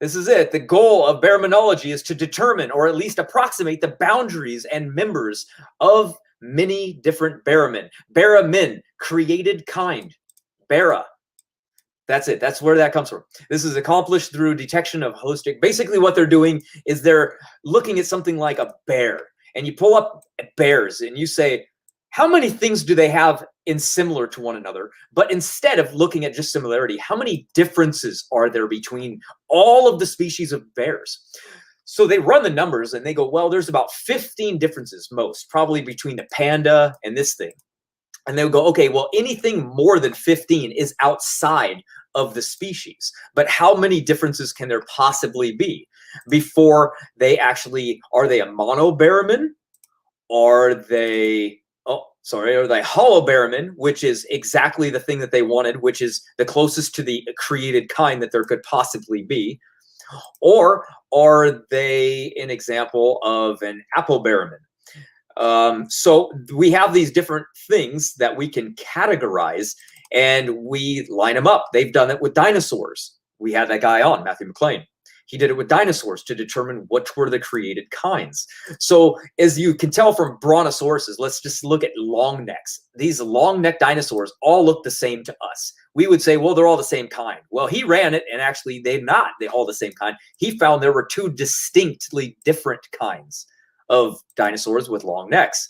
Speaker 2: This is it. The goal of baraminology is to determine, or at least approximate, the boundaries and members of many different baramin. Baramin, created kind. Bara. That's it. That's where that comes from. This is accomplished through detection of holistic. Basically, what they're doing is they're looking at something like a bear, and you pull up bears and you say, how many things do they have in similar to one another? But instead of looking at just similarity, how many differences are there between all of the species of bears? So they run the numbers and they go, well, there's about 15 differences most, probably between the panda and this thing. And they'll go, okay, well, anything more than 15 is outside of the species. But how many differences can there possibly be before they actually, are they a monobaramin? Are they holobaramin, which is exactly the thing that they wanted, which is the closest to the created kind that there could possibly be? Or are they an example of an apobaramin? So we have these different things that we can categorize and we line them up. They've done it with dinosaurs. We had that guy on, Matthew McLean. He did it with dinosaurs to determine what were the created kinds. So as you can tell from brontosauruses, let's just look at long necks. These long neck dinosaurs all look the same to us. We would say, well, they're all the same kind. Well, he ran it, and actually they're not all the same kind. He found there were two distinctly different kinds of dinosaurs with long necks.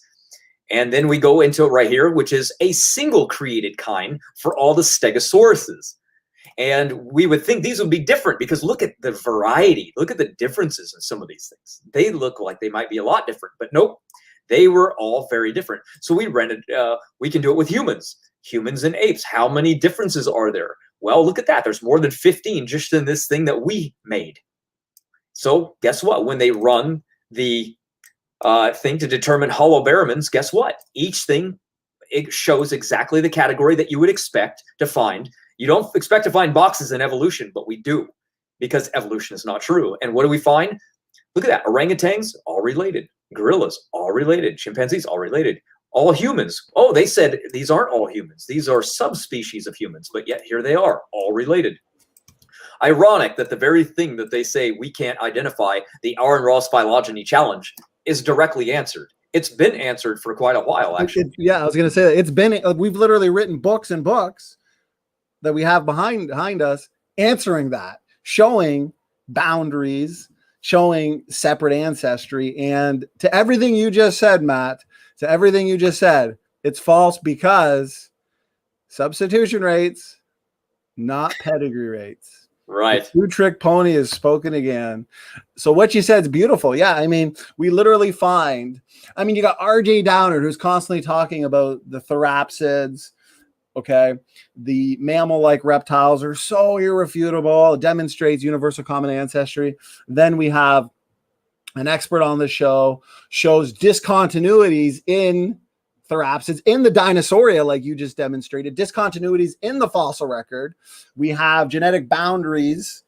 Speaker 2: And then we go into it right here, which is a single created kind for all the stegosauruses. And we would think these would be different because look at the variety. Look at the differences in some of these things. They look like they might be a lot different, but nope, they were all very different. So we can do it with humans and apes. How many differences are there? Well, look at that. There's more than 15 just in this thing that we made. So guess what? When they run the thing to determine holobaramins, guess what? Each thing, it shows exactly the category that you would expect to find. You don't expect to find boxes in evolution, but we do, because evolution is not true. And what do we find? Look at that. Orangutans, all related. Gorillas, all related. Chimpanzees, all related. All humans. Oh, they said these aren't all humans. These are subspecies of humans, but yet here they are, all related. Ironic that the very thing that they say we can't identify, the Aaron Ross phylogeny challenge, is directly answered. It's been answered for quite a while, actually.
Speaker 1: Yeah, I was going to say that. It's been, we've literally written books and books that we have behind us answering that, showing boundaries, showing separate ancestry. And to everything you just said, Matt, it's false because substitution rates, not pedigree rates.
Speaker 2: Right.
Speaker 1: The two-trick pony is spoken again. So what you said is beautiful. Yeah, I mean, we literally find, I mean, you got R.J. Downer, who's constantly talking about the therapsids, okay? The mammal-like reptiles are so irrefutable. It demonstrates universal common ancestry. Then we have an expert on the show, shows discontinuities in therapsids, in the Dinosauria, like you just demonstrated, discontinuities in the fossil record. We have genetic boundaries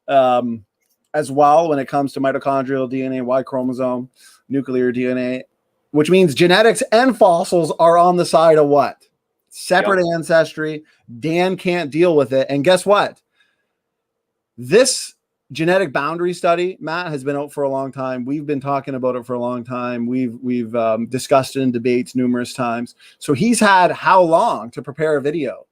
Speaker 1: as well when it comes to mitochondrial DNA, Y chromosome, nuclear DNA, which means genetics and fossils are on the side of what? Separate ancestry. Dan can't deal with it. And guess what? This genetic boundary study, Matt, has been out for a long time. We've been talking about it for a long time. We've discussed it in debates numerous times. So he's had how long to prepare a video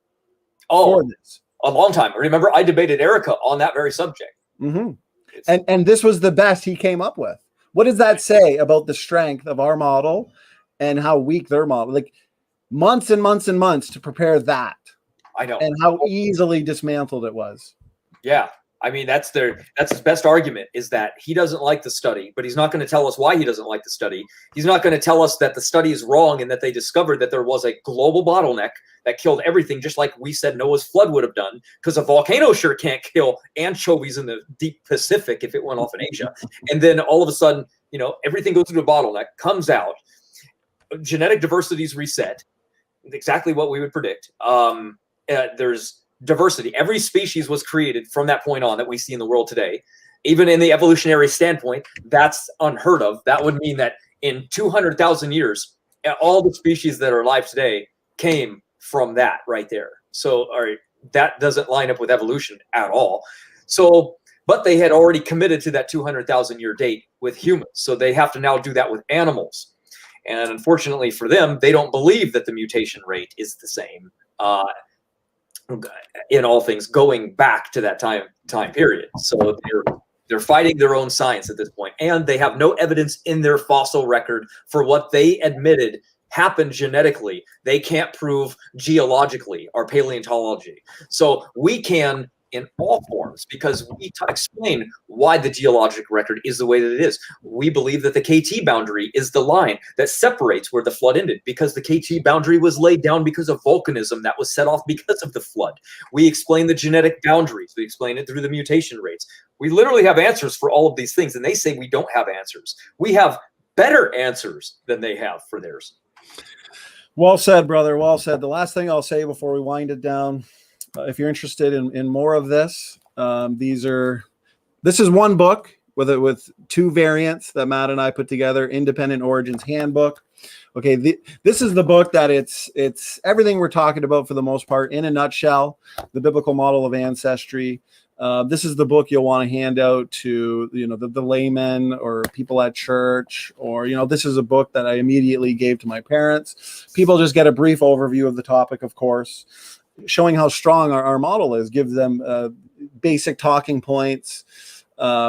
Speaker 1: for this?
Speaker 2: A long time. Remember, I debated Erica on that very subject.
Speaker 1: Mm-hmm. And this was the best he came up with. What does that say about the strength of our model and how weak their model? Like months and months and months to prepare that.
Speaker 2: I know.
Speaker 1: And how easily dismantled it was.
Speaker 2: Yeah. I mean, that's his best argument, is that he doesn't like the study, but he's not going to tell us why he doesn't like the study. He's not going to tell us that the study is wrong and that they discovered that there was a global bottleneck that killed everything, just like we said Noah's flood would have done, because a volcano sure can't kill anchovies in the deep Pacific if it went off in Asia. And then all of a sudden, you know, everything goes through the bottleneck, comes out, genetic diversity is reset, exactly what we would predict. There's diversity. Every species was created from that point on that we see in the world today. Even in the evolutionary standpoint, that's unheard of. That would mean that in 200,000 years, all the species that are alive today came from that right there. So that doesn't line up with evolution at all. So, but they had already committed to that 200,000 year date with humans. So they have to now do that with animals. And unfortunately for them, they don't believe that the mutation rate is the same. In all things going back to that time period. So they're fighting their own science at this point, and they have no evidence in their fossil record for what they admitted happened genetically. They can't prove geologically or paleontology. So we can in all forms, because we explain why the geologic record is the way that it is. We believe that the KT boundary is the line that separates where the flood ended, because the KT boundary was laid down because of volcanism that was set off because of the flood. We explain the genetic boundaries. We explain it through the mutation rates. We literally have answers for all of these things, and they say we don't have answers. We have better answers than they have for theirs.
Speaker 1: Well said, brother. Well said. The last thing I'll say before we wind it down, if you're interested in more of this, this is one book with two variants that Matt and I put together, Independent Origins Handbook. Okay, this is the book that it's everything we're talking about for the most part in a nutshell, the biblical model of ancestry. This is the book you'll want to hand out to, the laymen or people at church, or, this is a book that I immediately gave to my parents. People just get a brief overview of the topic, of course, showing how strong our model is, gives them basic talking points,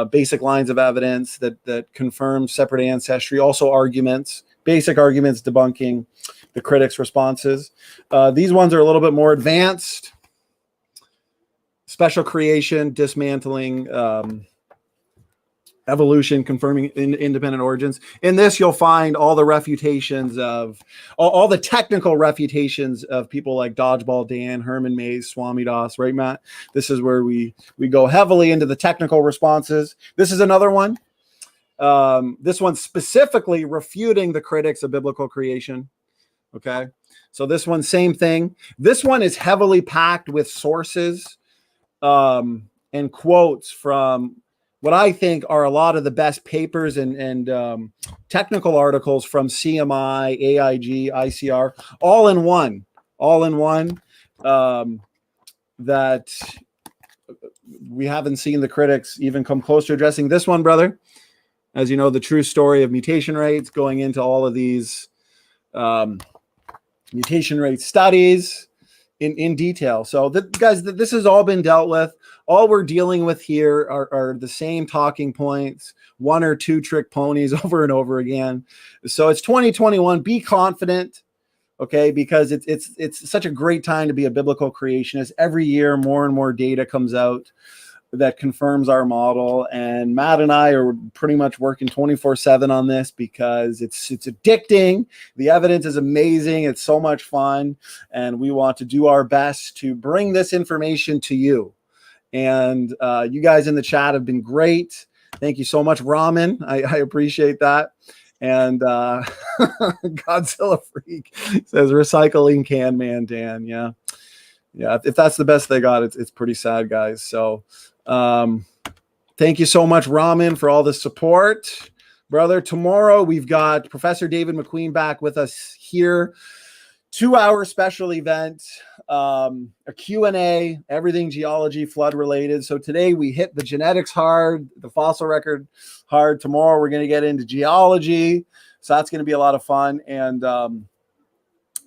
Speaker 1: basic lines of evidence that confirm separate ancestry, also arguments, basic arguments debunking the critics' responses. These ones are a little bit more advanced. Special creation, dismantling evolution, confirming independent origins. In this, you'll find all the refutations of all the technical refutations of people like Dodgeball Dan, Herman Mays, Swami Das, right, Matt? This is where we go heavily into the technical responses. This is another one. This one's specifically refuting the critics of biblical creation. Okay. So this one, same thing. This one is heavily packed with sources and quotes from what I think are a lot of the best papers and technical articles from CMI, AIG, ICR, all in one, that we haven't seen the critics even come close to addressing. This one, brother, as you know, the true story of mutation rates, going into all of these mutation rate studies in detail. So guys, this has all been dealt with. All we're dealing with here are the same talking points, one or two trick ponies over and over again. So it's 2021. Be confident, okay? Because it's such a great time to be a biblical creationist. Every year, more and more data comes out. that confirms our model. And Matt and I are pretty much working 24/7 on this because it's addicting. The evidence is amazing. It's so much fun. And we want to do our best to bring this information to you. And you guys in the chat have been great. Thank you so much, Ramen. I appreciate that. And Godzilla Freak says recycling can man, Dan. Yeah. If that's the best they got, it's pretty sad, guys. So thank you so much, Ramen, for all the support, brother. Tomorrow we've got Professor David McQueen back with us here. 2-hour special event, a Q&A, everything geology, flood related. So today we hit the genetics hard, the fossil record hard. Tomorrow we're going to get into geology. So that's going to be a lot of fun. And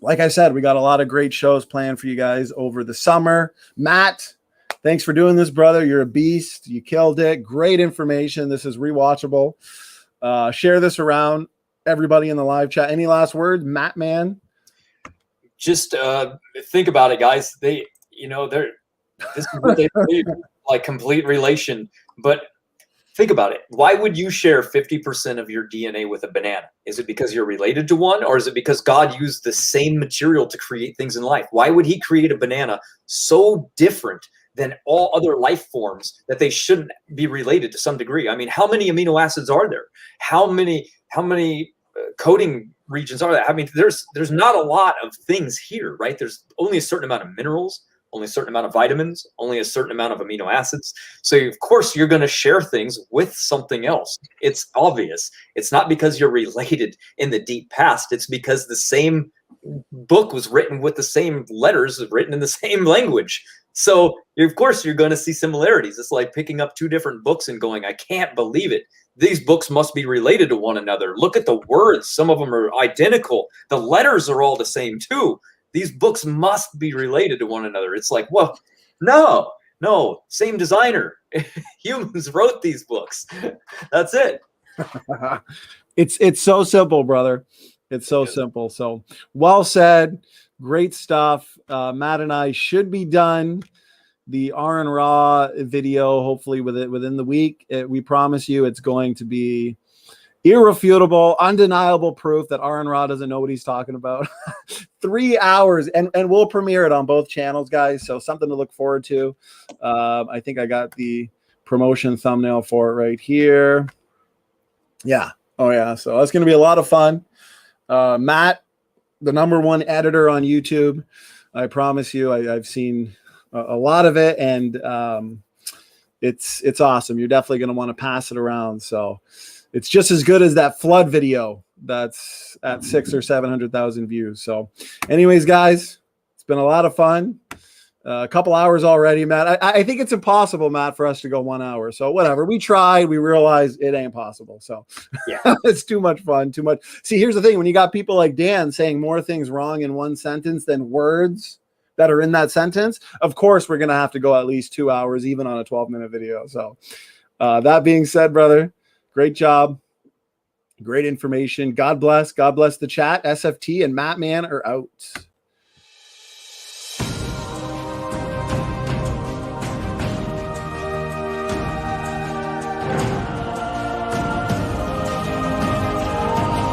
Speaker 1: like I said, we got a lot of great shows planned for you guys over the summer. Matt, thanks for doing this, brother. You're a beast. You killed it. Great information. This is rewatchable. Share this around, everybody in the live chat. Any last words, Mattman?
Speaker 2: Just think about it, guys. This is what they believe, like complete relation. But think about it. Why would you share 50% of your DNA with a banana? Is it because you're related to one, or is it because God used the same material to create things in life? Why would he create a banana so different than all other life forms that they shouldn't be related to some degree? I mean, how many amino acids are there? How many coding regions are there? I mean, there's not a lot of things here, right? There's only a certain amount of minerals, only a certain amount of vitamins, only a certain amount of amino acids. So of course you're going to share things with something else. It's obvious. It's not because you're related in the deep past. It's because the same book was written with the same letters written in the same language. So of course you're going to see similarities. It's like picking up two different books and going, I can't believe it. These books must be related to one another. Look at the words. Some of them are identical. The letters are all the same too. These books must be related to one another. It's like, well, no, same designer. Humans wrote these books. That's it.
Speaker 1: It's so simple, brother. It's so simple. So well said. Great stuff. Matt and I should be done the R and Raw video, hopefully within the week. We promise you it's going to be irrefutable, undeniable proof that R and Raw doesn't know what he's talking about. 3 hours, and we'll premiere it on both channels, guys. So something to look forward to. I think I got the promotion thumbnail for it right here. Yeah. Oh yeah. So that's going to be a lot of fun. Matt, the #1 editor on YouTube. I promise you, I've seen a lot of it, and it's awesome. You're definitely going to want to pass it around. So it's just as good as that flood video that's at 600,000 or 700,000 views. So anyways, guys, it's been a lot of fun. A couple hours already, Matt. I think it's impossible, Matt, for us to go 1 hour. So whatever. We tried. We realized it ain't possible. So yeah, it's too much fun. Too much. See, here's the thing. When you got people like Dan saying more things wrong in one sentence than words that are in that sentence, of course, we're going to have to go at least 2 hours, even on a 12-minute video. So that being said, brother, great job. Great information. God bless. God bless the chat. SFT and Mattman are out.